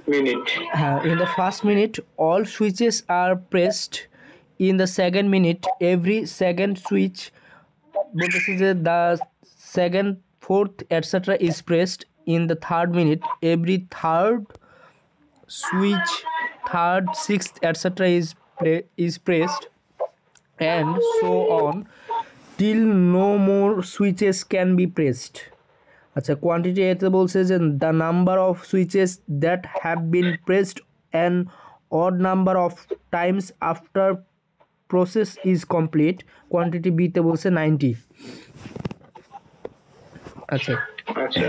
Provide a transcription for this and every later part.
minute. In the first minute, all switches are pressed. In the second minute, every second switch বলতেছে যে the second, fourth, etc. is pressed. In the third minute, every third switch, third, sixth, etc. is pressed, and so on till no more switches can be pressed. আচ্ছা, quantity এতে বলছে যে the number of switches that have been pressed an odd number of times after process is complete. Quantity বিতে বলছে 90। আচ্ছা আচ্ছা,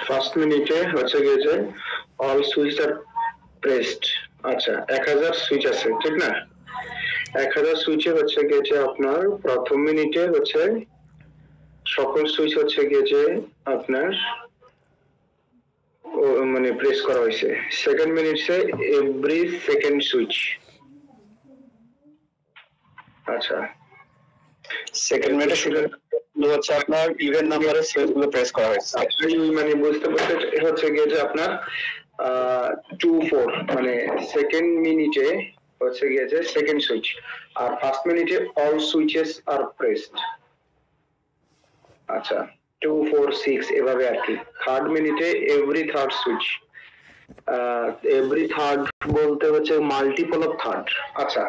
first মিনিটে হচ্ছে গিয়ে যে অল সুইচ আর প্রেসড। আচ্ছা, 1000 সুইচ আছে, ঠিক না? 1000 সুইচে হচ্ছে গিয়ে যে আপনার প্রথম মিনিটে হচ্ছে সকল সুইচ হচ্ছে গিয়ে যে আপনার মানে প্রেস করা হয়েছে। সেকেন্ড মিনিটে এভরি সেকেন্ড সুইচ। আচ্ছা, সেকেন্ড মিনিটে শুরু হচ্ছে আপনার ইভেন নাম্বারের সুইচ গুলো প্রেস করা হয়েছে। আপনি মানে বুঝতে পারছেন হচ্ছে গিয়ে যে আপনার 2-4 মানে সেকেন্ড মিনিটে হচ্ছে গিয়ে যে সেকেন্ড সুইচ, আর ফার্স্ট মিনিটে অল সুইচেস আর প্রেসড। আচ্ছা, 2-4-6 এভাবে আর কি। থার্ড মিনিটে every third switch, every third বলতে হচ্ছে মাল্টিপল অফ থার্ড। আচ্ছা,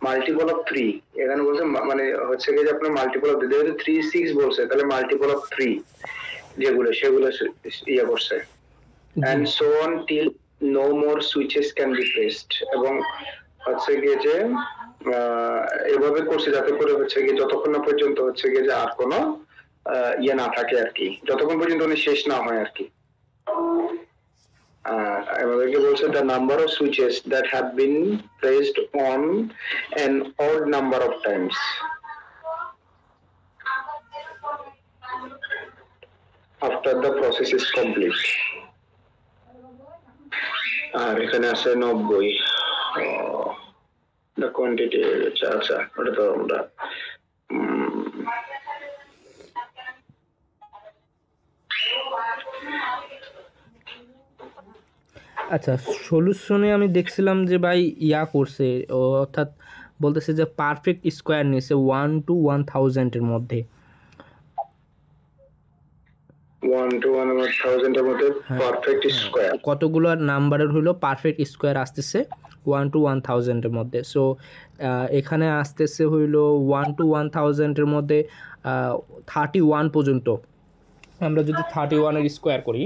মাল্টিপল অফ 3 এখানে বলছে মানে হচ্ছে গিয়ে যে আপনার মাল্টিপল অফ যেহেতু 3-6 বলছে তাহলে মাল্টিপল অফ 3 যেগুলো সেগুলো ইয়ে করছে। and so on till no more switches can be pressed, এবং হচ্ছে গিয়ে যে এভাবে করছে যাতে করে হচ্ছে গিয়ে যতক্ষণ না পর্যন্ত হচ্ছে গিয়ে যে আর কোনো ইয়ে না থাকে আর কি, যতক্ষণ পর্যন্ত উনি শেষ না হয় আর কি। আমাদেরকে বলছে the number of switches that have been pressed on an odd number of times after the process is complete. আর এখানে আছে 90 the quantity। আচ্ছা, ওটা তো আমরা আচ্ছা, সলিউশনে আমি দেখছিলাম যে ভাই ইয়া করছে, অর্থাৎ বলতেছে যে পারফেক্ট স্কোয়ার নিয়েছে 1 to 1000 এর মধ্যে। 1 to 1000 এর মধ্যে পারফেক্ট স্কোয়ার কতগুলো নাম্বারের হলো পারফেক্ট স্কোয়ার আসতেছে 1 to 1000 এর মধ্যে। সো এখানে আসতেছে হইলো 1 to 1000 এর মধ্যে 31 পর্যন্ত। আমরা যদি 31 এর স্কোয়ার করি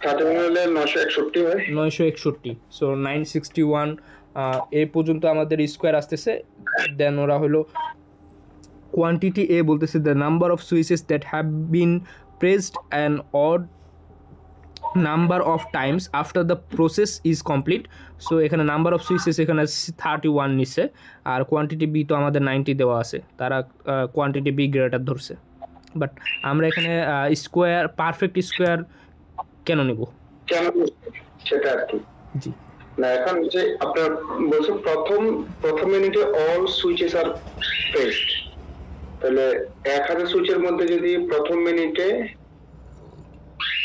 31 হলে 961 হয়, 961। সো 961 এই পর্যন্ত আমাদের স্কোয়ার আসতেছে। দেন ওরা হলো কোয়ান্টিটি এ বলতেছে the number of switches that have been pressed an odd number of times after the process is complete. So এখানে নাম্বার অফ সুইচেস এখানে 31 নিচ্ছে, আর কোয়ান্টিটি বি তো আমাদের 90 দেওয়া আছে, তারা কোয়ান্টিটি বি গ্রেটার ধরছে। বাট আমরা এখানে স্কোয়ার পারফেক্ট স্কোয়ার কেন নেব কেন সেটা আর কি। জি না, এখন যে আপনার বলছে প্রথম মিনিটে অল সুইচেস আর প্রেসড, তাহলে 1000 সুইচের মধ্যে যদি প্রথম মিনিটে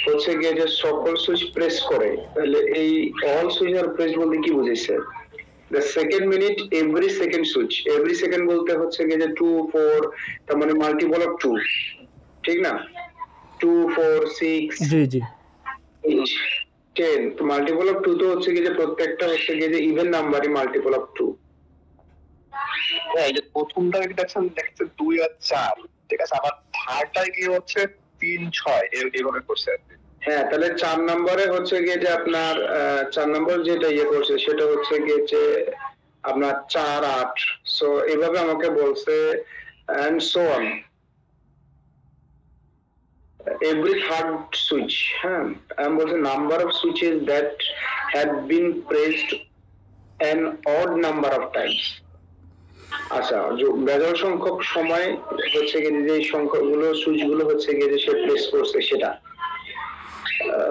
হচ্ছে গিয়ে যে সকল সুইচ প্রেস করে, তাহলে এই অল সুইচ আর প্রেস বলতে কি বুঝেছে? the second minute every second switch, every second বলতে হচ্ছে গিয়ে যে 2-4 তার মানে মাল্টিপল অফ 2, ঠিক না? 2-4-6 জি জি 10 তো মাল্টিপল অফ 2 তো হচ্ছে গিয়ে যে প্রত্যেকটা হচ্ছে গিয়ে যে ইভেন নাম্বারই মাল্টিপল অফ 2। হ্যাঁ, এই যে প্রথমটা দেখছেন 2 আর 4, ঠিক আছে, আবার থার্ডটা কি হচ্ছে 3-6 এভাবে করছে। হ্যাঁ, তাহলে 4 নম্বরে হচ্ছে গিয়ে যে আপনার 4 নম্বর যেটা ইয়ে করছে সেটা হচ্ছে গিয়ে যে আপনার 4-8। সো এভাবে আমাকে বলছে and so on every third switch। হ্যাঁ, আমি বলছি number of switches that have been pressed an odd number of times। আচ্ছা, বেজোড় সংখ্যক সময় হচ্ছে গিয়ে যে সংখ্যাগুলো সুইচগুলো হচ্ছে গিয়ে যে সে প্রেস করছে সেটা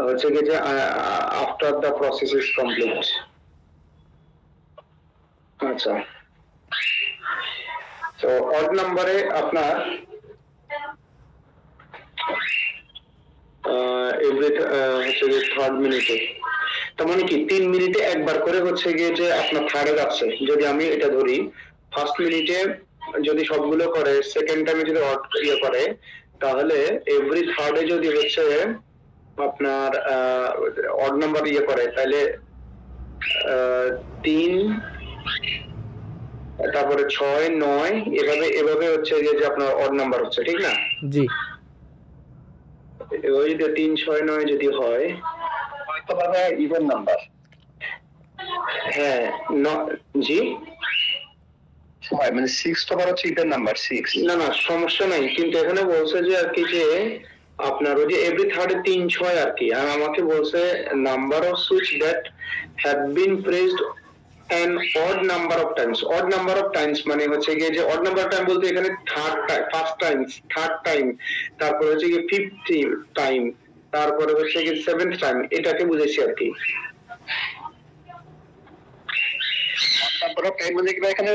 হচ্ছে গিয়ে যে after the process is complete. আচ্ছা, তো অড নাম্বারে আপনার এভরি হচ্ছে গিয়ে থার্ড মিনিটে। তার মানে কি 3 মিনিটে একবার করে হচ্ছে গিয়ে যে আপনার থার্ডে যাচ্ছে। যদি আমি এটা ধরি ফার্স্ট মিনিটে যদি সবগুলো করে, সেকেন্ড টাইমে যদি ইয়ে করে, তাহলে এভরি থার্ডে যদি হচ্ছে আপনার অড নাম্বার ইয়ে করে, তাহলে 3, তারপরে 6, 9 এভাবে এভাবে হচ্ছে যে আপনার অড নাম্বার হচ্ছে, ঠিক না? জি ওই যে 3, 6, 9 যদি হয় হয়তো ভাবে ইভেন নাম্বার। হ্যাঁ জি হয় মানে 6 তো হচ্ছে ইভেন নাম্বার 6। না না সমস্যা নাই, কিন্তু এখানে বলছে যে আর কি যে আপনার ওই যে এভরি থার্ডে 3, 6 আর কি, আর আমাকে বলছে number of switch that have been pressed an odd number of times. Odd number of times মানে হচ্ছে গিয়ে যে odd number of time বলতে এখানে ফার্স্ট টাইম, তারপরে হচ্ছে গিয়ে 5th টাইম, তারপরে হচ্ছে গিয়ে 7th টাইম, এটাকে বুঝেছি আর কি। তারপরে টাইম মানে কি এখানে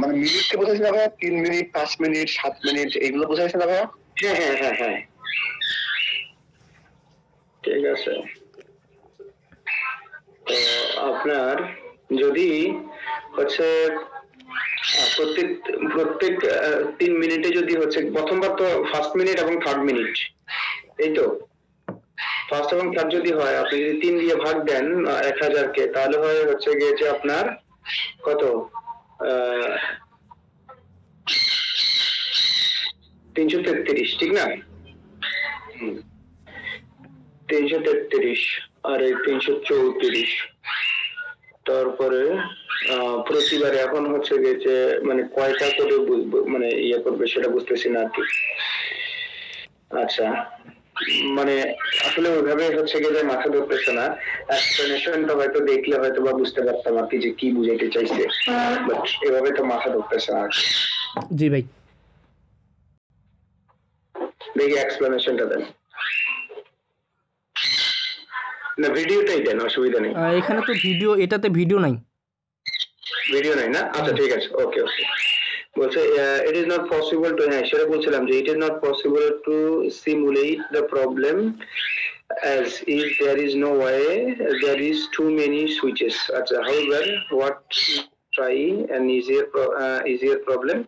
মানে মিনিটকে বোঝাইছে না ভাই? 3 মিনিট, 5 মিনিট, 7 মিনিট এইগুলো বোঝাইছে না ভাই? হ্যাঁ হ্যাঁ হ্যাঁ হ্যাঁ ঠিক আছে। তো আপনার যদি হচ্ছে প্রত্যেক 3 মিনিটে যদি হচ্ছে, প্রথমবার তো ফার্স্ট মিনিট এবং থার্ড মিনিট, এই তো ফার্স্ট এবং থার্ড যদি হয়, আপনি যদি 3 দিয়ে ভাগ দেন 1000 কে, তাহলে হয় হচ্ছে গিয়ে যে আপনার কত 333, ঠিক না? 333 আর এই 334, তারপরে প্রতিবারে এখন হচ্ছে গিয়ে যে মানে কয়টা করে মানে ইয়ে করবে সেটা বুঝতেছি না আর কি। আচ্ছা মানে আসলে ওইভাবে হচ্ছে গিয়ে যে মাথা ধরতেছে না, এক্সপ্লেনেশনটা হয়তো দেখলে হয়তো বা বুঝতে পারতাম আর কি যে কি বুঝাইতে চাইছে, বাট এভাবে তো মাথা ধরতেছে না। জি ভাই দেখি এক্সপ্লেনেশনটা দেন, না ভিডিওটাই দেন, অসুবিধা নেই। এখানে তো ভিডিও, এটাতে ভিডিও নাই। ভিডিও নাই না? আচ্ছা ঠিক আছে, ওকে ওকে। বলছে it is not possible to, হ্যাঁ সেটা বলছিলাম যে it is not possible to simulate the problem as if there is no way, there is too many switches. আচ্ছা, however what try an easier problem,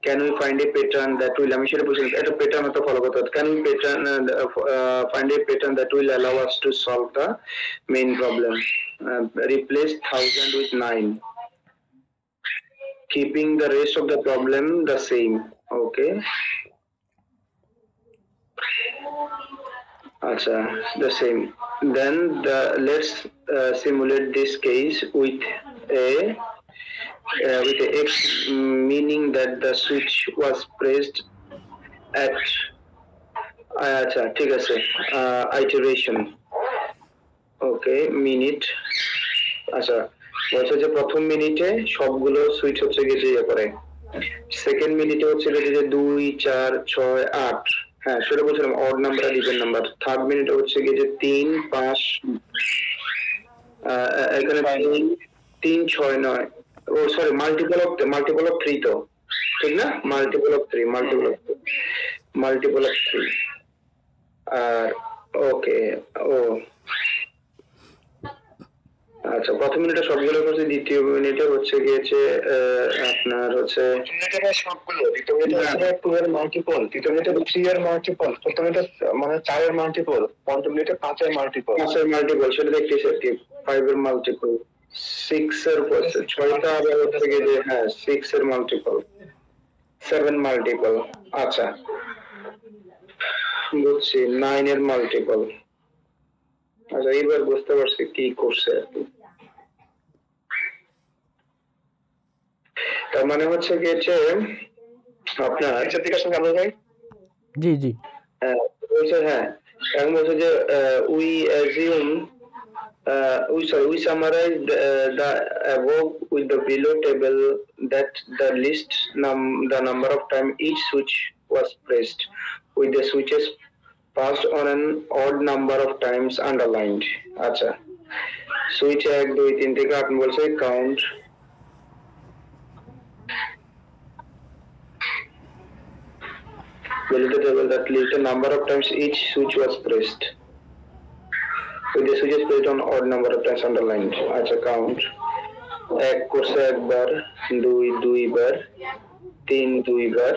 can we find a pattern that will, আমি সেটা বলছিলাম একটা pattern হয়তো follow করতে হবে, can we find a pattern that will allow us to solve the main problem, replace 1000 with 9, keeping the rest of the problem the same. Okay, acha, the same. Then let's simulate this case with a X, meaning that the switch was pressed at আচ্ছা ঠিক আছে iteration. Okay, minute. আচ্ছা বলছে যে প্রথম মিনিটে সবগুলো switch হচ্ছে গিয়ে যে ইয়ে করে, সেকেন্ড মিনিটে হচ্ছে যে 2, 4, 6, 8, হ্যাঁ সেটা বলছিলাম অড নাম্বার আর ইভেন নাম্বার। থার্ড মিনিটে হচ্ছে গিয়ে যে 3, 5, এখানে 3, 6, 9, ও সরি মাল্টিপল অফ 3 তো, ঠিক না? মাল্টিপল অফ 3 আর ওকে ও আচ্ছা প্রথম মিনিটে সবগুলো করছে, দ্বিতীয় মিনিটে হচ্ছে গিয়েছে আপনার হচ্ছে সবগুলো, দ্বিতীয় মিনিটে 2 এর মাল্টিপল, তৃতীয় মিনিটে 3 এর মাল্টিপল, চতুর্থ মিনিটে মানে 4 এর মাল্টিপল, পঞ্চম মিনিটে 5 এর মাল্টিপল, সেটা দেখতেছি আর কি, 5 এর মাল্টিপল, 6 এর 6টা আবার হচ্ছে গিয়ে যে হ্যাঁ 6 এর মাল্টিপল, 7 মাল্টিপল, আচ্ছা বুঝছি, 9 এর মাল্টিপল। আচ্ছা এইবার বুঝতে পারছি কি করছে আর কি। তার মানে হচ্ছে গিয়েছে আপনার আমরা যাই। জি জি বলছে হ্যাঁ এখন বলছে যে we assume we summarize the above with the below table that the list the number of time each switch was pressed with the switches passed on an odd number of times underlined. আচ্ছা switch 1, 2, 3 থেকে 8 বলছে count below the table that list the number of times each switch was pressed. with the switches placed on odd number of times underlined. আচ্ছা count, এক করছে একবার, দুই দুইবার, তিন দুইবার,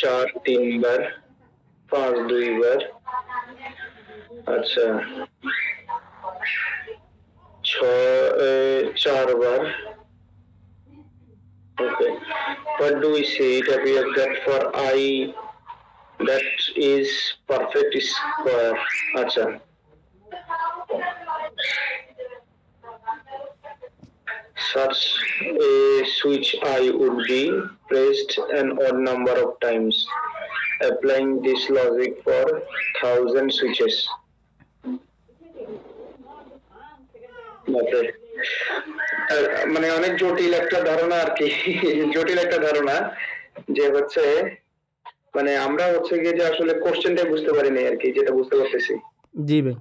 চার তিনবার, পাঁচ দুইবার, আচ্ছা ছয় চারবার. Okay. What do we say? It appears that for I that is perfect square. Acha. Such a switch I would be pressed an odd number of times. Applying this logic for 1000 switches. Okay. মানে অনেক জটিল একটা ধারণা আর কি, জটিল একটা ধারণা যে হচ্ছে মানে আমরা হচ্ছে গিয়ে যে আসলে কোশ্চেনটা বুঝতে পারিনি আর কি, যেটা বুঝতে পারতেছি জি ভাই,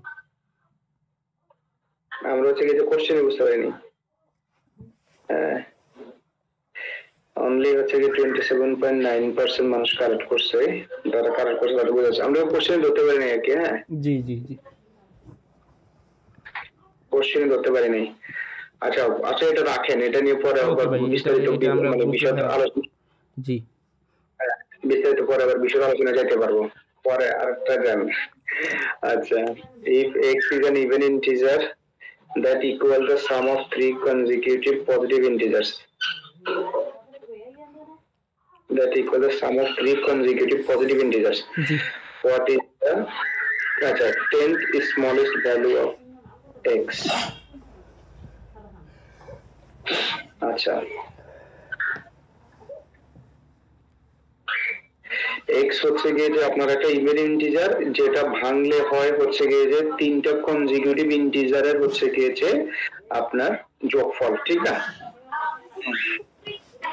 আমরা হচ্ছে গিয়ে যে কোশ্চেনই বুঝতে পারিনি। অনলি হচ্ছে গিয়ে 27.9% মানুষ কারেক্ট করছে, যারা কারেক্ট করছে তারা বুঝেছে, আমরা কোশ্চেন ধরতে পারিনি আর কি। হ্যাঁ জি জি জি, কোশ্চেন ধরতে পারিনি। আচ্ছা আচ্ছা, এটা রাখেন, এটা নিয়ে পরে আবার বিস্তারিত মানে বিষয়টা আলোচনা, জি বিস্তারিত পরে আবার বিষয় আলোচনা যেতে পারবো পরে আরেকটা গান। আচ্ছা, if x is an even integer that equal the sum of three consecutive positive integers, that equal the sum of three consecutive positive integers, G what is the আচ্ছা 10th smallest value of x? আচ্ছা x হচ্ছে গিয়ে যে আপনার একটা even integer, যেটা ভাঙলে হয় হচ্ছে গিয়ে যে তিনটা কনজিকিউটিভ ইন্টিজারের হচ্ছে গিয়ে যে আপনার যোগফল, ঠিক না?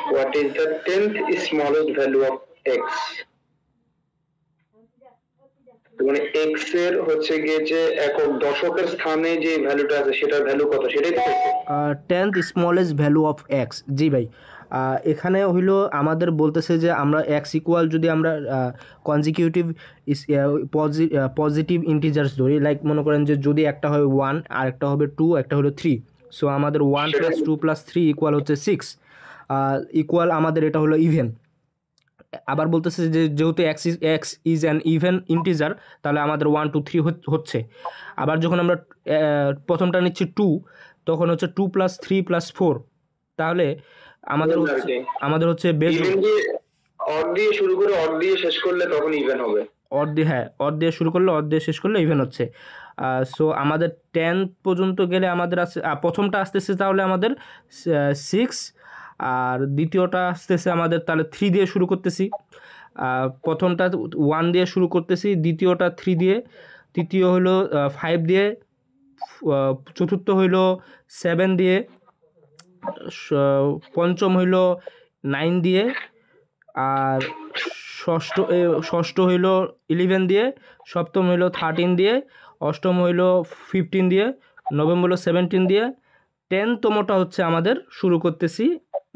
What is the 10th smallest value of x? মানে x এর হচ্ছে গিয়ে যে একক দশকের স্থানে যে ভ্যালুটা আছে সেটার ভ্যালু কত, সেটাই তো 10th smallest value of x। জি ভাই, এখানে হইলো আমাদের বলতেছে যে আমরা এক্স ইকুয়াল যদি আমরা কনজিকিউটিভ পজিটিভ ইন্টিজার্স ধরি, লাইক মনে করেন যে যদি একটা হয় 1 আর একটা হবে 2, একটা হলো 3, সো আমাদের 1 + 2 + 3 ইকুয়াল হচ্ছে 6, ইকুয়াল আমাদের এটা হলো ইভেন। আবার বলতেছে যে যেহেতু x is an even integer, তাহলে আমাদের 1 2 3 হচ্ছে। আবার যখন আমরা প্রথমটা নিচ্ছি 2, তখন হচ্ছে 2 + 3 + 4, তাহলে আমাদের হচ্ছে বেস অড দিয়ে শুরু করে অড দিয়ে শেষ করলে তখন ইভেন হবে। অড দিয়ে, হ্যাঁ, অড দিয়ে শুরু করলে অড দিয়ে শেষ করলে ইভেন হচ্ছে। সো আমাদের 10 পর্যন্ত গেলে আমাদের আছে প্রথমটা আসতেছে তাহলে আমাদের 6, আর দ্বিতীয়টা আসতেছে আমাদের তাহলে 3 দিয়ে শুরু করতেছি, প্রথমটা 1 দিয়ে শুরু করতেছি, দ্বিতীয়টা 3 দিয়ে, তৃতীয় হলো 5 দিয়ে, চতুর্থ হইলো 7 দিয়ে, পঞ্চম হইলো 9 দিয়ে, আর ষষ্ঠ হইলো 11 দিয়ে, সপ্তম হইলো 13 দিয়ে, অষ্টম হইলো 15 দিয়ে, নবম হইলো 17 দিয়ে, 10তমটা হচ্ছে আমাদের শুরু করতেছি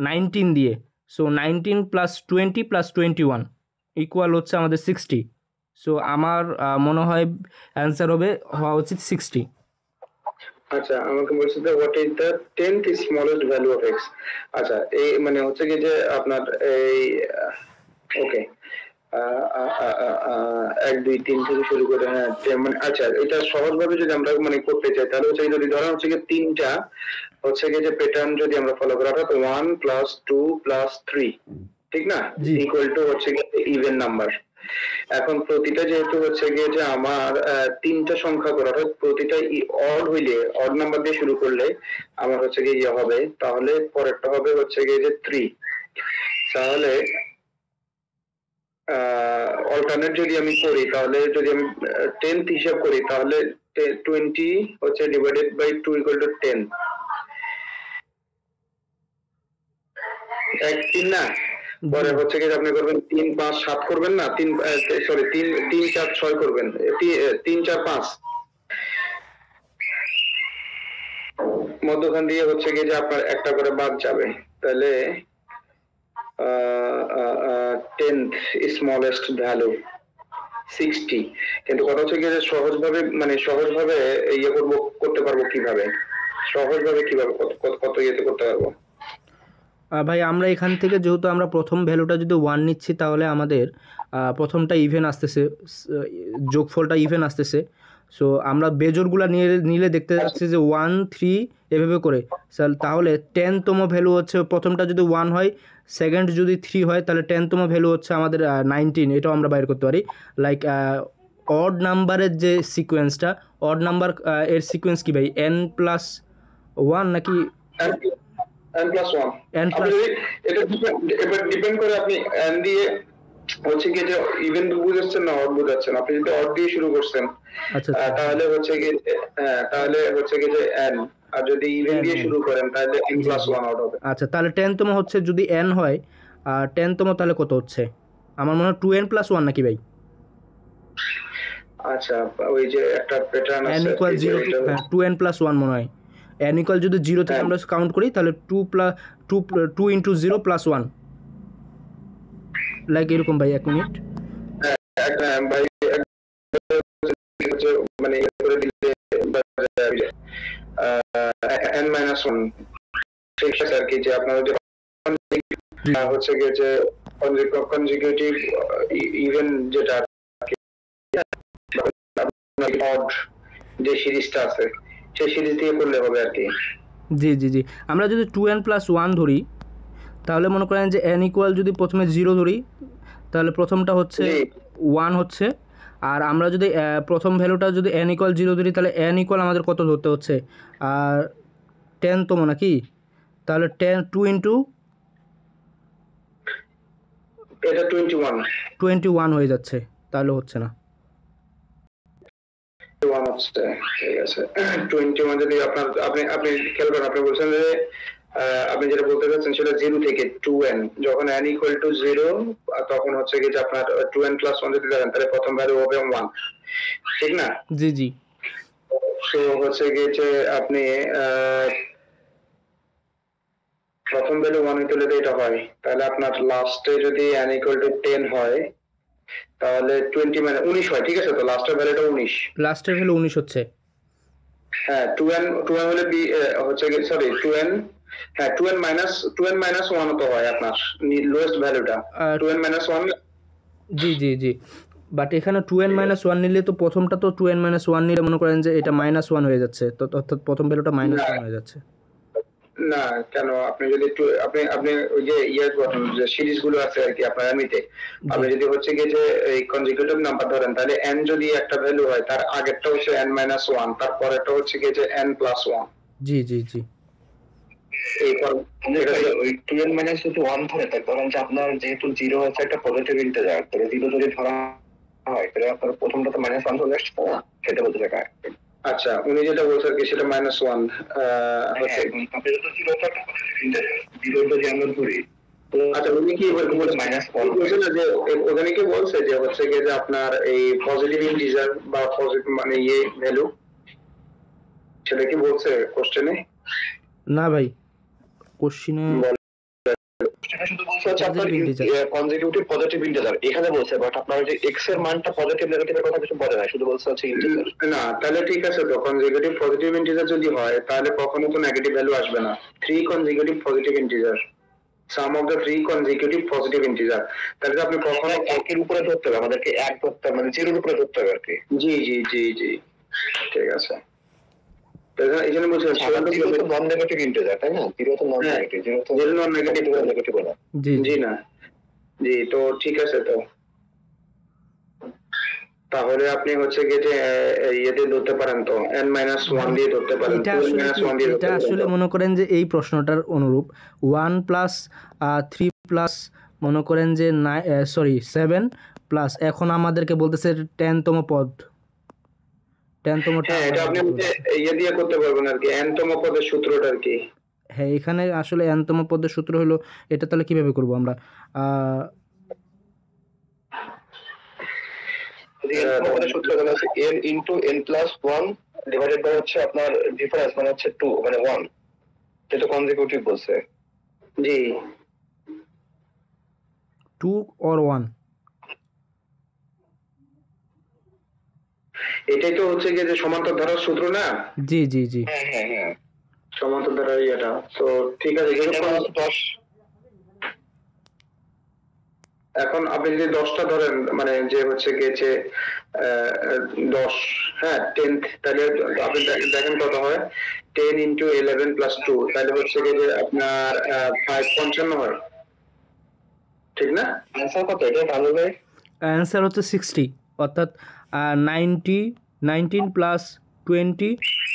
19 দিয়ে। সো 19 + 20 + 21 ইকুয়াল হচ্ছে আমাদের 60। সো আমার মনে হয় অ্যান্সার হওয়া উচিত 60। আচ্ছা, আমাকে বলছে যে what is the 10th smallest value of x। আচ্ছা, এই মানে হচ্ছে কি যে আপনার এই ওকে 1 2 3 থেকে শুরু করে, হ্যাঁ মানে আচ্ছা, এটা সহজভাবে যদি আমরা মানে করতে চাই তাহলে হচ্ছে যদি ধরা হচ্ছে কি তিনটা হচ্ছে কি যে প্যাটার্ন যদি আমরা ফলো করি, অর্থাৎ 1 + 2 + 3, ঠিক না, ইকুয়াল টু হচ্ছে কি ইভেন নাম্বার। এখন প্রতিটা যেহেতু হচ্ছে গিয়ে যে আমার তিনটা সংখ্যা করে, অর্থাৎ প্রতিটা অড হইলে অড নাম্বার দিয়ে শুরু করলে আমার হচ্ছে গিয়ে ইয়ে হবে, তাহলে পরেরটা হবে হচ্ছে গিয়ে যে 3। তাহলে অল্টারনেট যদি আমি করি, তাহলে যদি আমি 10th হিসাব করি তাহলে 20 হচ্ছে ডিভাইডেড বাই 2 ইকুয়াল টু 10। 1 3 না, পরে হচ্ছে কি আপনি করবেন 3 5 7 করবেন না, 3 সরি 3 3 4 6 করবেন, 3 4 5 মধ্যখান দিয়ে হচ্ছে কি যে আপনার একটা করে বাদ যাবে, তাহলে 10th স্মলেস্ট ভ্যালু 60, কিন্তু কথা হচ্ছে কি যে সহজভাবে ইয়ে করতে পারবো কিভাবে, সহজভাবে কিভাবে কত কত কত ইয়েতে করতে পারবো? ভাই আমরা এখান থেকে যেহেতু আমরা প্রথম ভ্যালুটা যদি 1 নিচ্ছি তাহলে আমাদের প্রথমটা ইভেন আসতেছে, যোগফলটা ইভেন আসতেছে। সো আমরা বেজোড়গুলা নিলে দেখতে যাচ্ছি যে 1 3 এভাবে করে। তাহলে 10তম ভ্যালু হচ্ছে, প্রথমটা যদি 1 হয়, সেকেন্ড যদি 3 হয়, তাহলে 10তম ভ্যালু হচ্ছে আমাদের 19, এটাও আমরা বাইর করতে পারি। লাইক অড নাম্বারের যে সিকোয়েন্সটা, অড নাম্বার এর সিকোয়েন্স কি ভাই, n+1 নাকি n+1? n আপনি প্লাস? যদি এটা ডিপেন্ড করে আপনি n দিয়ে হচ্ছে কি যে ইভেন বুঝাচ্ছেন না অড বুঝাচ্ছেন। আপনি যদি অড দিয়ে শুরু করছেন আচ্ছা আচ্ছা তাহলে হচ্ছে কি তাহলে হচ্ছে কি যে n, আর যদি ইভেন n দিয়ে n শুরু করেন তাহলে জি জি n+1 আউট হবে। আচ্ছা, তাহলে 10তম হচ্ছে যদি n হয়, আর 10তম তাহলে কত হচ্ছে? আমার মনে হয় 2n+1 নাকি ভাই? আচ্ছা, ওই যে একটা প্যাটার্ন n আছে আর ইকুয়াল কি, যে 0 টু, এটা হ্যাঁ 2n+1 মনে হয়। n ইকুয়াল যদি 0 থেকে হ্যাঁ আমরা কাউন্ট করি তাহলে 2 ইন্টু 0 প্লাস 1, লাইক এরকম ভাই। 1 মিনিট। ভাই হচ্ছে মানে ইয়ে করে দিলে n-1 ঠিক আছে আর কি, যে আপনার যে জি জি হচ্ছে গিয়ে যে কনজিকিউটিভ ইভেন যেটা অড যে সিরিজটা আছে সেই সিরিজ দিয়ে করলে হবে আর কি। জি জি জি আমরা যদি 2n+1 ধরি, তাহলে মনে করেন যে n ইকুয়াল যদি প্রথমে 0 ধরি, তাহলে প্রথমটা হচ্ছে জি 1 হচ্ছে। আর আমরা যদি প্রথম ভ্যালুটা যদি n ইকুয়াল 0 ধরি, তাহলে n ইকুয়াল আমাদের কত ধরতে হচ্ছে, আর 10তম নাকি? তাহলে 2 ইন্টু এটা 21 21 হয়ে যাচ্ছে, তাহলে হচ্ছে না। হচ্ছে, ঠিক আছে। 21 যদি আপনার আপনি আপনি খেয়াল করেন, আপনি বলছেন যে আপনি যেটা বলতে চাচ্ছেন সেটা 0 থেকে 2n, যখন n ইকুয়াল টু 0 তখন হচ্ছে কি যে আপনার 2n+1 যদি ধরেন তাহলে প্রথম ভ্যালু হবে 1, ঠিক না? জি জি তো হচ্ছে গিয়ে যে আপনি প্রথম ভ্যালু 1 হইতে হলে তো এটা হয়, তাহলে আপনার লাস্টে যদি n ইকুয়াল টু 10 হয় তাহলে 20 মানে 19 হয়, ঠিক আছে? তো লাস্টের ভ্যালুটা 19। লাস্টের ভ্যালু 19 হচ্ছে। হ্যাঁ 2n হলে হচ্ছে কি সরি 2n, হ্যাঁ 2n-1 তো হয় আপনার লোয়েস্ট ভ্যালুটা, আর 2n-1। G G G but এখানে 2n-1 নিলে তো প্রথমটা তো 2n-1 নিলে মনে করেন যে এটা -1 হয়ে যাচ্ছে, তো অর্থাৎ প্রথম ভ্যালুটা না -1 হয়ে যাচ্ছে। না, কেন? আপনি যদি আপনি আপনি ওই যে যে সিরিজ গুলো আছে আর কি আপনার এমনিতে, জি আপনি যদি হচ্ছে গিয়ে যে এই কনজিকিউটিভ নাম্বার ধরেন তাহলে n যদি একটা ভ্যালু হয় তার আগেরটা হচ্ছে n-1, তারপরেরটা হচ্ছে গিয়ে যে n+1। জি জি জি এই ওই 2n-1 ধরে থাকে, কারণ যে আপনার যেহেতু 0 হচ্ছে একটা পজিটিভ ইন্টিজার, তাহলে 0 যদি ধরা হয় তাহলে আপনার প্রথমটা তো -1 চলে আসছে না, সেটা বলতে চাই। আচ্ছা, উনি যেটা বলছেন কি সেটা -1 হচ্ছে। আপনি যত 0 টা একটা পজিটিভ ইন্টিজার, 0 যদি আমরা ধরি, আচ্ছা, উনি কি বলছেন না যে ওখানে কি বলছে যে হচ্ছে গিয়ে যে আপনার এই পজিটিভ ইন্টিজার বা পজিটিভ মানে ইয়ে ভ্যালু, সেটা কি বলছে কোশ্চেনে? না ভাই, কোশ্চিনে সেটা শুধু বলছে হচ্ছে আপনার positive integer. Consecutive positive integer এখানে বলছে, বাট আপনার যে x এর মানটা পজিটিভ নেগেটিভের কথা কিছু বলে না, শুধু বলছে হচ্ছে ইন্টিজার। না, তাহলে ঠিক আছে, তো কনজিকিউটিভ পজিটিভ ইন্টিজার যদি হয় তাহলে কখনো তো নেগেটিভ ভ্যালু আসবে না। 3 consecutive positive integer, some of the 3 consecutive positive integer, তাহলে আপনি কখনো একের উপরে ধরতে হবে, আমাদেরকে এক ধরতে হবে, মানে 0 এর উপরে ধরতে হবে আর কি। জি জি জি জি ঠিক আছে। এই জন্য বলছি নন নেগেটিভ ইন্টিজার, তাই না? 0 তো নন নেগেটিভ, 0 তো নন নেগেটিভ নেগেটিভ না। জি জি না, জি তো ঠিক আছে। তো তাহলে আপনি হচ্ছে গিয়ে যে ইয়েতে ধরতে পারেন, তো n-1 দিয়ে ধরতে পারেন, এটা আসলে কি, 2n-1 দিয়ে ধরতে এটা পারেন। আসলে মনে করেন যে এই প্রশ্নটার অনুরূপ 1 প্লাস 3 প্লাস মনে করেন যে 7 প্লাস, এখন আমাদেরকে বলতেছে 10তম পদ, 10তম হ্যাঁ, এটা আপনি ইয়ে দিয়ে করতে পারবেন আর কি, n-তম পদের সূত্রটা আর কি। হ্যাঁ এখানে আসলে nতম পদের সূত্র হলো এটা, তাহলে কিভাবে করব আমরা? পদের সূত্র হচ্ছে n into n+1 divided by হচ্ছে আপনার ডিফারেন্স মানে হচ্ছে 2 মানে 1, যেটা কনজিকিউটিভ বলছে। জি 2 or 1? এটাই তো হচ্ছে গিয়ে যে সমান্তর ধারার সূত্র না? জি জি জি। হ্যাঁ হ্যাঁ হ্যাঁ। সমান্তর ধারার ইয়েটা তো ঠিক আছে। এটা যেরকম 10 এখন আপনি যদি 10টা ধরেন, মানে যে হচ্ছে গিয়ে যে 10, হ্যাঁ 10th, তাহলে আপনি দেখেন কত হয়। 10 ইন্টু 11 প্লাস 2, তাহলে হচ্ছে গিয়ে যে আপনার 555 হয়, ঠিক না? আনসার কত এটা ভালো ভাই? অ্যান্সার হচ্ছে 60, অর্থাৎ 19 প্লাস 20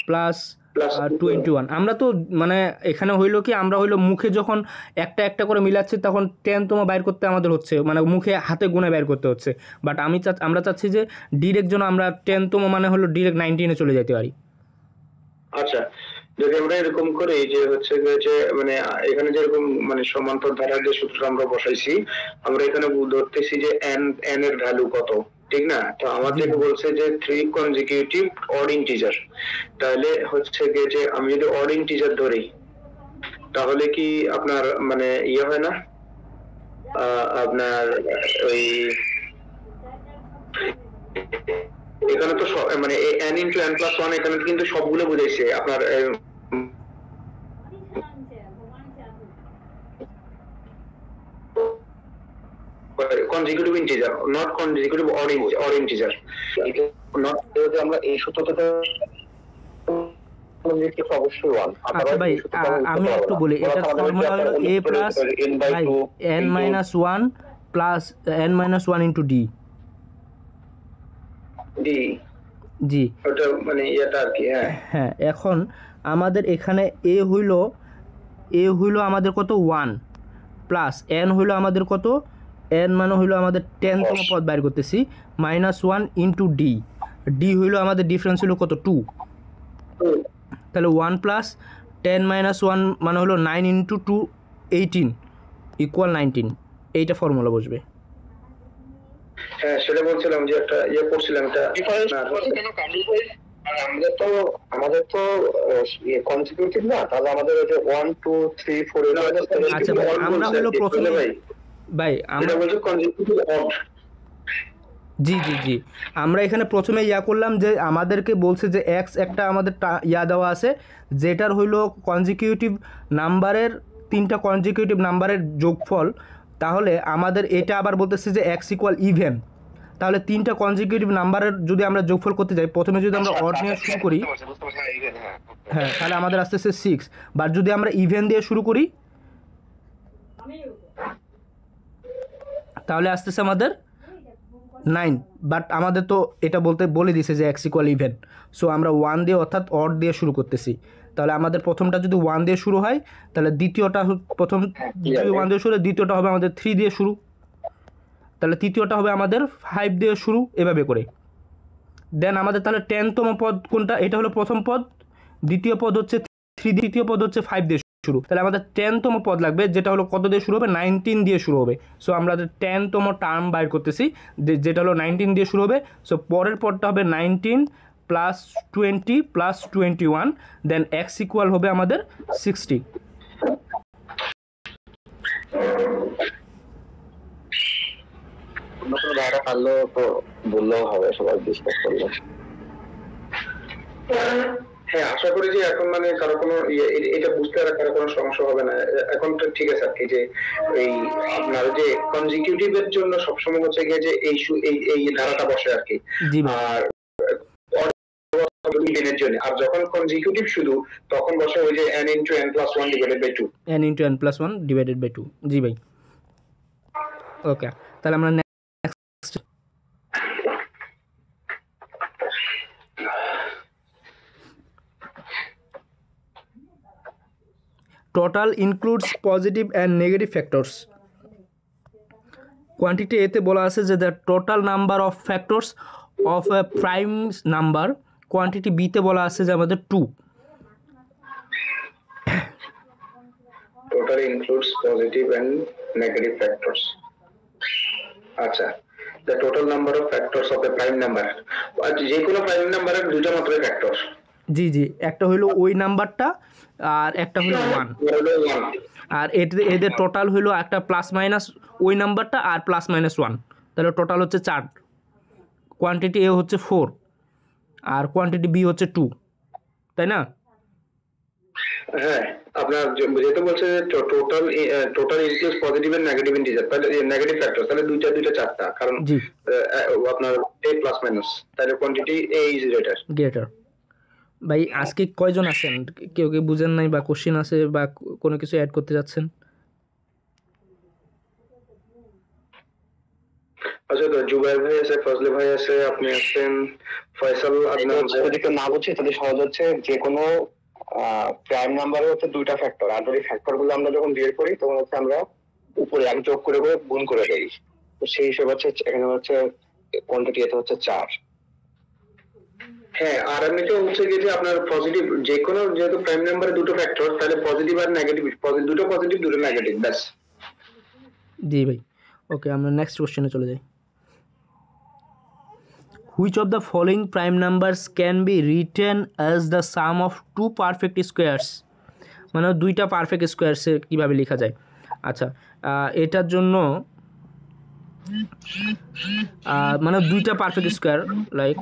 প্লাস প্লাস 21। আমরা তো মানে এখানে হইলো কি, আমরা হইলো মুখে যখন একটা একটা করে মিলাচ্ছি তখন 10তম বাইর করতে আমাদের হচ্ছে, মানে মুখে হাতে গুণে বাইর করতে হচ্ছে। বাট আমরা চাচ্ছি যে ডিরেক্ট যেন আমরা 10তম মানে হলো ডিরেক্ট 19-এ চলে যেতে পারি। আচ্ছা, যদি আমরা এরকম করি যে হচ্ছে গিয়ে যে মানে এখানে যেরকম মানে সমান্তর ধারার যে সূত্রটা আমরা বসাইছি, আমরা এখানে ধরতেছি যে n এর ভ্যালু কত, ঠিক না? তো আমাদেরকে বলছে যে 3 কনজিকিউটিভ অড ইন্টিজার। তাহলে হচ্ছে গিয়ে যে আমি যদি অড ইন্টিজার ধরি, তাহলে কি আপনার মানে ইয়ে হয় না, আপনার ওই এখানে তো মানে n ইন্টু n প্লাস 1 এখানে কিন্তু সবগুলো বুঝাইছে আপনার consecutive integer, not consecutive odd integer. not যদি আমরা এই সূত্রটা অবশ্যই 1। আচ্ছা ভাই, আমি একটু বলি, এটার ফর্মুলা হলো a plus n minus 1 plus n minus 1 into d। D, জি ওটা মানে এটা আর কি। হ্যাঁ হ্যাঁ, এখন আমাদের এখানে a হইলো আমাদের কত 1 প্লাস n হইলো আমাদের কত, n মানে হইলো আমাদের 10তম পদ বাইর করতেছি, মাইনাস 1 ইন্টু d হইলো আমাদের ডিফারেন্স হইলো কত 2। তাহলে 1 প্লাস 10 মাইনাস 1 মানে হলো 9 ইন্টু 2 18 ইকুয়াল 19। এইটা ফর্মুলা বসবে। হ্যাঁ, সেটা বলছিলাম যে একটা ইয়ে করছিলাম এটা। আমাদের তো কনসিকিউটিভ না, তাহলে আমাদের ওই যে 1 2 3 4 আচ্ছা ভাই, আমরা হলো প্রথমে ভাই আমরা বলছি কনজিকিউটিভ অড। জি জি জি, আমরা এখানে প্রথমে করলাম যে আমাদেরকে বলছে যে এক্স একটা আমাদের দেওয়া আছে, যেটার হইলো কনজিকিউটিভ নাম্বারের 3টা কনজিকিউটিভ নাম্বারের যোগফল। তাহলে আমাদের এটা আবার বলতেছে যে এক্স ইকুয়াল ইভেন। তাহলে 3টা কনজিকিউটিভ নাম্বারের যদি আমরা যোগফল করতে যাই, প্রথমে যদি আমরা অড নিয়ে শুরু করি, হ্যাঁ তাহলে আমাদের আসতেছে 6। বাট যদি আমরা ইভেন দিয়ে শুরু করি তাহলে আসতেছে আমাদের 9। বাট আমাদের তো এটা বলে দিছে যে এক্স ইকুয়াল ইভেন, সো আমরা 1 দিয়ে অর্থাৎ অড দিয়ে শুরু করতেছি। তাহলে আমাদের প্রথমটা যদি 1 দিয়ে শুরু হয়, তাহলে দ্বিতীয়টা প্রথম যদি 1 দিয়ে শুরু হয়, দ্বিতীয়টা হবে আমাদের 3 দিয়ে শুরু, তাহলে তৃতীয়টা হবে আমাদের 5 দিয়ে শুরু, এভাবে করে। দেন আমাদের তাহলে 10তম পদ কোনটা, এটা হলো প্রথম পদ, দ্বিতীয় পদ হচ্ছে 3, তৃতীয় পদ হচ্ছে 5 দিয়ে শুরু। তাহলে আমাদের 10তম পদ লাগবে, যেটা হলো কত দিয়ে শুরু হবে, 19 দিয়ে শুরু হবে। সো আমরা 10তম টার্ম বাইর করতেছি, যেটা হলো 19 দিয়ে শুরু হবে। সো পরের পদটা হবে 19 প্লাস 20 প্লাস 21, দেন এক্স ইকুয়াল হবে আমাদের 60। ধারা পারলেও তো বললেও হবে, সবাই ডিসকাস করলে। হ্যাঁ, আশা করি যে এখন মানে কারো কোনো এটা বুঝতে আর কারো কোনো সমস্যা হবে না। এখন তো ঠিক আছে আর কি, যে এই আপনার যে কনজিকিউটিভ এর জন্য সবসময় হচ্ছে গিয়ে যে এই ধারাটা বসে আর কি। জি ভাই। আর ইভেনের জন্য, আর যখন কনজিকিউটিভ শুধু, তখন বসে ওই যে n into n plus 1 divided by 2। n into n plus 1 divided by 2। জি ভাই, ওকে। তাহলে আমরা next, total includes positive and negative factors. Quantity এতে বলা আছে যে the total number of factors of a prime number, quantity বিতে বলা আছে যে আমাদের 2। total includes positive and negative factors. আচ্ছা, the total number of factors of a prime number, যে কোনো প্রাইম নাম্বারের দুটো মাত্র ফ্যাক্টর। জি জি, একটা হলো ওই নাম্বারটা আর একটা হলো 1, আর এদের টোটাল হলো একটা প্লাস মাইনাস ওই নাম্বারটা আর প্লাস মাইনাস 1, তাহলে টোটাল হচ্ছে 4। কোয়ান্টিটি এ হচ্ছে 4। আর কোয়ান্টিটি বি হচ্ছে 2, তাই না? হ্যাঁ, আপনার যেহেতু বলছে total total include positive and negative integer, তাহলে নেগেটিভ ফ্যাক্টর, তাহলে দুইটা চারটা, কারণ জি আপনার a প্লাস মাইনাস, তাহলে কোয়ান্টিটি a ইজ গ্রেটার। ভাই আজকে কয়জন আছেন? কেউ বুঝেন নাই বা কোশ্চেন আছে বা কোনো কিছু অ্যাড করতে যাচ্ছেন? আচ্ছা, তো জুবাইর ভাই আছে, ফজলে ভাই আছে, আপনি আছেন, ফয়সাল, আদনান। যদি কেউ না বুঝছে তাহলে সহজ হচ্ছে, যে কোনো প্রাইম নাম্বারে হচ্ছে দুইটা ফ্যাক্টর, আর যদি ফ্যাক্টর গুলো আমরা যখন বের করি তখন হচ্ছে আমরা উপরে এক যোগ করে করে গুণ করে দেই, তো সেই হিসেবে হচ্ছে এখানে হচ্ছে কোয়ান্টিটি এটা হচ্ছে 4। হ্যাঁ, আর এমনিতে হচ্ছে কি যে আপনার পজিটিভ যে কোনো, যেহেতু প্রাইম নাম্বারে দুটো ফ্যাক্টর, তাহলে পজিটিভ আর নেগেটিভ, দুটো পজিটিভ দুটো নেগেটিভ, ব্যাস। জি ভাই, ওকে আমরা নেক্সট কোশ্চেনে চলে যাই। Which of the following prime numbers can be written as the sum of two perfect squares? মানে দুইটা পারফেক্ট স্কোয়ারসে কিভাবে লেখা যায়? আচ্ছা, এটার জন্য মানে দুইটা পারফেক্ট স্কোয়ার, লাইক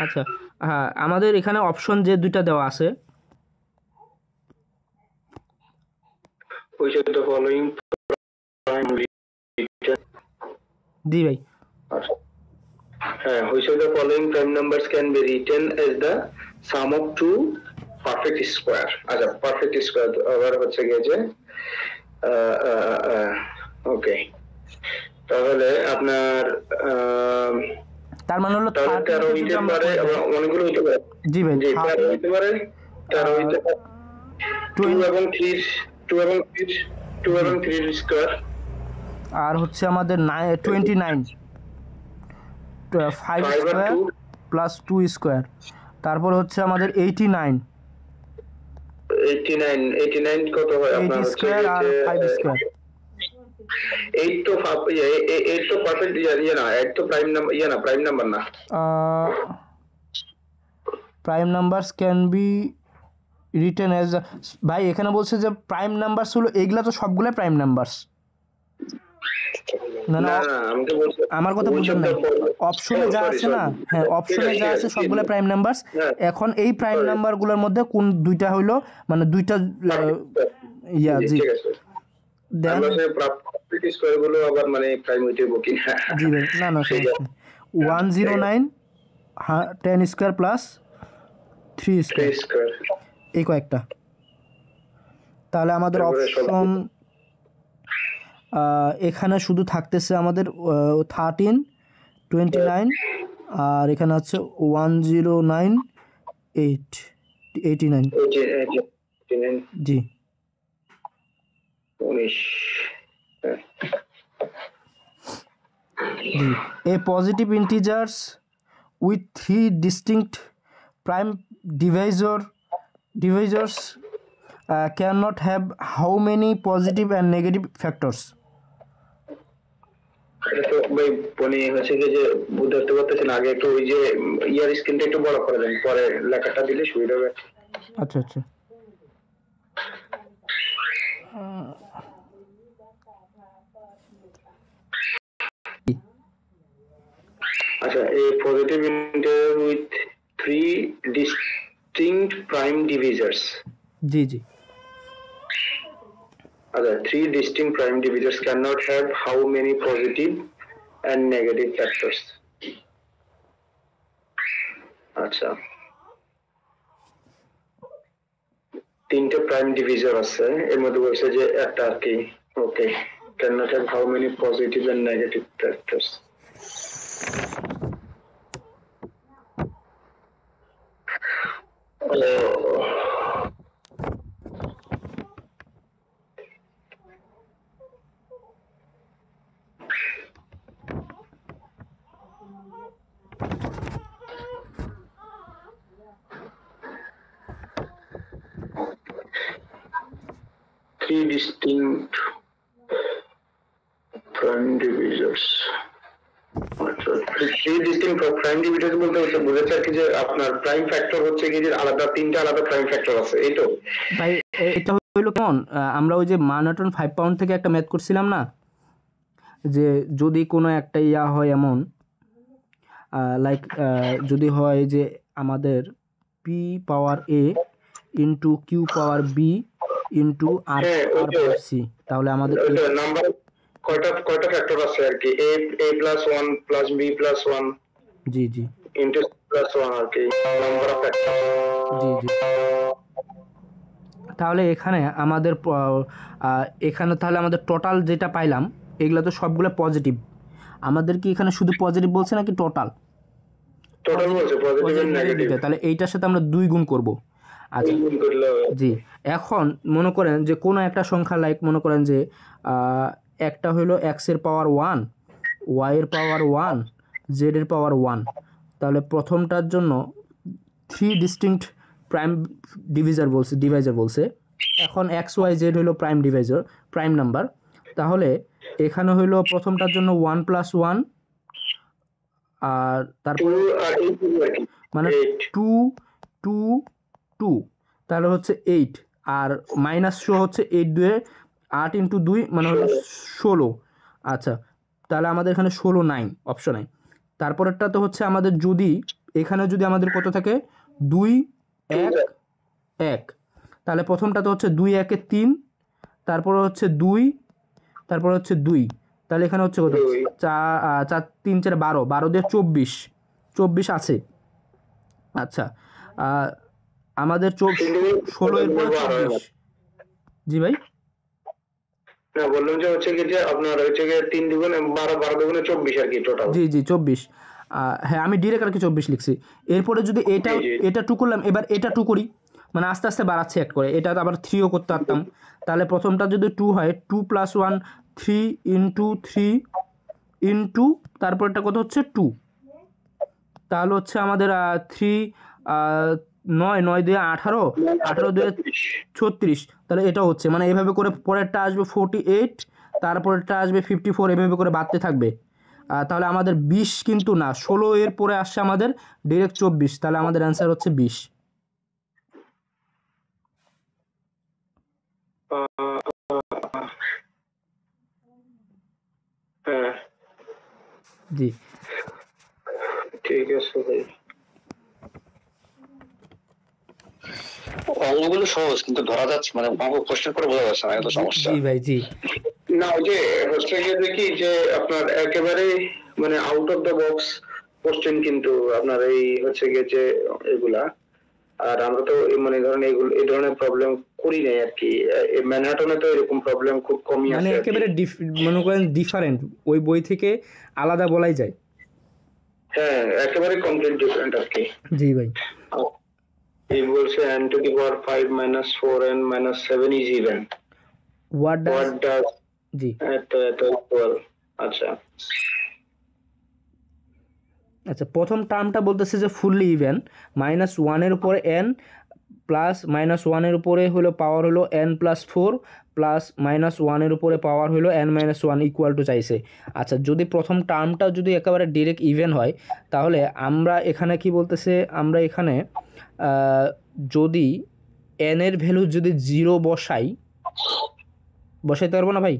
আচ্ছা হ্যাঁ, আমাদের এখানে অপশন যে দুইটা দেওয়া আছে, Which of the following prime written, জি ভাই, হ্যাঁ, which of the following prime numbers can be written as the sum of two perfect square? আচ্ছা, পারফেক্ট স্কোয়ার আবার হচ্ছে গিয়ে যে ওকে, তাহলে আপনার তার মানে হলো তাহলে 13 হইতে পারে, অনেকগুলো হইতে পারে। জি ভাই, জি, 13 হইতে পারে, 13 হইতে পারে, 2 এবং 3, 2 এবং 3 স্কয়ার, আর হচ্ছে আমাদের 29, 5 স্কোয়ার প্লাস 2 স্কোয়ার, তারপর হচ্ছে আমাদের 89 কত হয় আপনার? 80 স্কোয়ার আর 5 স্কোয়ার। 8 তো 8 তো পারফেক্ট না, 8 তো প্রাইম নাম্বার না, প্রাইম নাম্বার না। Prime numbers can be written as, ভাই এখানে বলছে যে প্রাইম নাম্বারস হলো এগুলা, তো সবগুলো প্রাইম নাম্বারস। না না, আমাকে বলছে, আমার কথা বুঝুন না, অপশনে যা আছে না, হ্যাঁ অপশনে যা আছে সবগুলো প্রাইম নাম্বারস। এখন এই প্রাইম নাম্বারগুলোর মধ্যে কোন দুইটা হইলো, মানে দুইটা ইয়া, জি ঠিক আছে, দেন প্রাইম স্কয়ার গুলো আবার মানে প্রাইম হইতে বকি না। জি ভাই, না না 109 10 স্কয়ার প্লাস 3 স্কয়ার, এই কয়েকটা। তাহলে আমাদের অপশন এখানে শুধু থাকতেছে আমাদের 13, 29, আর এখানে আছে 109, 89। জি 19। জি, a positive integers with 3 distinct prime divisors cannot have how many positive and negative factors? এটা তো ভাই বনি হচ্ছে যে বুঝতে পারতেছেন, আগে একটু ওই যে ইয়ার স্ক্রিনটা একটু বড় করে দেন, পরে লেখাটা দিলে সুবিধা হবে। আচ্ছা আচ্ছা, আচ্ছা, a positive integer with 3 distinct prime divisors, জি জি, আচ্ছা, 3 distinct prime divisors cannot have how many positive and negative factors? আচ্ছা, তিনটে প্রাইম ডিভিজর আছে, এর মধ্যে বলছে যে একটা আর কি, ওকে, cannot have how many positive and negative factors? Three distinct prime divisors. আচ্ছা, থ্রি ডিস্টিংক্ট প্রাইম ডিভিজর্স বলতে হচ্ছে বোঝাচ্ছে আর কি যে আপনার প্রাইম ফ্যাক্টর হচ্ছে কি যে আলাদা, তিনটা আলাদা প্রাইম ফ্যাক্টর আছে, এই তো ভাই এটা হইলো কেমন, আমরা ওই যে মানাটন 5 পাউন্ড থেকে একটা ম্যাথ করছিলাম না, যে যদি কোনো একটা ইয়া হয় এমন লাইক যদি হয় যে আমাদের পি পাওয়ার এ into Q power B into আর হ্যাঁ, আর পাওয়ার সি, তাহলে আমাদের নাম্বার কয়টা ফ্যাক্টর আছে আর কি, a plus 1 plus b plus 1 G G into plus 1 আর কি, নাম্বার অফ ফ্যাক্টর। জি জি তাহলে এখানে আমাদের এখানে তাহলে আমাদের টোটাল যেটা পাইলাম এগুলো তো সবগুলো পজিটিভ। আমাদের কি এখানে শুধু পজিটিভ বলছে নাকি টোটাল? টোটাল বলছে পজিটিভ এন্ড নেগেটিভ, তাহলে এইটার সাথে আমরা 2 গুণ করব। আচ্ছা গুণ করলে হবে। জি, এখন মনে করেন যে কোনো একটা সংখ্যা লাইক মনে করেন যে একটা হলো এক্স এর পাওয়ার 1, ওয়াই এর পাওয়ার 1, জেড এর পাওয়ার 1। তাহলে প্রথমটার জন্য 3 ডিস্টিংক্ট প্রাইম ডিভাইজার বলছে। এখন এক্স ওয়াই জেড হলো প্রাইম নাম্বার। তাহলে এখানে হইলো প্রথমটার জন্য 1 প্লাস 1, আর তারপরে মানে 2 2 2, তাহলে হচ্ছে 8, আর মাইনাস শো হচ্ছে 8 2 8 ইন্টু 2 মানে হলো 16। আচ্ছা, তাহলে আমাদের এখানে 16 9 অপশনে। তারপরেরটা তো হচ্ছে আমাদের যদি এখানে যদি আমাদের কত থাকে 2 1 1, তাহলে প্রথমটা তো হচ্ছে 2 1 3, তারপরে হচ্ছে 2, তারপরে হচ্ছে 2, তাহলে এখানে হচ্ছে কত 4 3 4 12, 12 দিয়ে 24 আছে। আচ্ছা, আমাদের 16 এর পরে 24। জি ভাই, না বললাম যে হচ্ছে কি যে আপনার হচ্ছে কি 3 দুগুণ 12 12 দুগুণে 24 আর কি টোটাল। জি জি 24। হ্যাঁ, আমি ডিরেক্ট আর কি 24 লিখছি। এরপরে যদি এটা 2 করলাম, এবার এটা 2 করি, মানে আস্তে আস্তে বাড়াচ্ছি অ্যাড করে। এটা আবার 3ও করতে পারতাম। তাহলে প্রথমটা যদি 2 হয়, 2 প্লাস 1 3 ইন্টু 3 ইন্টু তারপরটা কত হচ্ছে 2, তাহলে হচ্ছে আমাদের 3 9 9 দিয়ে 18, 18 দিয়ে 36, তাহলে এটা হচ্ছে মানে এভাবে করে পরেরটা আসবে 48, তারপরেরটা আসবে 54, এভাবে করে বাড়তে থাকবে। তাহলে আমাদের 20 কিন্তু না, 16 এর পরে আসছে আমাদের ডিরেক্ট 24, তাহলে আমাদের অ্যান্সার হচ্ছে 20। হ্যাঁ জি ঠিক আছে ভাই। অঙ্কগুলো সহজ কিন্তু ধরা যাচ্ছে, মানে অঙ্ক কোশ্চেন করে বোঝা যাচ্ছে না, এত সমস্যা। জি ভাই জি। না ওই যে হচ্ছে গিয়ে দেখি যে আপনার একেবারে মানে out of the box question কিন্তু আপনার এই হচ্ছে গিয়ে যে এগুলা, আর আমরা তো মানে ধরেন এই ধরনের প্রবলেম করি নাই আর কি। ম্যানহাটনে তো এরকম প্রবলেম খুব কমই মানে আছে আর কি। একেবারে মনে করেন ডিফারেন্ট, ওই বই থেকে আলাদা বলাই যায়। হ্যাঁ একেবারে কমপ্লিট ডিফারেন্ট আর কি। জি ভাই। এই বলছে n to the power 5 minus 4n minus 7 is even. What What does জি এত equal? আচ্ছা আচ্ছা, প্রথম টার্মটা বলতেছে যে ফুললি ইভেন, -1 এর উপরে n প্লাস -1 এর উপরে হলো পাওয়ার হলো n প্লাস 4 প্লাস -1 এর উপরে পাওয়ার হলো n মাইনাস 1 ইকুয়াল টু চাইছে। আচ্ছা, যদি প্রথম টার্মটা যদি একেবারে ডিরেক্ট ইভেন হয়, তাহলে আমরা এখানে কি বলতেছে, আমরা এখানে যদি n এর ভ্যালু যদি 0 বসাইতে পারবো না ভাই?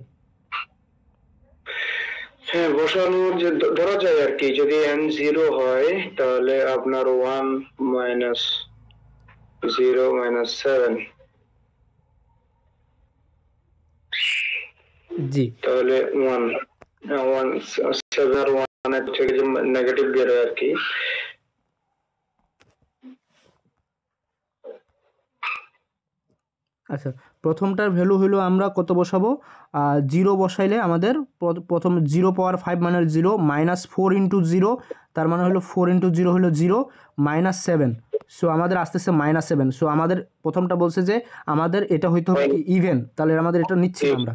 হ্যাঁ বসানোর যে ধরা যায় আর কি, যদি n 0 হয় তাহলে আপনার 1 minus 0 minus 7, জি তাহলে 1 7 আর 1 এর থেকে যে নেগেটিভ বের হয় আর কি। আচ্ছা, প্রথমটার ভ্যালু হলো আমরা কত বসাবো, 0 বসাইলে আমাদের প্রথম 0 পাওয়ার 5 মানে 0, -4 ইন্টু 0, তার মানে হলো 4 ইন্টু 0 হলো 0, -7, সো আমাদের আসতেছে -7। সো আমাদের প্রথমটা বলছে যে আমাদের এটা হইতে হবে কি ইভেন, তাহলে আমাদের এটা নিচ্ছি আমরা।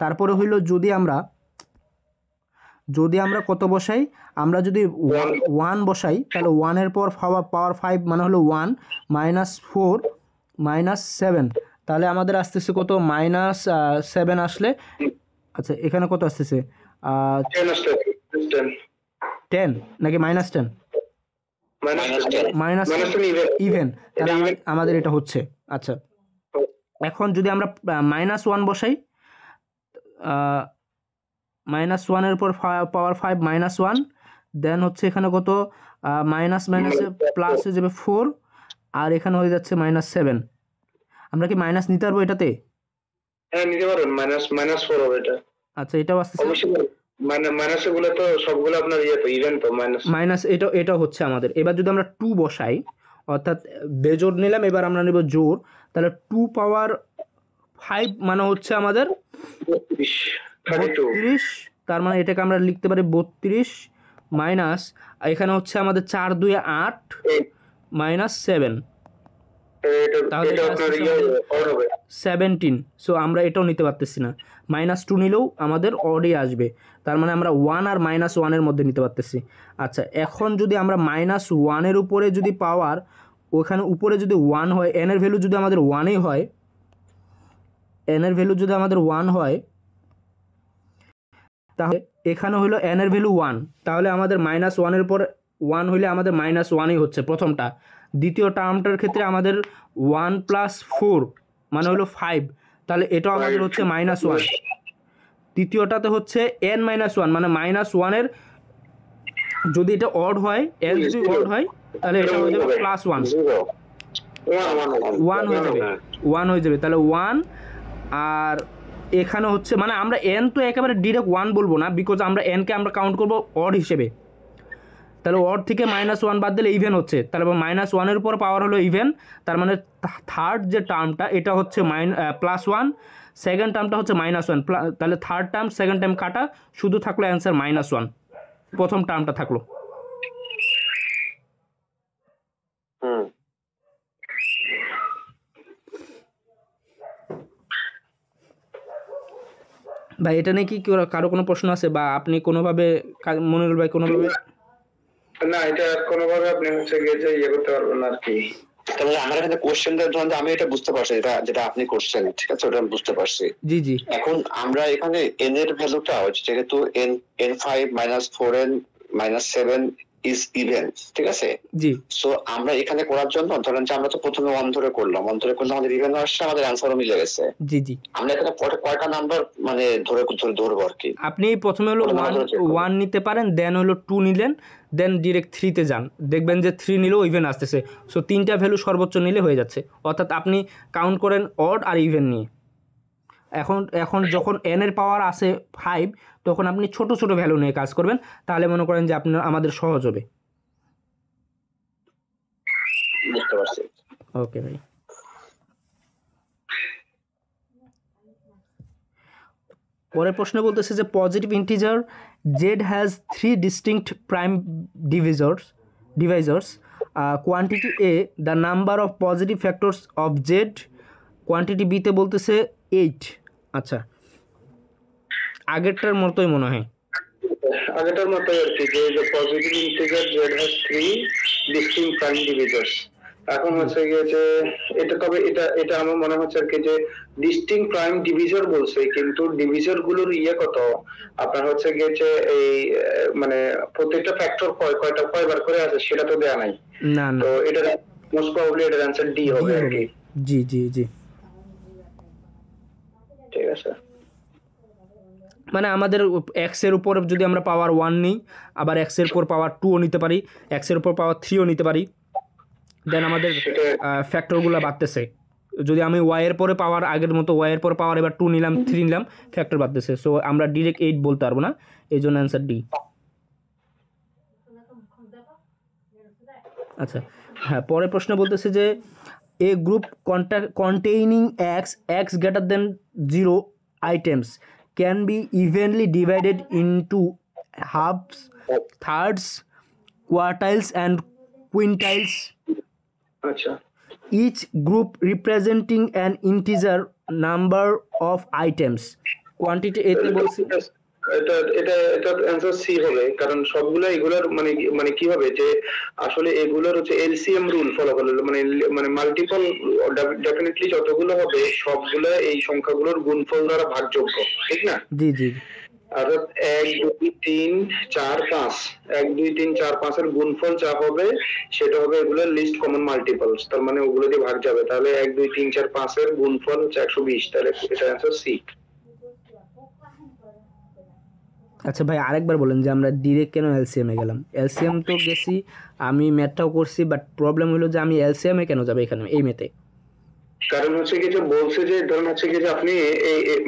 তারপরে হইলো যদি আমরা কত বসাই, আমরা যদি 1 বসাই, তাহলে 1 এর পাওয়ার 5 মানে হলো 1, -4 -7, তাহলে আমাদের আসতেছে কত -7 আসলে। আচ্ছা, এখানে কত আসতেছে 10 নাকি -10? মাইনাস -10 ইভেন, তাহলে আমাদের এটা হচ্ছে। আচ্ছা এখন যদি আমরা -1 বসাই, -1 পর পাওয়ার 5 -1, দেন হচ্ছে এখানে কত মাইনাস মাইনাসে প্লাস হয়ে যাবে 4, আর এখানে হয়ে যাচ্ছে -7। আমরা কি মাইনাস নিতে পারবো এটাতে? হ্যাঁ নিতে পারবেন, -4 হবে এটা। আচ্ছা, এটাও আসছে অবশ্যই মাইনাস গুলো তো সবগুলো আপনার ইয়ে তো ইভেন তো মাইনাস, এটা হচ্ছে আমাদের। এবার যদি আমরা 2 বসাই, অর্থাৎ বেজোড় নিলাম, এবার আমরা নেব জোড়, তাহলে 2 পাওয়ার 5 মানে হচ্ছে আমাদের 32, তার মানে এটাকে আমরা লিখতে পারি 32 মাইনাস, এখানে হচ্ছে আমাদের 4 2 8 -7, তাহলে 17। সো আমরা এটাও নিতে পারতেছি না, -2 নিলেও আমাদের অডই আসবে, তার মানে আমরা 1 আর -1 এর মধ্যে নিতে পারতেছি। আচ্ছা, এখন যদি আমরা -1 এর উপরে যদি পাওয়ার, ওখানে উপরে যদি 1 হয়, n এর ভ্যালু যদি আমাদের 1ই হয়, n এর ভ্যালু যদি আমাদের 1 হয়, তাহলে এখানে হলো n এর ভ্যালু 1, তাহলে আমাদের -1 এর পর 1 হইলে আমাদের -1ই হচ্ছে প্রথমটা। দ্বিতীয় টার্মটার ক্ষেত্রে আমাদের 1 + 4 মানে হলো 5, তাহলে এটাও আমাদের হচ্ছে -1। তৃতীয়টাতে হচ্ছে n-1 মানে -1 এর যদি এটা অড হয়, n যদি অড হয়, তাহলে এটা হয়ে যাবে +1, 1 হয়ে যাবে, 1 হয়ে যাবে, তাহলে 1। আর এখানে হচ্ছে মানে আমরা n তো একেবারে ডিরেক্ট 1 বলবো না, বিকজ আমরা n কে আমরা কাউন্ট করব অড হিসেবে, তাহলে অড থেকে -1 বাদ দিলে ইভেন হচ্ছে, তাহলে -1 এর উপর পাওয়ার হলো ইভেন, তার মানে থার্ড যে টার্মটা এটা হচ্ছে +1, সেকেন্ড টার্মটা হচ্ছে -1, তাহলে থার্ড টার্ম সেকেন্ড টার্ম কাটা, শুধু থাকলো অ্যান্সার -1, প্রথম টার্মটা থাকলো। ভাই এটা নিয়ে কি কারো কোনো প্রশ্ন আছে, বা আপনি কোনোভাবে মনিরুল ভাই কোনোভাবে? না, এটা কোনোভাবে আপনি হচ্ছে গিয়ে যে ইয়ে করতে পারবেন না আর কি। তাহলে আমার এখানে কোশ্চেনটা ধরুন আমি এটা বুঝতে পারছি, যেটা আপনি করছেন, ঠিক আছে, ওটা আমি বুঝতে পারছি। জি জি। এখন আমরা এখানে n এর ভ্যালুটা হচ্ছে যেহেতু n5 -4n -7 ইজ ইভেন, ঠিক আছে। জি। সো আমরা এখানে করার জন্য ধরেন যে আমরা তো প্রথমে 1 ধরে করলাম, 1 ধরে করলে আমাদের ইভেন আসছে, আমাদের অ্যানসারও মিলে গেছে। জি জি। আমরা এখানে পরে কয়টা নাম্বার মানে ধরবো আর কি? আপনি প্রথমে হলো 1 নিতে পারেন, দেন হলো 2 নিলেন, দেন ডিরেক্ট 3 তে যান, দেখবেন যে 3 নিলেও ইভেন আসতেছে। সো 3টা ভ্যালু সর্বোচ্চ নিলে হয়ে যাচ্ছে, অর্থাৎ আপনি কাউন্ট করেন অড আর ইভেন নিয়ে। এখন যখন n এর পাওয়ার আসে 5, তখন আপনি ছোট ছোট ভ্যালু নিয়ে কাজ করবেন, তাহলে মনে করেন যে আপনার আমাদের সহজ হবে। বুঝতে পারছি। ওকে ভাই। পরের প্রশ্ন বলতেছে যে positive integer z has 3 distinct prime divisors, quantity a the number of positive factors of z, quantity b তে বলতেছে 8। আচ্ছা, আগেরটার মতোই মনে হয়, আগেরটার মতোই আর কি, যে positive integer z has 3 distinct prime divisors। এখন হচ্ছে গিয়ে যে এটা, তবে এটা আমার মনে হচ্ছে আর কি যে ডিস্টিংক্ট প্রাইম ডিভিজর বলছে, কিন্তু ডিভিজর গুলোর ইয়ে কত আপনার হচ্ছে গিয়ে যে এই মানে প্রত্যেকটা ফ্যাক্টর কয়বার করে আছে সেটা তো দেয়া নাই। না না, তো এটা মোস্ট প্রবাবলি এটার অ্যানসার ডি হবে আর কি। জি জি জি। ঠিক আছে, মানে আমাদের x এর উপর যদি আমরা পাওয়ার 1 নিই, আবার x এর উপর পাওয়ার 2ও নিতে পারি, x এর উপর পাওয়ার 3ও নিতে পারি, দেন আমাদের ফ্যাক্টরগুলো বাড়তেছে। যদি আমি y এর পরে পাওয়ার আগের মতো y এর পরে পাওয়ার এবার 2 নিলাম, 3 নিলাম, ফ্যাক্টর বাড়তেছে। সো আমরা ডিরেক্ট 8 বলতে পারবো না, এই জন্য অ্যান্সার ডি। আচ্ছা হ্যাঁ, পরের প্রশ্ন বলতেছে যে এ group containing x greater than 0 items can be evenly divided into halves, thirds, quartiles and quintiles, আচ্ছা each group representing an integer number of items. Quantity a তে বলছি, এটা অ্যান্সার সি হবে, কারণ সবগুলো এগুলোর মানে কি হবে যে আসলে এগুলোর হচ্ছে এলসিএম রুল ফলো করলে মানে মাল্টিপল ডেফিনেটলি যতগুলো হবে সবগুলো এই সংখ্যাগুলোর গুণফল দ্বারা ভাগযোগ্য, ঠিক না? জি জি। অর্থাৎ 1 2 3 4 5, 1 2 3 4 5 এর গুণফল যা হবে সেটা হবে এগুলোর লিস্ট কমন মাল্টিপলস, তার মানে ওগুলো দিয়ে ভাগ যাবে, তাহলে 1 2 3 4 5 এর গুণফল হচ্ছে 120, তাহলে এটা অ্যান্সার সি। আচ্ছা ভাই আরেকবার বলেন যে আমরা ডিরেক্ট কেন এলসিএমে গেলাম? এলসিএম তো গেছি, আমি ম্যাথটাও করছি, বাট প্রবলেম হলো যে আমি এলসিএমে কেন যাবো এখানে এই ম্যাথে? কারণ হচ্ছে কি যে বলছে যে ধরুন হচ্ছে কি যে আপনি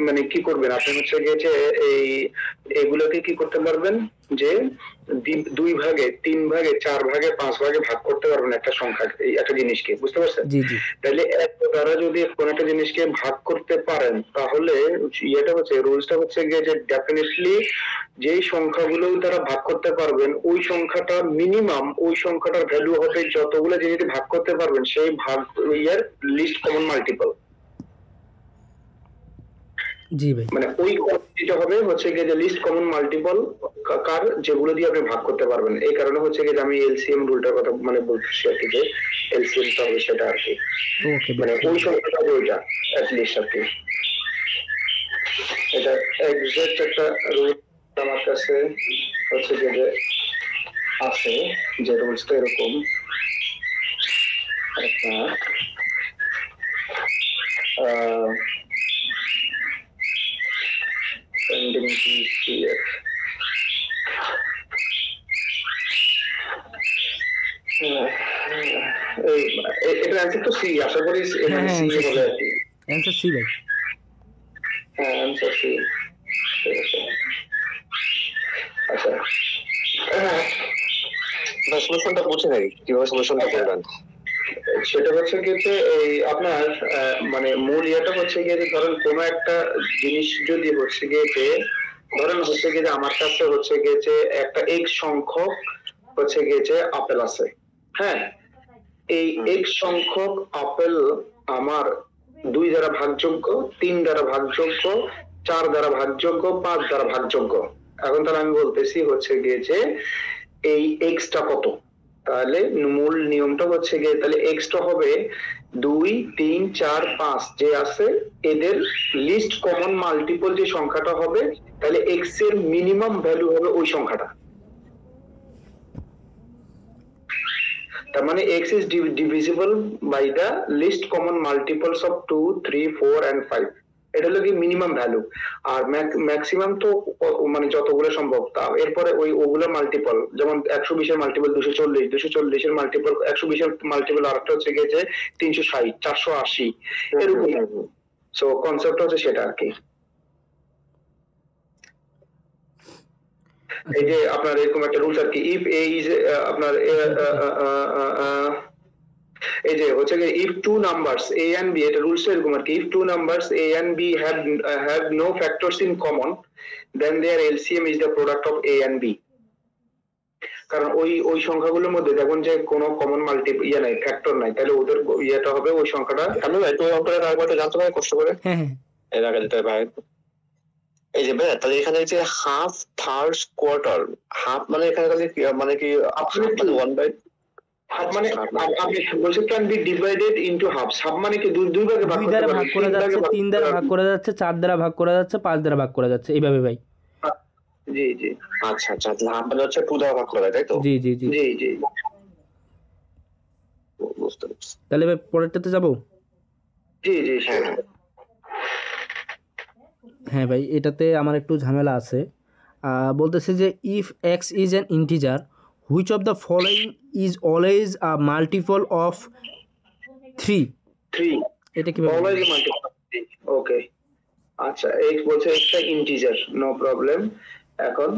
মানে কি করবেন, আপনি হচ্ছে গিয়ে যে এই এগুলোকে কি করতে পারবেন যে 2 ভাগে 3 ভাগে 4 ভাগে 5 ভাগে ভাগ করতে পারবেন একটা সংখ্যা, এই একটা জিনিসকে, বুঝতে পারছেন? জি জি তাহলে এক দ্বারা যদি কোন একটা জিনিসকে ভাগ করতে পারেন তাহলে ইয়েটা হচ্ছে রুলসটা হচ্ছে গিয়ে যে ডেফিনেটলি যেই সংখ্যাগুলো তারা ভাগ করতে পারবেন ওই সংখ্যাটা মিনিমাম ওই সংখ্যাটার ভ্যালু হবে যতগুলো জিনিস ভাগ করতে পারবেন সেই ভাগ ইয়ার লিস্ট কমন মাল্টিপল। জি ভাই, মানে ওই কোয়ান্টিটিটা হবে হচ্ছে গিয়ে যে লিস্ট কমন মাল্টিপল কার যেগুলো দিয়ে আপনি ভাগ করতে পারবেন। এই কারণে হচ্ছে গিয়ে যে আমি এলসিএম রুলটার কথা মানে বলছি আর কি, যে এলসিএম টা হবে সেটা আর কি, ওকে মানে ওই সংখ্যাটা হবে ওইটা অ্যাটলিস্ট আর কি। এটা এক্সাক্ট একটা রুল আমার কাছে হচ্ছে যে আছে, যে রুলসটা এরকম আপনার pending PCF এটা অ্যান্সার তো সি, আশা করি এখানে সি হবে আর কি। অ্যান্সার সি ভাই। হ্যাঁ অ্যান্সার সি। ঠিক আছে, আচ্ছা সলিউশনটা বুঝে নেই কিভাবে সলিউশনটা করবেন। সেটা হচ্ছে কি যে এই আপনার মানে মূল ইয়েটা হচ্ছে গিয়ে যে ধরেন কোনো একটা জিনিস যদি হচ্ছে গিয়ে যে ধরেন হচ্ছে গিয়ে যে আমার কাছে হচ্ছে গিয়ে যে একটা এক্স সংখ্যক হচ্ছে গিয়ে যে আপেল আছে, হ্যাঁ, এই এক্স সংখ্যক আপেল আমার 2 দ্বারা ভাগযোগ্য, 3 দ্বারা ভাগযোগ্য, 4 দ্বারা ভাগযোগ্য, 5 দ্বারা ভাগযোগ্য। এখন তাহলে আমি বলতেছি হচ্ছে গিয়ে যে এই এক্সটা কত, তাহলে মূল নিয়মটা হচ্ছে গিয়ে তাহলে এক্সটা হবে 2 3 4 5 যে আছে এদের লিস্ট কমন মাল্টিপল যে সংখ্যাটা হবে, তাহলে এক্স এর মিনিমাম ভ্যালু হবে ওই সংখ্যাটা। তার মানে x is divisible by the least common multiples of 2 3 4 and 5, এটা হলো কি মিনিমাম ভ্যালু। আর ম্যাক্সিমাম তো মানে যতগুলো সম্ভব, তা এরপরে ওই ওগুলো মাল্টিপল, যেমন 120 এর মাল্টিপল 240, 240 এর মাল্টিপল 120 এর মাল্টিপল আরেকটা হচ্ছে গিয়ে যে 360 480 এরকম। সো কনসেপ্ট হচ্ছে সেটা আর কি। এই যে আপনার এরকম একটা রুলস আর কি, ইফ এ ইজ আপনার এই যে হচ্ছে কি if two numbers a and b, এটা রুলস এরকম আর কি, if two numbers a and b have no factors in common then their LCM is the product of a and b। কারণ ওই ওই সংখ্যাগুলোর মধ্যে দেখুন যে কোনো কমন মাল্টিপল ইয়ে নাই, ফ্যাক্টর নাই, তাহলে ওদের ইয়েটা হবে ওই সংখ্যাটা। আমি ভাই তুই অঙ্কটা আরেকবার জানতে পারি কষ্ট করে, হ্যাঁ হ্যাঁ এর আগে যেতে ভাই। এই যে ভাই তাহলে এখানে যে হাফ থার্ড কোয়ার্টার, হাফ মানে এখানে তাহলে মানে কি মানে 1/, হাফ মানে আপনি বলছেন can be divided into halves, half মানে কি দুই ভাগে ভাগ 2 করতে দ্বারা পারবেন, ভাগ করা যাচ্ছে, 3 দ্বারা ভাগ করা যাচ্ছে, 4 দ্বারা ভাগ করা যাচ্ছে, 5 দ্বারা ভাগ করা যাচ্ছে, এইভাবে ভাই। জি জি আচ্ছা আচ্ছা, তাহলে হাফ মানে হচ্ছে 2 দ্বারা ভাগ করা যায় তাই তো? জি জি জি জি জি বুঝতে পারছি। তাহলে ভাই পরেরটাতে যাব। জি জি হ্যাঁ হ্যাঁ ভাই এটাতে আমার একটু ঝামেলা আছে। বলতেছে যে if x is an integer which of the following is always a multiple of 3। 3 এটা কিভাবে? Always multiple. ওকে আচ্ছা, এক্স বলছে একটা ইন্টিজার, নো প্রবলেম। এখন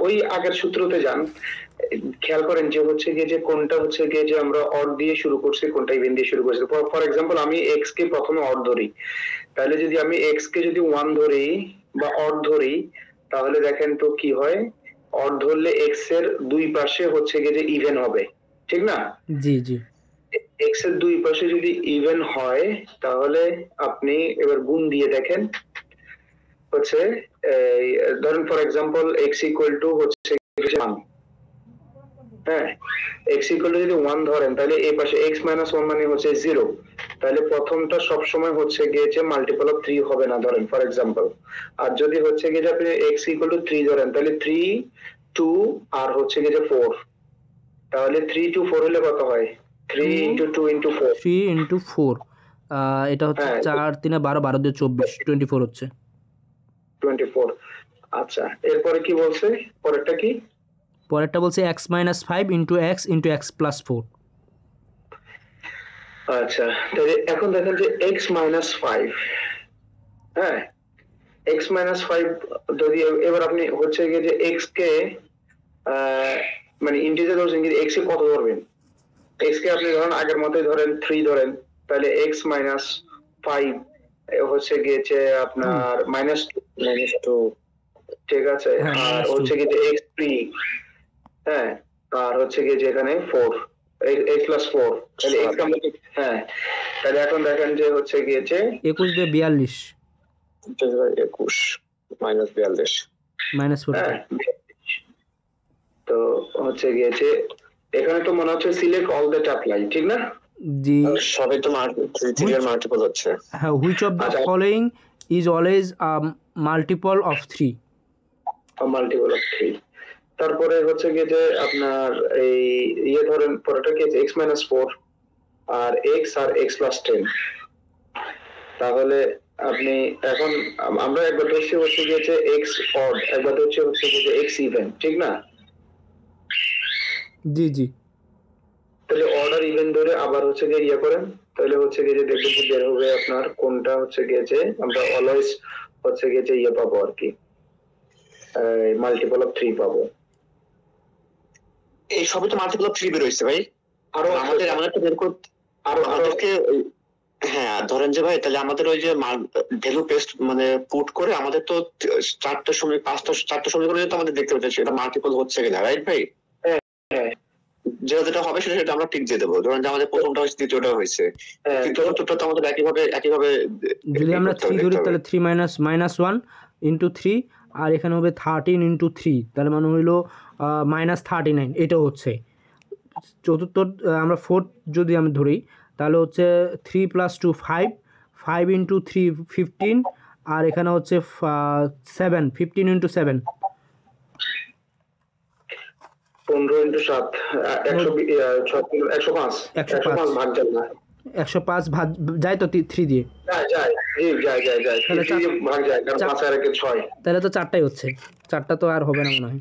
ওই আগের সূত্রতে যান, খেয়াল করেন যে হচ্ছে গিয়ে যে কোনটা হচ্ছে গিয়ে যে আমরা অড দিয়ে শুরু করছি, কোনটা ইভেন দিয়ে শুরু করছি। ফর এক্সাম্পল আমি এক্স কে প্রথমে অড ধরি, তাহলে যদি আমি এক্স কে যদি 1 ধরি বা অড ধরি তাহলে দেখেন তো কি হয়, অড ধরলে এক্স এর দুই পাশে হচ্ছে গিয়ে যে ইভেন হবে, ঠিক না? জি জি এক্স এর দুই পাশে যদি ইভেন হয় তাহলে আপনি এবার গুণ দিয়ে দেখেন হচ্ছে ধরেন for example x equal to হচ্ছে 1, হ্যাঁ, এক্স ইকুয়াল টু যদি 1 ধরেন তাহলে এই পাশে এক্স মাইনাস 1 মানে হচ্ছে 0, তাহলে প্রথমটা সবসময় হচ্ছে গিয়ে যে মাল্টিপল অফ 3 হবে না, ধরেন ফর এক্সাম্পল। আর যদি হচ্ছে গিয়ে যে আপনি x ইকুয়াল টু 3 ধরেন, তাহলে 3 2 আর হচ্ছে গিয়ে যে 4, তাহলে 3 2 4 হলে কত হয়? 3 ইনটু 2 ইনটু 4। 3 ইন্টু 4, এটা হচ্ছে হ্যাঁ 4 3 12 12 দিয়ে 24, 24 হচ্ছে। 24। আচ্ছা, এরপরে কি বলছে? পরেরটা কি? পরেরটা বলছে x minus 5 into x plus 4। আচ্ছা, তাহলে এখন দেখেন যে x মাইনাস 5, হ্যাঁ x মাইনাস 5 যদি এবার আপনি হচ্ছে গিয়ে যে x কে মানে ইন্টিজার ধরছেন, কিন্তু x এ কত ধরবেন? x কে আপনি ধরেন আগের মতোই ধরেন 3 ধরেন, তাহলে x মাইনাস 5 হচ্ছে গিয়েছে আপনার -2, ঠিক আছে। হ্যাঁ, আর -2। হচ্ছে গিয়ে যে x3, হ্যাঁ, আর হচ্ছে গিয়ে যে এখানে 4, x প্লাস 4, তাহলে x আমরা হ্যাঁ, তাহলে এখন দেখেন যে হচ্ছে গিয়েছে 21 দিয়ে 42 21 মাইনাস 42 -42। হ্যাঁ। তো হচ্ছে গিয়েছে এখানে তো মনে হচ্ছে সিলেক্ট অল দ্যাট অ্যাপ্লাই, ঠিক না? জি সবই তো থ্রি এর মাল্টিপল হচ্ছে। হ্যাঁ, হুইচ অফ দ্য আচ্ছা। Following is always multiple of 3। Multiple of 3। তারপরে হচ্ছে গিয়ে যে আপনার এই ইয়ে ধরেন পরেরটা কি আছে? x মাইনাস 4 আর x আর x প্লাস 10। তাহলে আপনি এখন আমরা একবার ধরছি হচ্ছে গিয়েছে x অড, একবার ধরছি হচ্ছে গিয়ে যে x ইভেন, ঠিক না? জি জি। তাহলে অর্ডার ইভেন ধরে আবার হচ্ছে গিয়ে ইয়ে করেন, তাহলে হচ্ছে গিয়ে যে দেখবেন যে বের হবে আপনার কোনটা হচ্ছে গিয়ে যে আমরা অলওয়েজ হচ্ছে গিয়ে যে ইয়ে পাবো আর কি, মাল্টিপল অফ 3 পাবো। এই সবই তো মাল্টিপল অফ 3 বের হইছে ভাই। আরো আমাদের তো বের করতে আমাদেরকে হ্যাঁ ধরেন যে ভাই, তাহলে আমাদের ওই যে ভ্যালু পেস্ট মানে পুট করে আমাদের তো 4টা সমীকরণ 4টা সমীকরণ তো আমাদের দেখতে পাচ্ছি এটা মাল্টিপল হচ্ছে কিনা, রাইট ভাই? হ্যাঁ যেটা হবে সেটা আমরা টিক দিয়ে দেবো। ধরেন যে আমাদের প্রথমটা হয়েছে, দ্বিতীয়টা হয়েছে, তৃতীয় চতুর্থ তো আমাদের একইভাবে যদি আমরা 3 ধরি তাহলে 3 -1 ইন্টু 3, আর এখানে হবে 13 ইন্টু 3, তাহলে মানে হইলো -39, এটাও হচ্ছে। চতুর্থ আমরা 4 যদি আমি ধরি তাহলে হচ্ছে 3 + 2 5, 5 ইন্টু 3 15, আর এখানে হচ্ছে 7, 15 ইন্টু 7 15 ইন্টু 7 105 ভাগ যায় না, 105 ভাগ যায় তো 3 দিয়ে। যায় তাহলে 3 দিয়ে ভাগ যায়, কারণ 5 আর 1 6। তাহলে তো 4টাই হচ্ছে, 4টা তো আর হবে না মনে হয়।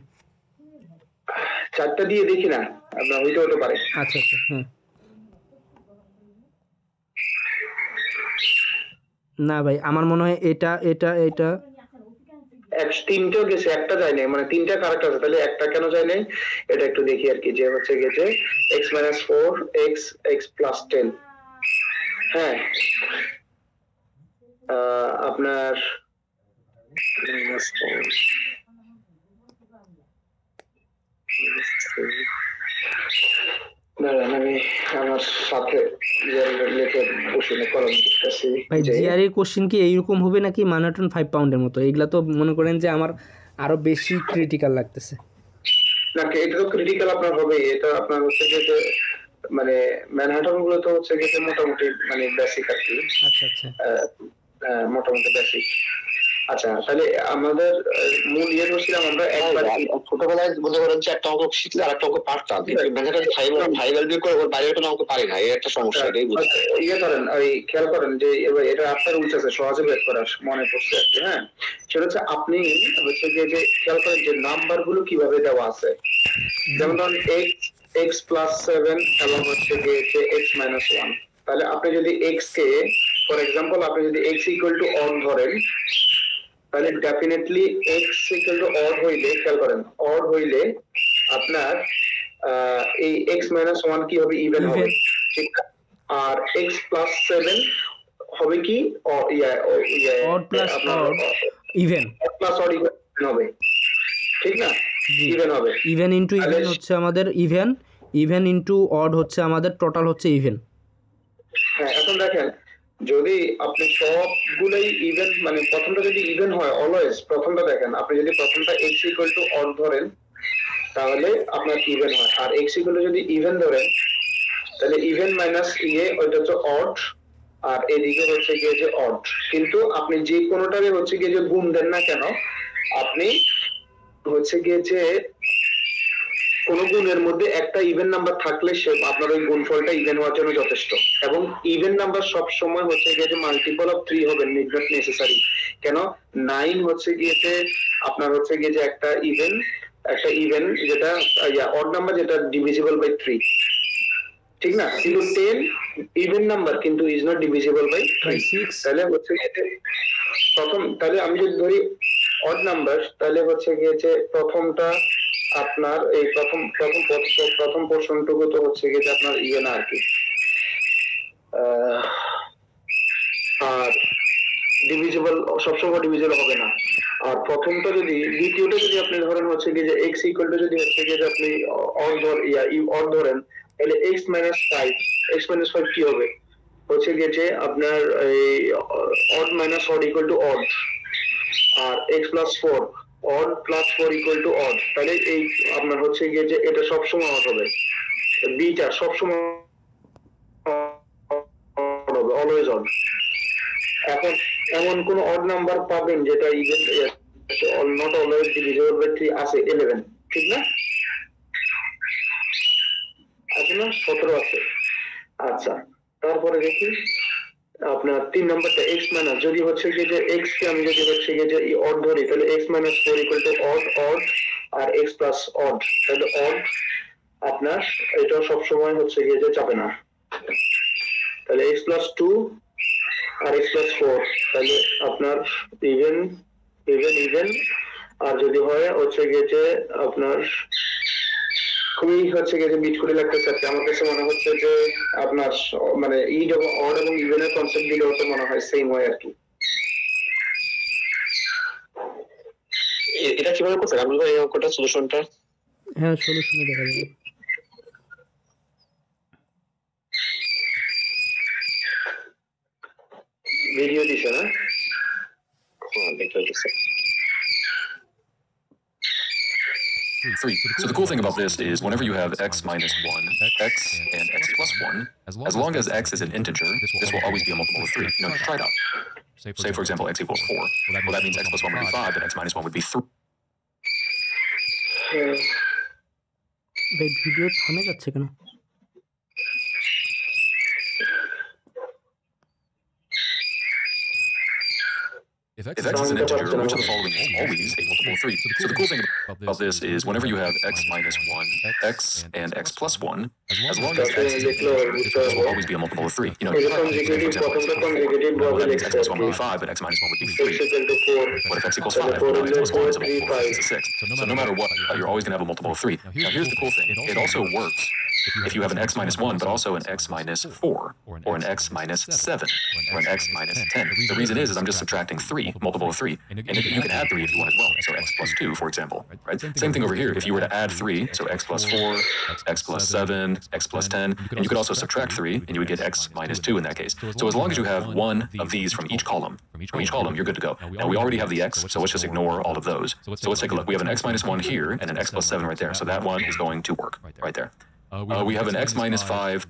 4টা দিয়ে দেখি না, আপনার হতে পারে। আচ্ছা আচ্ছা, হ্যাঁ। না ভাই, আমার মনে হয় এটা 3টেও গেছে, একটা যায় নাই, মানে 3টা কারেক্ট আছে, তাহলে একটা কেন যায় নাই এটা একটু দেখি আর কি। যে হচ্ছে গেছে x মাইনাস 4 x প্লাস 10, হ্যাঁ আপনার দাঁড়ান আমি আমার সাথে রিলেটেড কোশ্চেনে কলম করতেছি। ভাই জিআরই কোশ্চেন কি এইরকম হবে নাকি ম্যানহাটন 5 পাউন্ডের মতো? এগুলা তো মনে করেন যে আমার আরো বেশি ক্রিটিক্যাল লাগতেছে। না, এটা তো ক্রিটিক্যাল আপনার হবে, এটা আপনার হচ্ছে যে মানে ম্যানহাটন গুলো তো হচ্ছে যে মোটামুটি মানে বেসিক আর কি। আচ্ছা আচ্ছা, মোটামুটি বেসিক। আচ্ছা, তাহলে আমাদের মূল ইয়ে করছিলাম আমরা একবার ছোটবেলায় বলতে পারেন যে একটা অঙ্ক শিখলে আর একটা অঙ্ক পারতাম, ম্যাথমেটিক্স 5 দিয়ে করে ওর বাইরে কোনো অঙ্ক পারি না, এই একটা সমস্যা। এটাই বুঝছি। ইয়ে করেন, ওই খেয়াল করেন যে এবার এটা আপনার উচিত আছে সহজে বের করার, মনে পড়ছে আর কি। হ্যাঁ, সেটা হচ্ছে আপনি হচ্ছে যে খেয়াল করেন যে নাম্বার গুলো কিভাবে দেওয়া আছে। যেমন ধরুন x প্লাস 7 এবং হচ্ছে গিয়ে x মাইনাস 1, তাহলে আপনি যদি x কে ফর এক্সাম্পল আপনি যদি x ইকুয়াল টু অড ধরেন, তাহলে definitely x equal to odd হইলে, খেয়াল করেন অড হইলে আপনার এই x মাইনাস 1 কি হবে? ইভেন হবে, ঠিক না? আর x প্লাস 7 হবে কি? Odd plus odd even, plus odd even হবে, ঠিক না? ইভেন হবে। ইভেন ইনটু ইভেন হচ্ছে আমাদের ইভেন ইনটু অড হচ্ছে আমাদের টোটাল হচ্ছে ইভেন। হ্যাঁ, এখন দেখেন যদি আপনি সবগুলোই ইভেন মানে প্রথমটা যদি ইভেন হয়, অলওয়েজ প্রথমটা দেখেন আপনি যদি প্রথমটা x ইকুয়াল টু অড ধরেন তাহলে আপনার ইভেন হয়, আর x ইকুয়াল টু যদি ইভেন ধরেন তাহলে ইভেন মাইনাস ওইটা হচ্ছে অড, আর এদিকে হচ্ছে গিয়ে যে অড। কিন্তু আপনি যে কোনোটারে হচ্ছে গিয়ে যে গুণ দেন না কেন, আপনি হচ্ছে গিয়ে যে কোন গুণের মধ্যে একটা ইভেন নাম্বার থাকলে সে আপনার ওই গুণফলটা ইভেন হওয়ার জন্য যথেষ্ট। এবং ইভেন নাম্বার সব সময় হচ্ছে গিয়ে যে মাল্টিপল অফ 3 হবে, নট নেসেসারি। কেন 9 হচ্ছে গিয়ে যে আপনার হচ্ছে গিয়ে যে একটা ইভেন যেটা অড নাম্বার যেটা ডিভিজিবল বাই 3, ঠিক না? কিন্তু 10 ইভেন নাম্বার কিন্তু ইজ নট ডিভিজিবল বাই 3। তাহলে হচ্ছে গিয়ে যে তাহলে আমি যদি ধরি অড নাম্বার, তাহলে হচ্ছে গিয়ে যে প্রথমটা আপনার এই প্রথম পোর্শনটুকু তো হচ্ছে গিয়ে যে আপনার ইয়ে না আর কি, আর ডিভিজিবল সবসময় ডিভিজিবল হবে না। আর দ্বিতীয়টা যদি আপনি ধরেন হচ্ছে গিয়ে যে x ইকুয়াল টু যদি হচ্ছে গিয়ে যে আপনি অড ধরেন, তাহলে x-5 কি হবে? হচ্ছে গিয়ে যে আপনার এই odd minus odd equal to odd, আর x+4 odd plus 4 equal to odd. তাহলে এই আপনার হচ্ছে গিয়ে যে এটা সবসময় অড হবে, বিটা সবসময় হবে, অলওয়েজ অড। এখন এমন কোন অড নাম্বার পাবেন যেটা even not always divisible by 3 আছে 11, ঠিক না? আছে না? 17 আছে। আচ্ছা, তারপরে দেখি আপনার 3 নাম্বারটা x মাইনাস, যদি হচ্ছে গিয়ে যে x কে আমি যদি হচ্ছে গিয়ে যে অড ধরি, তাহলে x-4 ইকুয়াল টু অড আর x প্লাস অড, তাহলে অড আপনার এটা সব সময় হচ্ছে গিয়ে যে যাবে না। তাহলে x+2 আর x+4, তাহলে আপনার ইভেন, আর যদি হয় হচ্ছে গিয়ে যে আপনার খুবই হচ্ছে গিয়ে যে বিট করে লাগতেছে আর কি। আমার কাছে মনে হচ্ছে যে আপনার মানে অড এবং ইভেনের কনসেপ্ট দিলে হতে মনে হয় সেম হয় আর কি। এটা কিভাবে করতে আমি এই অঙ্কটা সলিউশনটা? হ্যাঁ, সলিউশনে দেখা যাবে। ভিডিও দিছে না? Three. So the cool thing about this is whenever you have x minus 1, x and x plus 1, as long as x is an integer, this will always be a multiple of 3. You know, try it out. Say, for example, x equals 4. Well, that means x plus 1 would be 5, and x minus 1 would be 3. ভাই video থামে যাচ্ছে কেন? If x is an integer, which of the following is always a multiple of 3? So the cool thing about this is whenever you have x minus 1, x and x plus 1, as long as x is an integer, this will always be a multiple of 3. You know, for example, well, that means x plus 1 would be 5, and x minus 1 would be 3. What if x equals 5? Well, x plus 1 is a multiple of 6. So no matter what, you're always going to have a multiple of 3. Now here's the cool thing. It also works if you have an x minus 1, but also an x minus 4, or an x minus 7, or an x minus 10. The reason is I'm just subtracting 3, multiple of 3, and you can add 3 if you want as well. So x plus 2, for example, right? Same thing over here. If you were to add 3, so x plus 4, x plus 7, x plus 10, and you could also subtract 3, and you would get x minus 2 in that case. So as long as you have one of these from each column, you're good to go. Now we already have the x, so let's just ignore all of those. So let's take a look. We have an x minus 1 here, and an x plus 7 right there. So that one is going to work right there. We have an x minus 5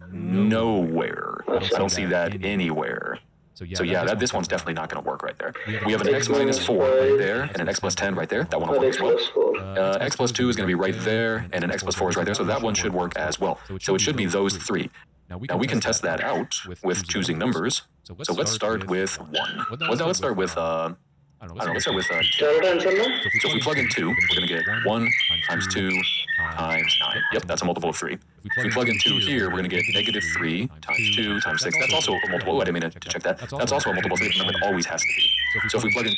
nowhere. I don't see that anywhere. So yeah, this one's definitely not going to work right there. We have an x minus 4 right there, and an x plus 10 right there. That one will work as well. X plus 2 is going to be right there, and an x plus 4 is right there. So that one should work as well. So it should be those 3. Now we can test that out with choosing numbers. So let's start with 1. Well, let's start with let's start with 2. So if we plug in 2, we're going to get 1 times 2 times 9. Yep, that's a multiple of 3. If we plug in 2 here, we're going to get negative 3 times 2 times 6. That's also a multiple. Oh, I didn't mean to check that. That's also a multiple of 3. Remember, it always has to be. So if we plug in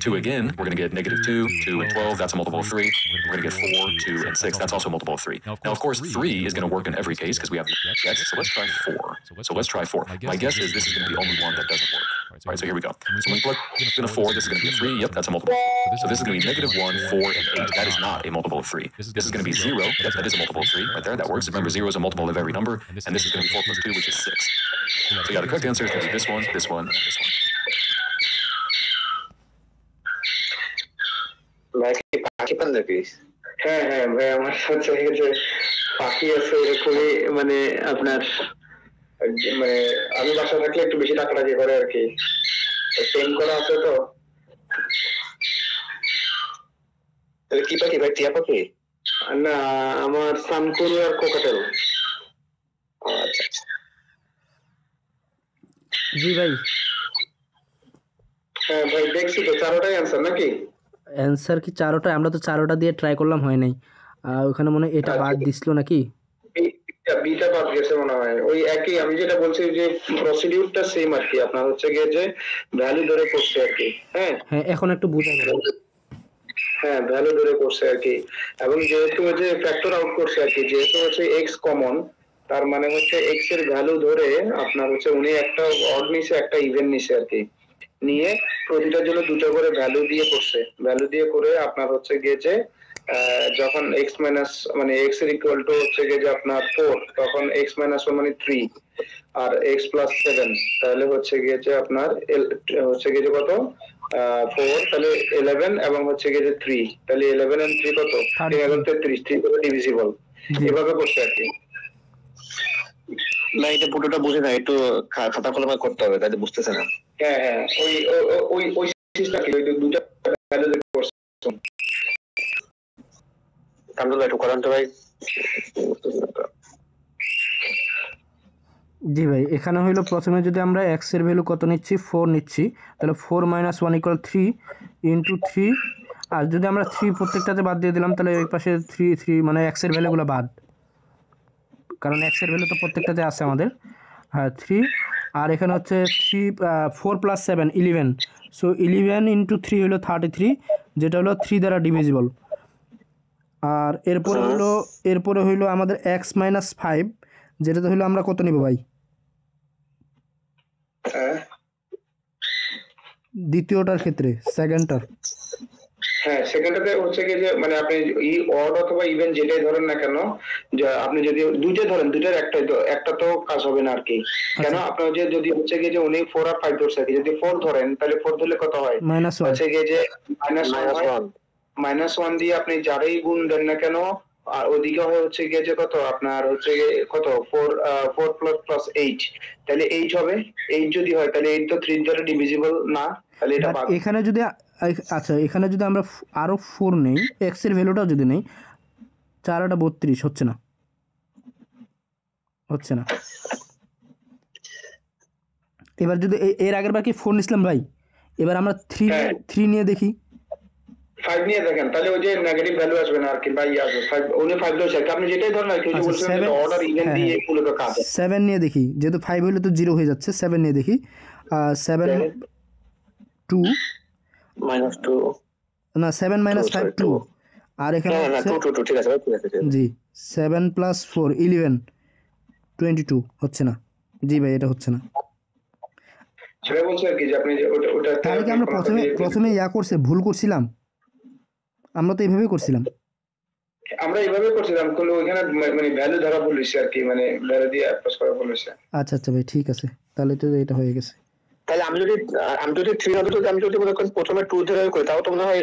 2 again, we're going to get negative 2, 2, and 12. That's a multiple of 3. We're going to get 4, 2, and 6. That's also a multiple of 3. Now, of course, 3 is going to work in every case because we have the x. So let's try 4. So let's try 4. My guess is this is going to be the only one that doesn't work. All right, so here we go. So when we plug in a 4, this is going to be a 3. Yep, that's a multiple. So this is going to be negative 1, 4, and 8. That is not a multiple of 3. This is going to be 0. Yep, that is a multiple of 3 right there. That works. Remember, 0 is a multiple of every number. And this is going to be 4 plus 2, which is 6. So yeah, the correct answer is going to be this one, this one, and this one. হ্যাঁ হ্যাঁ ভাই, আমার সাথে যে পাখি আছে এরকমই, মানে আপনার মানে আমি বাসা থাকলে একটু বেশি টাকাটাকি করে আর কি, সেম করা আছে তো। কি পাখি ভাই, টিয়া পাখি? না, আমার সানকুরু আর কোকাটেল। আচ্ছা আচ্ছা। জি ভাই, হ্যাঁ ভাই, দেখছি তো চারোটাই অ্যান্সার নাকি? অ্যান্সার কি চারোটা? আমরা তো চারোটা দিয়ে ট্রাই করলাম, হয় নাই। ওখানে মনে হয় এটা বাদ দিছিল নাকি? বিটা বাদ গেছে মনে হয়। ওই একই আমি যেটা বলছি যে প্রসিডিউরটা সেম আর কি, আপনার হচ্ছে গিয়ে যে ভ্যালু ধরে করছে আর কি। হ্যাঁ হ্যাঁ, এখন একটু বুঝাই বলেন। হ্যাঁ, ভ্যালু ধরে করছে আর কি। এবং যেহেতু যে ফ্যাক্টর আউট করছে আর কি, যেহেতু হচ্ছে এক্স কমন, তার মানে হচ্ছে এক্স এর ভ্যালু ধরে আপনার হচ্ছে উনি একটা অড নিছে একটা ইভেন নিছে আর কি, নিয়ে প্রতিটার জন্য দুটো করে ভ্যালু দিয়ে করছে। ভ্যালু দিয়ে করে আপনার হচ্ছে গিয়ে যে যখন এক্স মাইনাস মানে এক্স এর ইকুয়াল টু হচ্ছে গিয়ে যে আপনার 4, তখন এক্স মাইনাস 1 মানে 3, আর এক্স প্লাস 7, তাহলে হচ্ছে গিয়ে যে আপনার হচ্ছে গিয়ে যে কত 4, তাহলে 11, এবং হচ্ছে গিয়ে যে 3, তাহলে 11 and 3 কত 33, 3 করে ডিভিজিবল, এভাবে করছে আর কি। না, এটা পুরোটা বুঝে না, একটু খাতা কলমে করতে হবে, তাই বুঝতেছে না। হ্যাঁ হ্যাঁ, ওই ওই ওই সিস্টেম কি, ওই দুটো ভ্যালু দিয়ে করছে। আলহামদুলিল্লাহ, একটু করান তো ভাই। জি ভাই, এখানে হইলো প্রথমে যদি আমরা এক্স এর ভ্যালু কত নিচ্ছি, 4 নিচ্ছি, তাহলে 4 - 1 = 3 ইন্টু 3। আর যদি আমরা 3 প্রত্যেকটাতে বাদ দিয়ে দিলাম, তাহলে এই পাশে 3 মানে এক্স এর ভ্যালুগুলো বাদ, কারণ এক্স এর ভ্যালু তো প্রত্যেকটাতে আছে আমাদের। হ্যাঁ, 3। আর এখানে হচ্ছে 4 + 7 11, সো 11 ইন্টু 3 হলো 33, যেটা হলো 3 দ্বারা ডিভিজিবল। আর এরপরে হইলো আমাদের এক্স মাইনাস 5, যেটাতে হইলো আমরা কত নিব ভাই? দ্বিতীয়টার ক্ষেত্রে, সেকেন্ডটার। হ্যাঁ, সেকেন্ডটাতে হচ্ছে কি যে মানে আপনি অড অথবা ইভেন যেটাই ধরেন না কেন, যে আপনি যদি দুইটাই ধরেন, দুইটার একটা তো কাজ হবে না আর কি। কেন আপনার যে যদি হচ্ছে কি যে উনি 4 আর 5 ধরছে আর কি, যদি 4 ধরেন তাহলে 4 ধরলে কত হয়? -1। হচ্ছে কি যে -1 দিয়ে আপনি যারাই গুণ দেন না কেন, আর ওদিকে হয় হচ্ছে গিয়ে যে কত আপনার হচ্ছে গিয়ে কত 4 প্লাস 8, তাহলে 8 হবে। 8 যদি হয় তাহলে 8 তো 3 দ্বারা ডিভিজিবল না, তাহলে এটা বাদ। এখানে যদি আচ্ছা, এখানে যদি আমরা আরো 4 নেই, এক্স এর ভ্যালুটাও যদি নেই, 4 × 32 হচ্ছে না, হচ্ছে না। এবার যদি এর আগের বার কি 4 নিছিলাম ভাই, এবার আমরা 3 নিয়ে দেখি। 5 নিয়ে দেখেন, তাহলে ওই যে নেগেটিভ ভ্যালু আসবে না আর কি, বা আসবে 5, উনি 5 ধরছে, আপনি যেটাই ধরেন আর কি, যে বলছেন যে অর্ডার ইভেন দিয়ে মূলত কাজ। 7 নিয়ে দেখি, যেহেতু 5 হলে তো 0 হয়ে যাচ্ছে, 7 নিয়ে দেখি। 7 2 -2 না, 7 - 5 2। আর এখানে না 2 ঠিক আছে ভাই, ঠিক আছে। জি, 7 + 4 11 22 হচ্ছে না। জি ভাই, এটা হচ্ছে না। সেটা বলছে আর কি যে আপনি ওটা তাহলে কি আমরা প্রথমে করছে ভুল করছিলাম? আমরা তো এইভাবেই করছিলাম। আমরা এইভাবে করছিলাম, কিন্তু ওইখানে মানে ভ্যালু ধরা ভুল হয়েছে আর কি, মানে ভ্যালু দিয়ে অ্যাপ্রোচ করা ভুল হয়েছে। আচ্ছা আচ্ছা ভাই, ঠিক আছে, তাহলে তো এটা হয়ে গেছে। তাহলে আমি যদি 3 না ধরে, আমি যদি মনে করেন প্রথমে 2 ধরে করি, তাও তো মনে হয়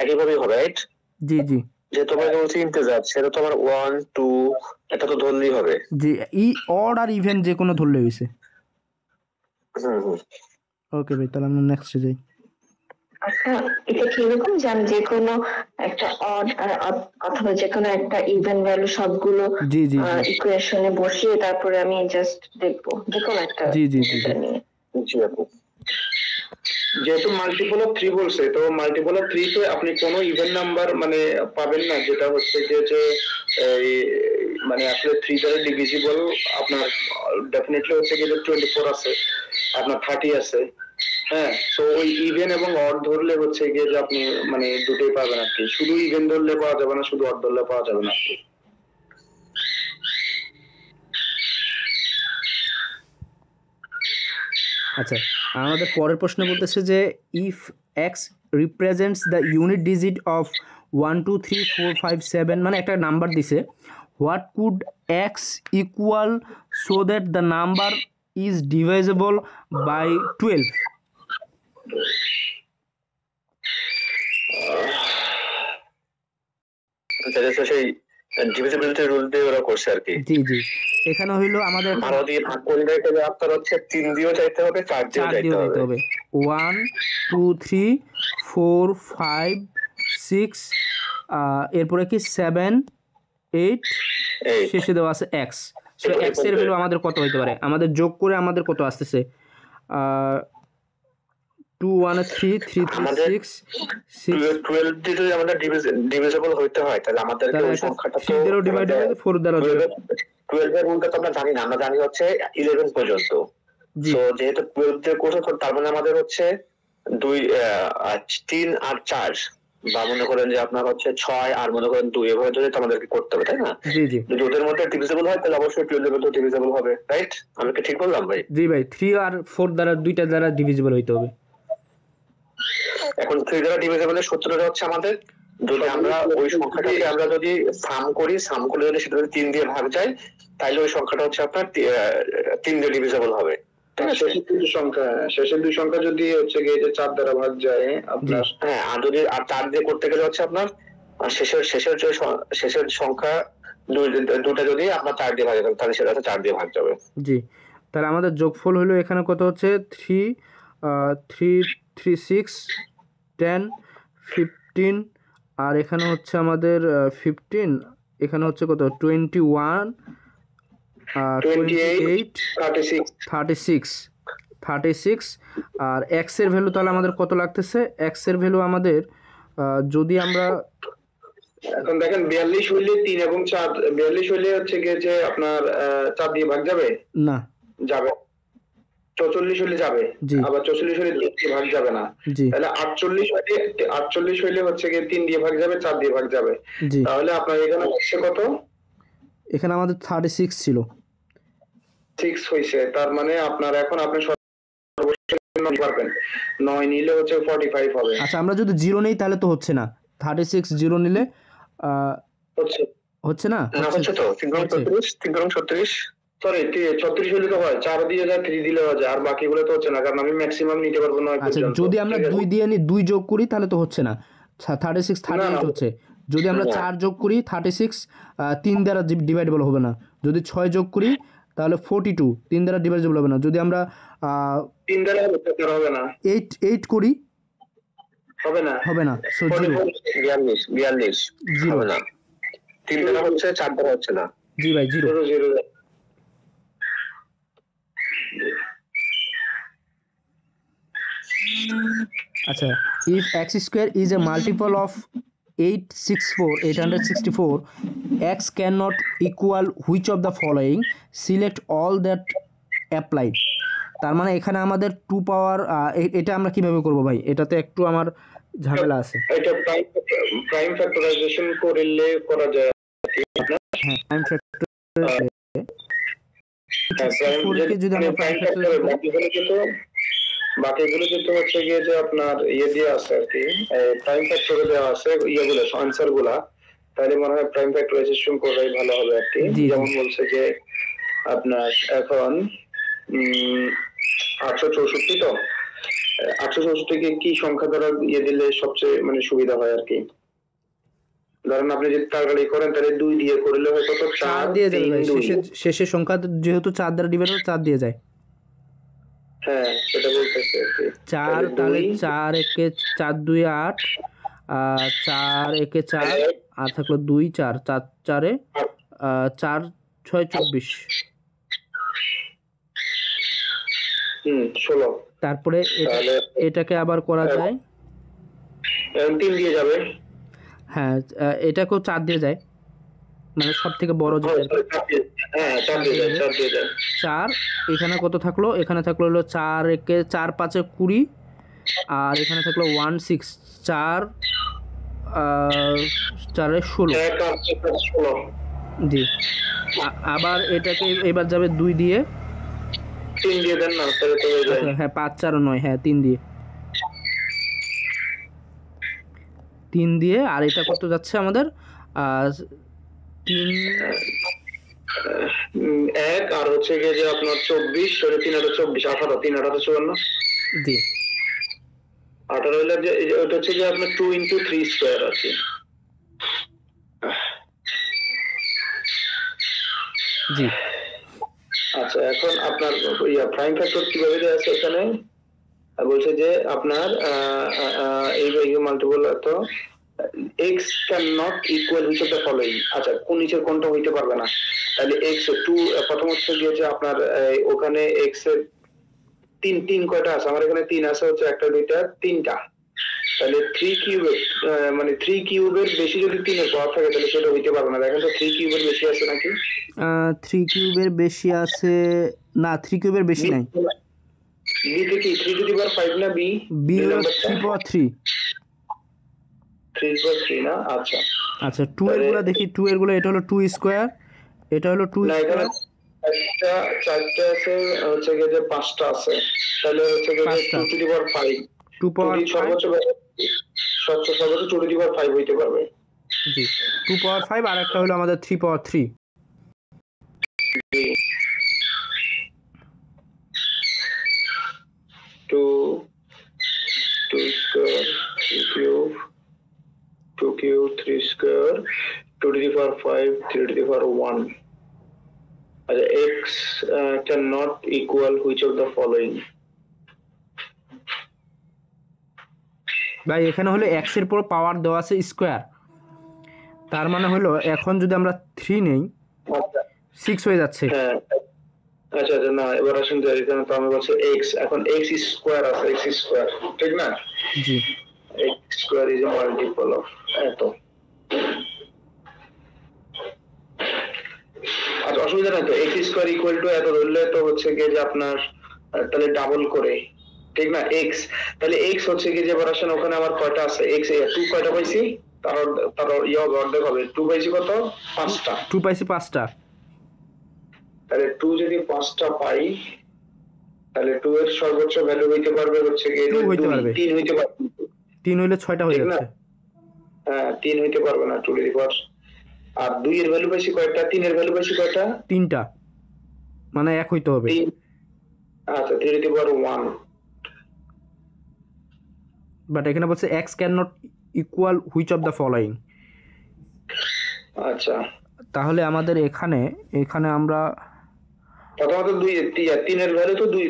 একইভাবেই হবে, রাইট? জি জি, যে তোমার বলছি ইন্টিজার, সেটা তোমার 1 2 এটা তো ধরলেই হবে। জি, অড আর ইভেন যে কোনো ধরলে হইছে। হুম। ওকে ভাই, তাহলে আমরা নেক্সটে যাই। আচ্ছা, এটা কি এরকম যে আমি যে কোনো একটা অড অথবা যে কোনো একটা ইভেন ভ্যালু সবগুলো জি জি ইকুয়েশনে বসিয়ে তারপরে আমি জাস্ট দেখবো যে কোনো একটা জি জি জি নিয়ে? জি আপু। যেহেতু মাল্টিপল অফ 3 বলছে, তো মাল্টিপল অফ 3 তে আপনি কোনো ইভেন নাম্বার মানে পাবেন না, যেটা হচ্ছে যে মানে আসলে 3 দ্বারা ডিভিজিবল। আপনার ডেফিনেটলি হচ্ছে যে 24 আছে, আপনার 30 আছে। হ্যাঁ, তো ওই ইভেন এবং অড ধরলে হচ্ছে গিয়ে যে আপনি মানে দুটোই পাবেন আর কি, শুধু ইভেন ধরলে পাওয়া যাবে না, শুধু অড ধরলে পাওয়া যাবে না আর কি। আচ্ছা, আমাদের পরের প্রশ্ন বলতেছে যে if x represents the unit digit of 1 2 3 4 5 7, মানে একটা নাম্বার দিছে, what could X equal so that the number is divisible by 12? তাহলে তো সেই ডিভিজিবিলিটি রুল দিয়ে ওরা করছে আর কি। জি জি, এখানে হইলো আমাদের 12 দিয়ে ভাগ করে দিতে হবে, আপনার হচ্ছে 3 দিয়েও যাইতে হবে, 4 দিয়েও 4 যাইতে দিয়েও হবে। দিতে হবে। 1 2 3 4 5 6 এরপরে কি 7 8 এই শেষে দেওয়া আছে x। সো x এর ভ্যালু আমাদের কত হইতে পারে? আমাদের যোগ করে আমাদের কত আসতেছে? 2 1 3 3 3 আমাদের 6 6 12 দিয়ে যদি আমাদের ডিভিজিবল হইতে হয়, তাহলে আমাদেরকে তাহলে ওই সংখ্যাটা তো 3 দ্বারা ডিভাইড হবে 4 দ্বারা 12 এর রুলটা তো আমরা জানি না, আমরা জানি হচ্ছে 11 পর্যন্ত। জি তো যেহেতু 12 দিয়ে করছে, তার মানে আমাদের হচ্ছে 3 আর 4, বা মনে করেন যে আপনার হচ্ছে 6 আর মনে করেন 2, এভাবে যদি আমাদেরকে করতে হবে, তাই না? জি জি যদি ওদের মধ্যে ডিভিজিবল হয় তাহলে অবশ্যই 12 এর ডিভিজিবল হবে, রাইট? আমি কি ঠিক বললাম ভাই? জি ভাই 3 আর 4 দ্বারা দুইটা দ্বারা ডিভিজিবল হইতে হবে। এখন 3 দ্বারা ডিভিজিবলের সূত্রটা হচ্ছে আমাদের, যদি আমরা ওই সংখ্যাটাকে আমরা যদি সাম করি, সাম করলে যদি সেটা যদি 3 দিয়ে ভাগ যায়, তাহলে ওই সংখ্যাটা হচ্ছে আপনার 3 দিয়ে ডিভিজিবল হবে। ঠিক আছে? শেষের দুই সংখ্যা যদি হচ্ছে গিয়ে যে 4 দ্বারা ভাগ যায় আপনার, হ্যাঁ, আর যদি 4 দিয়ে করতে গেলে হচ্ছে আপনার শেষের সংখ্যা দুটা যদি আপনার 4 দিয়ে ভাগ যাবে, তাহলে সেটা হচ্ছে 4 দিয়ে ভাগ যাবে। জি তাহলে আমাদের যোগফল হলো এখানে কত হচ্ছে 3 3 3 6 10 15 আর এখানে হচ্ছে আমাদের 15, এখানে হচ্ছে কত 21 28 36 আর x এর ভ্যালু তাহলে আমাদের কত লাগতেছে? x এর ভ্যালু আমাদের যদি আমরা এখন দেখেন 42 হইলে 3 এবং 4, 42 হইলে হচ্ছে গিয়ে যে আপনার 4 দিয়ে ভাগ যাবে না যাবে, 44 হইলে যাবে, জি আবার 44 হইলে 2 দিয়ে ভাগ যাবে না, জি তাহলে 48 হইলে হচ্ছে গিয়ে 3 দিয়ে ভাগ যাবে, 4 দিয়ে ভাগ যাবে। জি তাহলে আপনার এখানে হচ্ছে কত? এখানে আমাদের 36 ছিল। 6 হইছে, তার মানে আপনার এখন আপনি সর্বশেষ পারবেন 9 নিলে হচ্ছে 45 হবে। আচ্ছা আমরা যদি 0 নেই তাহলে তো হচ্ছে না, 36 0 নিলে হচ্ছে হচ্ছে না, না হচ্ছে তো 3 সরি 36 হইলে তো হয়, 4 দিয়ে যায়, 3 দিলে হয় যায়, আর বাকিগুলো তো হচ্ছে না, কারণ আমি ম্যাক্সিমাম নিতে পারবো 9 আচ্ছা পর্যন্ত। যদি আমরা 2 দিয়ে নি 2 যোগ করি তাহলে তো হচ্ছে না, 36 38 হচ্ছে। যদি আমরা 4 যোগ করি 36 3 দ্বারা ডিভাইডেবল হবে না। যদি 6 যোগ করি তাহলে 42 3 দ্বারা ডিভাইডেবল হবে না। যদি আমরা 3 দ্বারা হবে না, 8 করি হবে না সো 0 42 হবে না, 3 দ্বারা হচ্ছে, 4 দ্বারা হচ্ছে না। জি ভাই 0 0 আচ্ছা if x square is a multiple of 864 x cannot equal which of the following, select all that apply। তার মানে এখানে আমাদের 2 পাওয়ার এটা আমরা কিভাবে করব ভাই? এটাতে একটু আমার ঝামেলা আছে। এটা প্রাইম ফ্যাক্টরাইজেশন করলে করা যায়। হ্যাঁ প্রাইম ফ্যাক্টর যদি আমরা প্রাইম ফ্যাক্টর বাকিগুলো কিন্তু হচ্ছে গিয়ে যে আপনার দিয়ে আছে আর কি, প্রাইম ফ্যাক্টরে দেওয়া আছে ইয়েগুলো আনসার গুলা, তাহলে মনে হয় প্রাইম ফ্যাক্টরাইজেশন করাই ভালো হবে আর কি। যেমন বলছে যে আপনার এখন 864, তো 864 কে কি সংখ্যা দ্বারা দিলে সবচেয়ে মানে সুবিধা হয় আর কি? ধরেন আপনি যদি তাড়াতাড়ি করেন তাহলে 2 দিয়ে করলে হয়তো 4 দিয়ে যাবে ভাই, শেষের সংখ্যা যেহেতু 4 দ্বারা ডিভাইড হয় 4 দিয়ে যায়। হ্যাঁ সেটা বলতেছি আর কি। 4 তাহলে 4 একে 4 2 8 4 একে 4 আর থাকলো 2 4 4 4 4 6 24 16। তারপরে এটাকে আবার করা যায় 3 দিয়ে যাবে। হ্যাঁ এটাকেও 4 দিয়ে যায়, মানে সব থেকে বড় যেটা। হ্যাঁ 4 দিয়ে যায় 4 এখানে কত থাকলো? এখানে থাকলো হলো 4 একে 4 5 এ 20 আর এখানে থাকলো 1 6 4 4 এ 16। জি আবার এটাকে এবার যাবে 2 দিয়ে, 3 দিয়ে দেন না তাহলে তো হয়ে যায়। হ্যাঁ 5 4 9, হ্যাঁ 3 দিয়ে আর এটা কত যাচ্ছে আমাদের 3 1 আর হচ্ছে গিয়ে যে আপনার 24 3 8 24 18 3 8 54। জি 18 হলে যে ওটা হচ্ছে যে আপনার 2 × 3 স্কয়ার আছে। জি আচ্ছা, এখন আপনার প্রাইম ফ্যাক্টর কিভাবে দেওয়া আছে এখানে? বলছে যে আপনার এই মাল্টিপল তো x can not equal which of the following. আচ্ছা, কোন নিচের কোনটা হইতে পারবে না? তাহলে x 2 প্রথম হচ্ছে গিয়ে যে আপনার ওখানে x এর তিন কয়টা আছে? আমার এখানে 3 আছে, হচ্ছে একটা দুইটা তিনটা। তাহলে 3 কিউবের মানে 3 কিউবের বেশি যদি 3 এর পাওয়ার থাকে তাহলে সেটা হইতে পারবে না। দেখেন তো 3 কিউবের বেশি আছে নাকি? 3 কিউবের বেশি আছে না, 3 কিউবের বেশি নাই। বি তে কি 3 টু দি পাওয়ার 5 না? বি বি হলো 3 পাওয়ার 3। 3 পাওয়ার 3 না? আচ্ছা আচ্ছা 2 এর গুলা দেখি, 2 এর গুলা এটা হলো 2 স্কয়ার, এটা হলো 2 না, এখানে স্কয়ার। একটা চারটা আছে, হচ্ছে গিয়ে যে পাঁচটা আছে, তাহলে হচ্ছে গিয়ে 2 টু দি পাওয়ার 5 2 পাওয়ার সর্বোচ্চ 2 টু দি পাওয়ার 5 হইতে পারবে। জি 2 পাওয়ার 5, আর একটা হলো আমাদের 3 পাওয়ার 3। জি 2 square 3 cube 2 cube 3 square 2 to the power 5 3 to the power 1। আচ্ছা, x can not equal which of the following? ভাই এখানে হলো x এর পুরো পাওয়ার দেওয়া আছে স্কয়ার, তার মানে হলো এখন যদি আমরা 3 নেই 6 হয়ে যাচ্ছে। হ্যাঁ, আচ্ছা আচ্ছা, না এবার আসেন যে এখানে তো আমি বলছি x, এখন x স্কয়ার আছে, x স্কয়ার ঠিক না? জি x square is a multiple of এত। আচ্ছা, অসুবিধা নাই তো, x স্কয়ার ইকুয়াল টু এত ধরলে তো হচ্ছে গিয়ে যে আপনার তাহলে ডাবল করে, ঠিক না? x, তাহলে x হচ্ছে গিয়ে যে এবার আসেন ওখানে আমার কয়টা আছে? x 2 কয়টা পাইছি? তার অর্ধেক হবে, 2 পাইছি কত? 5টা। 2 পাইছি 5টা। তাহলে 2 যদি 5টা পাই তাহলে 2 এর সর্বোচ্চ ভ্যালু হইতে পারবে হচ্ছে গিয়ে 2 হইতে পারবে, 3 হইতে পারবে। 3 হইলে 6টা হয়ে ঠিক না? যাচ্ছে। হ্যাঁ, 3 হইতে পারবে না 2 টু দি পাওয়ার। আর 2 এর ভ্যালু পাইছি কয়টা? 3 এর ভ্যালু পাইছি কয়টা? 3টা, মানে 1 হইতে হবে। 3। আচ্ছা, 3 টু দি পাওয়ার 1। বাট এখানে বলছে x can not equal which of the following. আচ্ছা, তাহলে আমাদের এখানে আমরা প্রথমত 3 এর ভ্যালু তো 2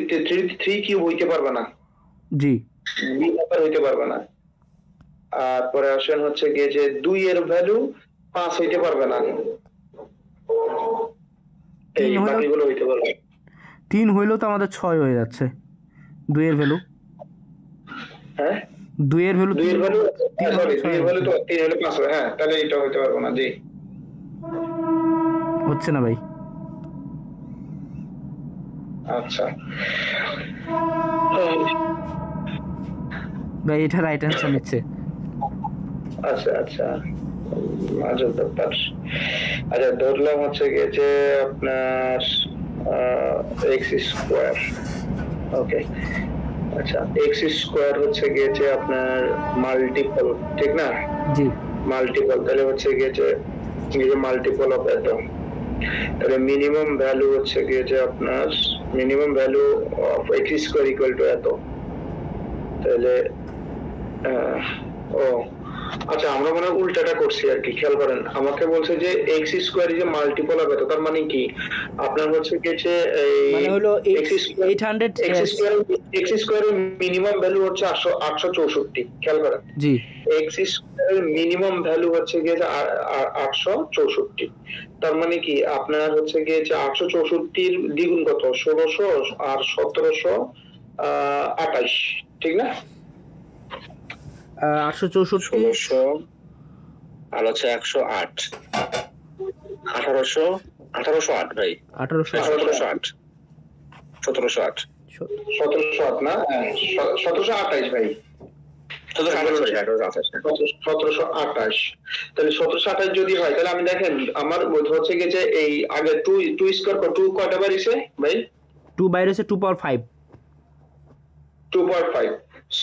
3 কিউব হইতে পারবে না, জি বি নাম্বার হইতে পারবে না। আর পরে আসেন হচ্ছে গিয়ে যে 2 এর ভ্যালু 5 হইতে পারবে না, এই বাকিগুলো হইতে পারবে। 3 হইলেও তো আমাদের 6 হয়ে যাচ্ছে 2 এর ভ্যালু। হ্যাঁ, 2 এর ভ্যালু 2 এর ভ্যালু সরি 2 এর ভ্যালু তো 3 হলে 5 হবে। হ্যাঁ, তাহলে এটা হইতে পারবে না। জি হচ্ছে না ভাই। আচ্ছা, ভাই এটা রাইট অ্যান্সার নিচ্ছে। আচ্ছা আচ্ছা, আজব ব্যাপার। আচ্ছা, ধরলাম হচ্ছে গিয়ে যে আপনার x স্কয়ার। ওকে, আচ্ছা x স্কয়ার হচ্ছে গিয়ে যে আপনার মাল্টিপল, ঠিক না? জি মাল্টিপল, তাহলে হচ্ছে গিয়ে যে মাল্টিপল অফ এত, তাহলে মিনিমাম ভ্যালু হচ্ছে গিয়ে যে আপনার minimum value of x square equal to এত। তাহলে ও আচ্ছা, আমরা মনে হয় উল্টাটা করছি আর কি। খেয়াল করেন, আমাকে বলছে যে x square is a multiple of এত, তার মানে কি আপনার হচ্ছে কি যে মানে হলো x স্কয়ারের মিনিমাম ভ্যালু হচ্ছে 864। খেয়াল করেন, জি x স্কয়ারের মিনিমাম ভ্যালু হচ্ছে গিয়ে যে 864। তার মানে কি আপনার হচ্ছে গিয়ে যে 864 দ্বিগুণ কত? 1600 আর 1728, ঠিক না? 864 1600 আর হচ্ছে 108 1808 ভাই 1808 1708 না? 1728 ভাই, 1728। তাহলে 1728 যদি হয় তাহলে আমি দেখেন আমার হচ্ছে গিয়ে যে এই আগে 2 স্কয়ার 2 কয়টা বাড়িছে ভাই? 2 বাইরে আছে 2 পাওয়ার 5। 2 পাওয়ার 5।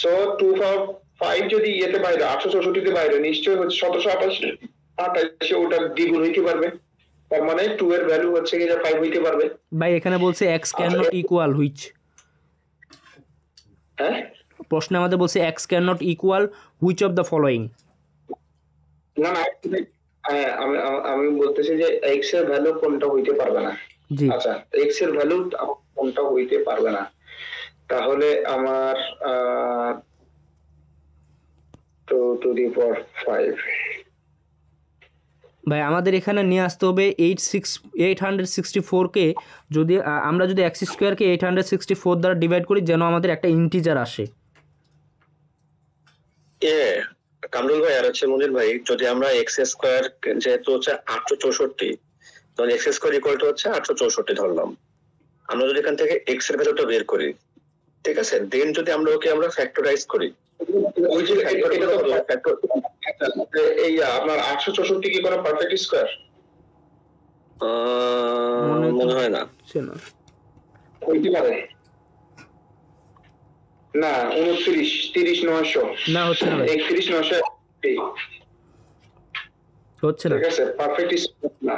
সো 2 পাওয়ার 5 যদি ইয়েতে বাইরে 864 তে বাইরে, নিশ্চয়ই হচ্ছে 1728 ওটা দ্বিগুণ হইতে পারবে। তার মানে 2 এর ভ্যালু হচ্ছে গিয়ে যে 5 হইতে পারবে। ভাই এখানে বলছে x can not equal which, হ্যাঁ প্রশ্নে আমাদের বলছে x can not equal which of the following. না না, আমি বলতেছি যে x এর ভ্যালু কোনটা হইতে পারবে না। জি আচ্ছা, এক্স এর ভ্যালু কোনটা হইতে পারবে না, তাহলে আমার 2 to the power 5। ভাই আমাদের এখানে নিয়ে আসতে হবে 864 কে যদি আমরা যদি এক্স স্কোয়ারকে 864 দ্বারা ডিভাইড করি যেন আমাদের একটা ইন্টিজার আসে। কামরুল ভাই আর হচ্ছে মনির ভাই, যদি আমরা এক্স স্কোয়ার যেহেতু হচ্ছে 864, তখন এক্স স্কোয়ার ইকুয়াল টু হচ্ছে 864 ধরলাম। আমরা যদি এখান থেকে এক্স এর ভ্যালুটা বের করি, ঠিক আছে, দেন যদি আমরা ওকে আমরা ফ্যাক্টরাইজ করি, ওই যে এই আপনার 864 কি কোনো পারফেক্ট স্কোয়ার? মনে হয় না। হইতে পারে না, 29 না হচ্ছে না ভাই, 31 হচ্ছে না। ঠিক আছে, পারফেক্ট স্কোয়ার না,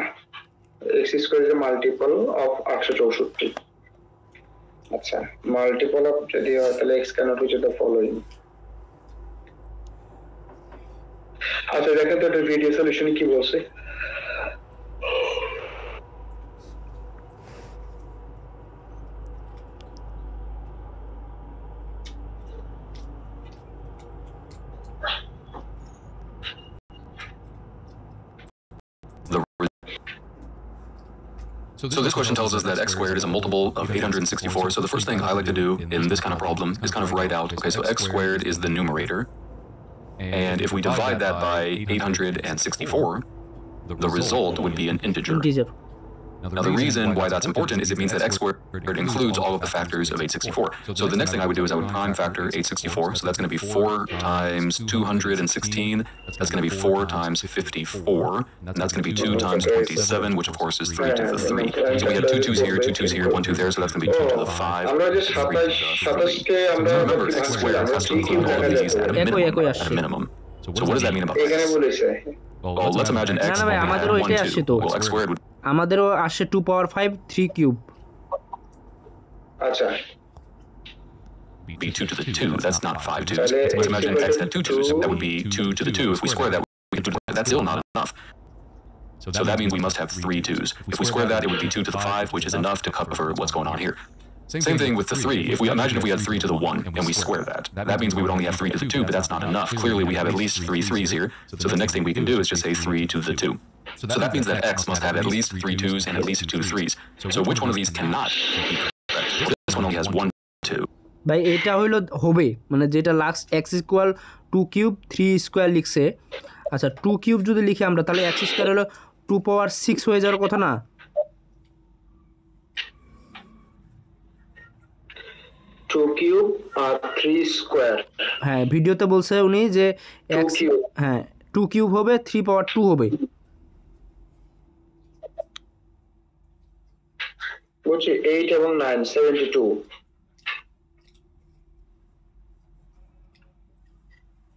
X square is a multiple of 864। আচ্ছা, মাল্টিপল অফ যদি হয় তাহলে X cannot which the following. আচ্ছা দেখেন তো এটা ভিডিও সলিউশন কি বলছে। So this question tells us that x squared is a multiple of 864. So the first thing I like to do in this kind of problem is kind of write out, okay, so x squared is the numerator. And if we divide that by 864, the result would be an integer. Now the reason why that's important is it means that x squared includes all of the factors of 864. So the next thing I would do is I would prime factor 864. So that's going to be 4 times 216. That's going to be 4 times 54. And that's going to be 2 times 27, which of course is 3 to the 3. So we have 2 2's here, 2 2's here, 1 2 there. So that's going to be 2 to the 5. আমরা যে 3 to the 27 কে আমরা Remember, x squared has to include all of these at a minimum. So what does that mean about এখানে this? বলেছে Well, let's imagine x না, ভাই, had আমাদেরও 1 এটাই আসছে 2. তো। Well, x squared would আমাদেরও আসে 2 পাওয়ার 5 3 কিউব। আচ্ছা be 2 to the 2. That's not 5 2's. Let's imagine x had 2 2's. That would be 2 to the 2. If we square that, we get 2 to the 5. That's still not enough. So that means we must have 3 2's. If we square that, it would be 2 to the 5, which is enough to cover what's going on here. Same thing with the 3. If we imagine if we had 3 to the 1 and we square that, that means we would only have 3 to the 2, but that's not enough. Clearly, we have at least 3 3's here. So the next thing we can do is just say 3 to the 2. So that means that x must have at least 3 2's and at least 2 3's. So which one of these cannot be correct? This one only has 1 2. ভাই এটা হইলো হবে মানে যেটা last x equal 2 cube 3 square লিখছে। আচ্ছা 2 cube যদি লিখি আমরা তাহলে এক্স স্কোয়ার হলো 2 পাওয়ার 6 হয়ে যাওয়ার কথা না? 2 কিউব আর 3 স্কয়ার। হ্যাঁ ভিডিওতে বলছে উনি যে 2 কিউব। হ্যাঁ 2 কিউব হবে 3 পাওয়ার 2 হবে। বলছি 8 এবং 9 72।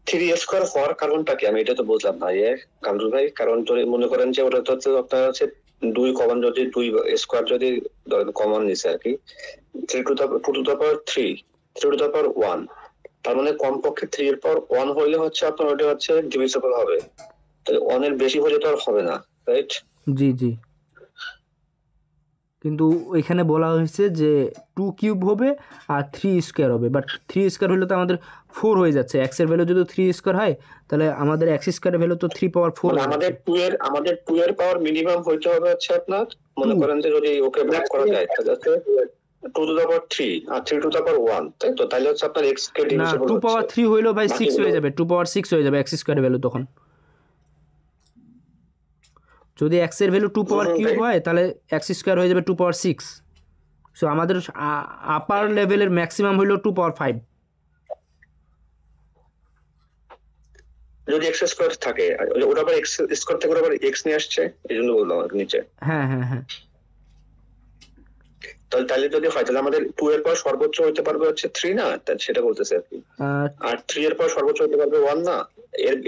3 স্কয়ার হওয়ার কারণটা কি আমি এটা তো বুঝলাম না কামরুল ভাই। কারণ যদি মনে করেন যে ওটা তো আপনার হচ্ছে 2 কমন, যদি 2 স্কয়ার যদি কমন নিছে আর কি, 3 to the power 3 3 to the power 1, তার মানে কমপক্ষে 3 এর পাওয়ার 1 হইলে হচ্ছে আপনার ওটা হচ্ছে ডিভিজিবল হবে, তাহলে 1 এর বেশি হলে তো আর হবে না, রাইট? জি জি, কিন্তু এখানে বলা হয়েছে যে 2 কিউব হবে আর 3 স্কয়ার হবে, বাট 3 স্কয়ার হলে তো আমাদের 4 হয়ে যাচ্ছে। x এর ভ্যালু যদি 3 স্কয়ার হয় তাহলে আমাদের x স্কয়ারের ভ্যালু তো 3 পাওয়ার 4। আমাদের 2 এর পাওয়ার মিনিমাম হইতে হবে হচ্ছে আপনার মনে করেন যে যদি ওকে ভাগ করা যায় তাহলে 2 to the power 3 R 3 to the power 1, তাই তো? তাহলে হচ্ছে আপনার x কে না ডিভিজিবল 2 পাওয়ার 3 হইলো ভাই 6 হয়ে যাবে, 2 পাওয়ার 6 হয়ে যাবে x স্কয়ারের ভ্যালু তখন। যদি x এর ভ্যালু 2 পাওয়ার কিউব হয় তাহলে x স্কয়ার হয়ে যাবে 2 পাওয়ার 6। সো আমাদের আপার লেভেলের ম্যাক্সিমাম হলো 2 পাওয়ার 5। যদি x স্কয়ার থাকে ওটা আবার x স্কয়ার থেকে আবার x নিয়ে আসছে, এইজন্য বললাম নিচে। হ্যাঁ হ্যাঁ হ্যাঁ, তাহলে যদি হয় তাহলে আমাদের 2 এর পর সর্বোচ্চ হতে পারবে হচ্ছে 3 না, তাহলে সেটা বলতেছে আর কি। আর 3 এর পর সর্বোচ্চ হতে পারবে 1 না,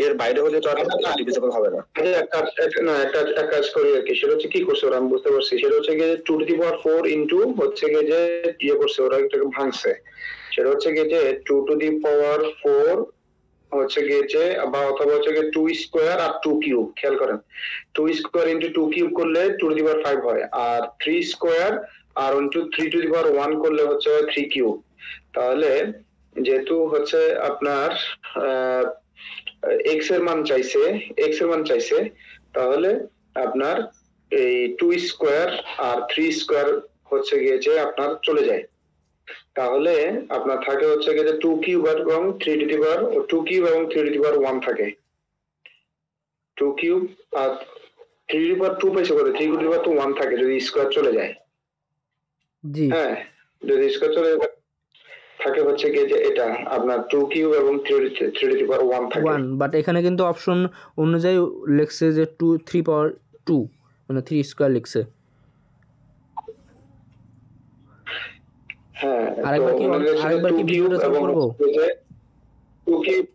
এর বাইরে হলে তো আর ডিভিজিবল হবে না। একটা কাজ করি আর কি, সেটা হচ্ছে কি করছে ওরা, আমি বুঝতে পারছি। সেটা হচ্ছে গিয়ে 2 to the power 4 ইনটু হচ্ছে গিয়ে যে ইয়ে করছে ওরা, এটাকে ভাঙছে। সেটা হচ্ছে গিয়ে যে 2 to the power 4 হচ্ছে গিয়ে যে বা অথবা হচ্ছে গিয়ে 2 স্কোয়ার আর 2 কিউব, খেয়াল করেন 2 স্কোয়ার ইন্টু 2 কিউব করলে 2 টু দি পাওয়ার 5 হয়, আর 3 স্কোয়ার আর ইন্টু 3 টু দি পাওয়ার 1 করলে হচ্ছে 3 কিউব। তাহলে যেহেতু হচ্ছে আপনার এক্স এর মান চাইছে, তাহলে আপনার এই 2 স্কোয়ার আর 3 স্কোয়ার হচ্ছে গিয়ে যে আপনার চলে যায়, তাহলে আপনার থাকে হচ্ছে গিয়ে যে 2 কিউব এবং 3 টু দি পাওয়ার 2 কিউব এবং 3 টু দি পাওয়ার 1 থাকে। 2 কিউব আর 3 টু দি পাওয়ার 2 পাইছে কত, 3 টু দি পাওয়ার 1 থাকে যদি স্কোয়ার চলে যায়। জি হ্যাঁ, যদি স্কোয়ার চলে যায় থাকে হচ্ছে গিয়ে যে এটা আপনার 2 কিউব এবং 3 টু দি পাওয়ার 1 থাকে। 1, বাট এখানে কিন্তু অপশন অনুযায়ী লিখছে যে 3 পাওয়ার 2 মানে 3 স্কয়ার লিখছে। হ্যাঁ, আরেকবার কি ভিডিওটা চালু করব? 2 কিউব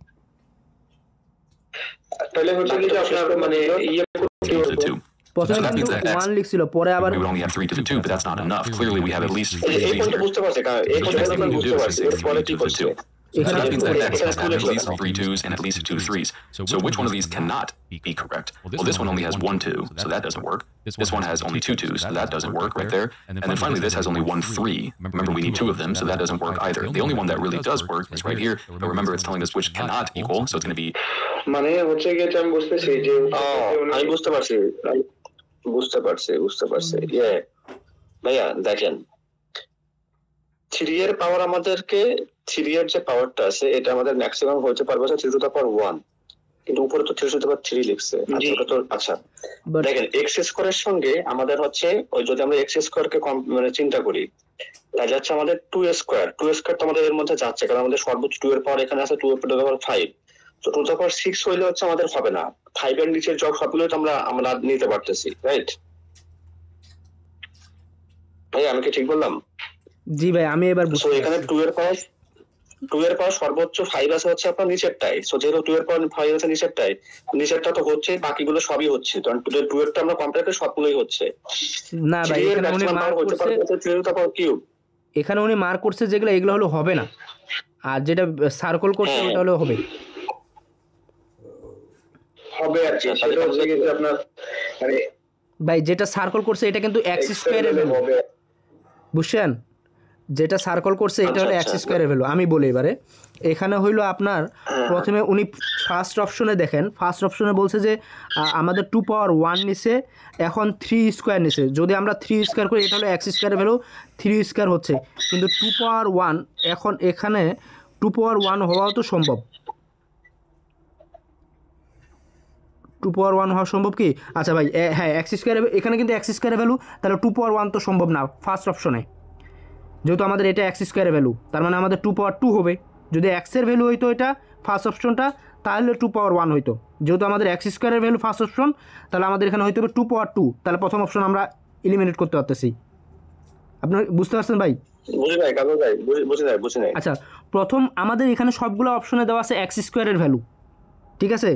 তাহলে হচ্ছে কি যে আপনার মানে ইয়ে to the 2. প্রথমে that কিন্তু means that 1 লিখছিল, পরে আবার We would only have 3 to the 2, but that's not enough. Clearly, we have at least 3 এই things পর্যন্ত here. বুঝতে পারছি, কারণ এই The next পর্যন্ত thing we বুঝতে do is পারছি say এরপরে 3 কি to the করছে 2. So এখানে that means that x has to have at calculate least 3 2s and at least 2 3s. So which one of these cannot be correct? Well, this one only has 1 2, so that doesn't work. This one has only 2 2s, so that doesn't work right there. And then finally, this has only 1 3. Remember, we need 2 of them, so that doesn't work either. The only one that really does work is right here. But remember, it's telling us which cannot equal, so it's going to be মানে হচ্ছে গিয়ে যে আমি বুঝতেছি যে আমি বুঝতে পারছি ইয়ে ভাইয়া দেখেন 3 এর পাওয়ার আমাদেরকে 3 এর যে পাওয়ারটা আছে এটা আমাদের ম্যাক্সিমাম হতে পারবে 3 টু দ্য পাওয়ার 1, কিন্তু উপরে তো 3 টু দ্য পাওয়ার 3 লিখছে। আচ্ছা But- দেখেন এক্স স্কোয়ারের সঙ্গে আমাদের হচ্ছে ওই যদি আমরা এক্স স্কোয়ারকে মানে চিন্তা করি তাহলে হচ্ছে আমাদের 2 স্কোয়ার তো আমাদের এর মধ্যে যাচ্ছে, কারণ আমাদের সর্বোচ্চ 2 এর পাওয়ার এখানে আছে 2 টু দ্য পাওয়ার 5, তো 2 টু দ্য পাওয়ার 6 হইলে হচ্ছে আমাদের হবে না, 5 এর নিচের যোগ সবগুলো তো আমরা নিতে পারতেছি, রাইট? ভাই আমি কি ঠিক বললাম? জি ভাই, আমি এবার তো বুঝতে এখানে পারছি। 2 এর পাওয়ার সর্বোচ্চ 5 আছে হচ্ছে আপনার নিচেরটাই, সো যেহেতু 2 এর পাওয়ার 5 আছে নিচেরটা তো হচ্ছে, বাকিগুলো সবই হচ্ছে, কারণ 2 এরটা আমরা কমপ্লিট করে সবগুলোই হচ্ছে। না ভাই, 3 এর এখানে উনি ম্যাক্সিমাম মার্ক পাওয়ার হতে করছে, পারে 3 টু দ্য পাওয়ার কিউব। এখানে উনি মার্ক করছে যেগুলো এগুলো হলো হবে না, আর যেটা সার্কেল করছে হ্যাঁ। ওটা হলো হবে। হবে আর কি, সেটা হচ্ছে গিয়ে যে আপনার মানে ভাই যেটা সার্কেল করছে এটা কিন্তু এক্স স্কয়ারের ভ্যালু, হবে। বুঝছেন? যেটা সার্কেল করছে এটা হলো আচ্ছা, এক্স আচ্ছা। স্কয়ারের ভ্যালু। আমি বলি এবারে, এখানে হইলো আপনার প্রথমে উনি ফার্স্ট অপশনে দেখেন, ফার্স্ট অপশনে বলছে যে আমাদের 2 পাওয়ার 1 নিছে, এখন 3 স্কয়ার নিছে। যদি আমরা 3 স্কয়ার করি এটা হলো এক্স স্কয়ারের ভ্যালু, 3 স্কয়ার হচ্ছে, কিন্তু 2 পাওয়ার 1 এখন এখানে 2 পাওয়ার 1 হওয়াও তো সম্ভব। 2 পাওয়ার 1 হওয়া সম্ভব কি? আচ্ছা ভাই, হ্যাঁ এক্স স্কয়ার, এখানে কিন্তু এক্স স্কয়ারের ভ্যালু, তাহলে 2 পাওয়ার 1 তো সম্ভব না ফার্স্ট অপশনে, যেহেতু আমাদের এটা এক্স স্কয়ারের ভ্যালু, তার মানে আমাদের 2 পাওয়ার 2 হবে। যদি এক্সের ভ্যালু হইতো এটা ফার্স্ট অপশনটা, তাহলে 2 পাওয়ার 1 হইতো। যেহেতু আমাদের এক্স স্কয়ারের ভ্যালু ফার্স্ট অপশন, তাহলে আমাদের এখানে হইতে হবে 2 পাওয়ার 2, তাহলে প্রথম অপশন আমরা এলিমিনেট করতে পারতেছি। আপনার বুঝতে পারছেন ভাই? বুঝি নাই কাজল ভাই, বুঝি নাই। আচ্ছা, প্রথম আমাদের এখানে সবগুলো অপশনে দেওয়া আছে এক্স স্কয়ারের ভ্যালু, ঠিক আছে?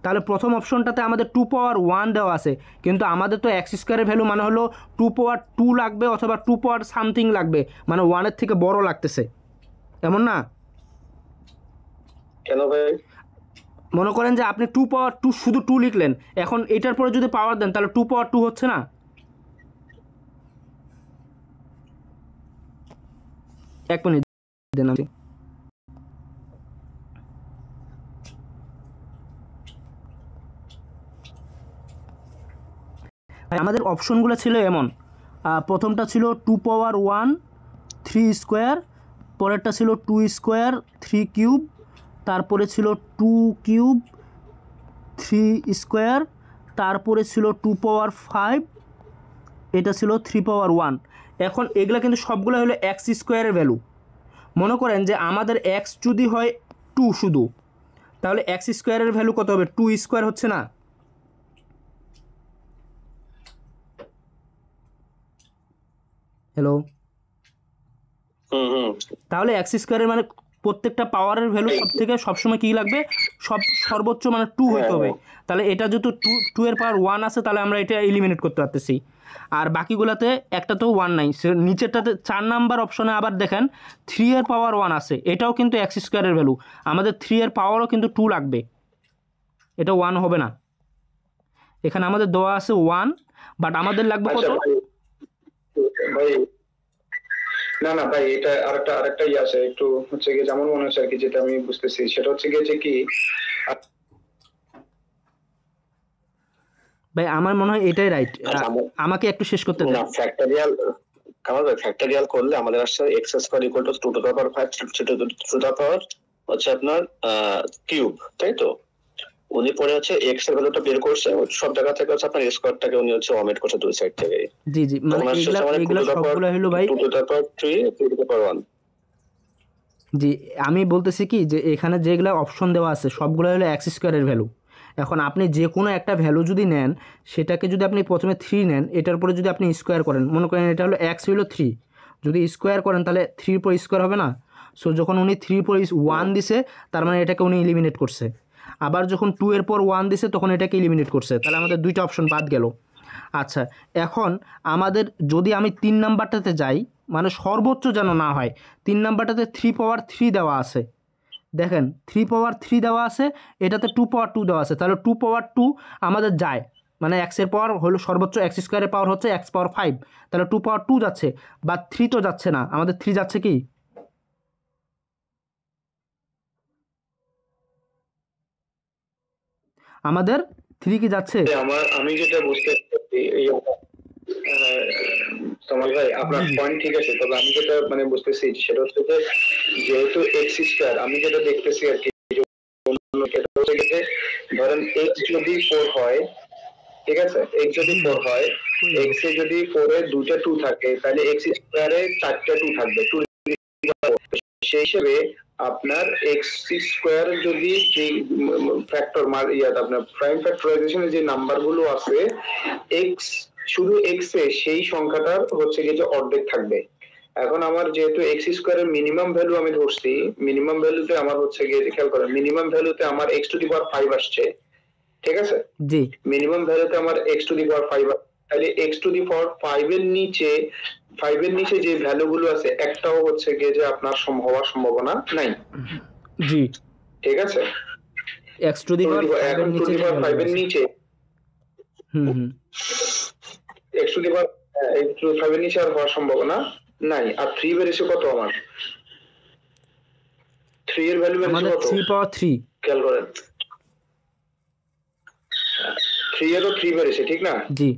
তাহলে প্রথম অপশনটাতে আমাদের 2 পাওয়ার 1 দেওয়া আছে, কিন্তু আমাদের তো এক্স স্কয়ারের ভ্যালু মানে হলো 2 পাওয়ার 2 লাগবে অথবা 2 পাওয়ার সামথিং লাগবে, মানে 1 এর থেকে বড় লাগতেছে, এমন না? কেন ভাই? মনে করেন যে আপনি 2 পাওয়ার 2 শুধু 2 লিখলেন, এখন এটার পরে যদি পাওয়ার দেন তাহলে 2 পাওয়ার 2 হচ্ছে না? এক মিনিট দেন আমি। আমাদের অপশনগুলো ছিল এমন, প্রথমটা ছিল 2 পাওয়ার 1 3 স্কোয়ার, পরেরটা ছিল 2 স্কোয়ার 3 কিউব, তারপরে ছিল 2 কিউব 3 স্কোয়ার, তারপরে ছিল 2 পাওয়ার 5, এটা ছিল 3 পাওয়ার 1। এখন এগুলা কিন্তু সবগুলো হলো এক্স স্কোয়ারের ভ্যালু। মনে করেন যে আমাদের এক্স যদি হয় 2 শুধু, তাহলে এক্স স্কোয়ারের ভ্যালু কত হবে? 2 স্কোয়ার হচ্ছে না? হ্যালো, তাহলে এক্স স্কোয়ারের মানে প্রত্যেকটা পাওয়ারের ভ্যালু সব থেকে সবসময় কী লাগবে, সর্বোচ্চ মানে 2 হইতে হবে। তাহলে এটা যেহেতু 2 এর পাওয়ার 1 আছে, তাহলে আমরা এটা এলিমিনেট করতে পারতেছি। আর বাকিগুলোতে একটা তো 1 নাই, নিচেরটাতে 4 নাম্বার অপশনে আবার দেখেন 3 এর পাওয়ার 1 আছে, এটাও কিন্তু এক্স স্কোয়ারের ভ্যালু। আমাদের 3 এর পাওয়ারও কিন্তু 2 লাগবে, এটা 1 হবে না। এখানে আমাদের দেওয়া আছে 1, বাট আমাদের লাগবে কত? ভাই না না ভাই, এটা আরেকটা ইয়ে আছে, একটু হচ্ছে কি যেমন মনে হচ্ছে আর কি, যেটা আমি বুঝতেছি সেটা হচ্ছে গিয়ে যে কি ভাই আমার মনে হয় এটাই রাইট। আমাকে একটু শেষ করতে দেন। না, ফ্যাক্টরিয়াল কামাল ভাই, ফ্যাক্টরিয়াল করলে আমাদের আসছে x square equal to 2 to the power 5 to the power হচ্ছে আপনার কিউব, তাই তো? উনি পরে হচ্ছে x এর ভ্যালুটা বের করছে, সব জায়গা থেকে হচ্ছে আপনার স্কয়ারটাকে উনি হচ্ছে ওমেট করছে দুই সাইড থেকে। জি জি, মানে এগুলা সবগুলো হলো ভাই 2 to the power 3 3 to the power 1। জি, আমি বলতেছি কি যে এখানে যেগুলো অপশন দেওয়া আছে সবগুলো হলো এক্স স্কোয়ারের ভ্যালু। এখন আপনি যে কোনো একটা ভ্যালু যদি নেন, সেটাকে যদি আপনি প্রথমে 3 নেন, এটার পরে যদি আপনি স্কোয়ার করেন, মনে করেন এটা হলো এক্স হলো 3, যদি স্কোয়ার করেন তাহলে 3 পর স্কোয়ার হবে না। সো যখন উনি 3 পর 1 দিছে, তার মানে এটাকে উনি এলিমিনেট করছে। আবার যখন 2 এর পর 1 দিছে, তখন এটাকে এলিমিনেট করছে। তাহলে আমাদের দুইটা অপশন বাদ গেল। আচ্ছা, এখন আমাদের যদি আমি 3 নাম্বারটাতে যাই, মানে সর্বোচ্চ যেন না হয়, 3 নাম্বারটাতে 3 পাওয়ার 3 দেওয়া আছে, দেখেন 3 পাওয়ার 3 দেওয়া আছে, এটাতে 2 পাওয়ার 2 দেওয়া আছে, তাহলে 2 পাওয়ার 2 আমাদের যায়, মানে এক্সের পাওয়ার হলো সর্বোচ্চ, এক্স স্কোয়ারের পাওয়ার হচ্ছে এক্স পাওয়ার 5, তাহলে 2 পাওয়ার 2 যাচ্ছে, বা 3 তো যাচ্ছে না, আমাদের 3 যাচ্ছে কি? আমাদের 3 কি যাচ্ছে? আমি যেটা বুঝতে পারছি তোমার ভাই, আপনার পয়েন্ট ঠিক আছে, তবে আমি যেটা মানে বুঝতেছি সেটা হচ্ছে যে যেহেতু এক্স স্কোয়ার, আমি যেটা দেখতেছি আর কি, ধরেন এক্স যদি 4 হয়, ঠিক আছে, এক্স যদি 4 হয়, এক্স এ যদি 4 এ দুইটা 2 থাকে, তাহলে এক্স স্কোয়ারে 4টা 2 থাকবে, 2 সেই হিসেবে আপনার এক্স স্কোয়ার যদি যে ফ্যাক্টর আপনার প্রাইম ফ্যাক্টরাইজেশনের যে নাম্বারগুলো আছে, এক্স শুধু এক্স এ সেই সংখ্যাটার হচ্ছে গিয়ে যে অর্ধেক থাকবে। এখন আমার যেহেতু এক্স স্কোয়ারের মিনিমাম ভ্যালু আমি ধরছি, মিনিমাম ভ্যালুতে আমার হচ্ছে গিয়ে যে খেয়াল করেন, মিনিমাম ভ্যালুতে আমার এক্স টু দি পাওয়ার 5 আসছে, ঠিক আছে? জি, মিনিমাম ভ্যালুতে আমার এক্স টু দি পাওয়ার 5, তাহলে এক্স টু দি পাওয়ার 5 এর নিচে যে ভ্যালুগুলো আছে, একটাও হচ্ছে গিয়ে যে আপনার হওয়ার সম্ভাবনা নাই। জি, ঠিক আছে, x টু দি পাওয়ার 5 এর নিচে, x টু দি পাওয়ার 5 এর নিচে আর হওয়ার সম্ভাবনা নাই। আর 3 বেরিয়েছে কত আমার? 3 এর ভ্যালু বেরিয়েছে কত? 3 পাওয়ার 3, খেয়াল করেন, 3 এরও 3 বেরিয়েছে, ঠিক না? জি।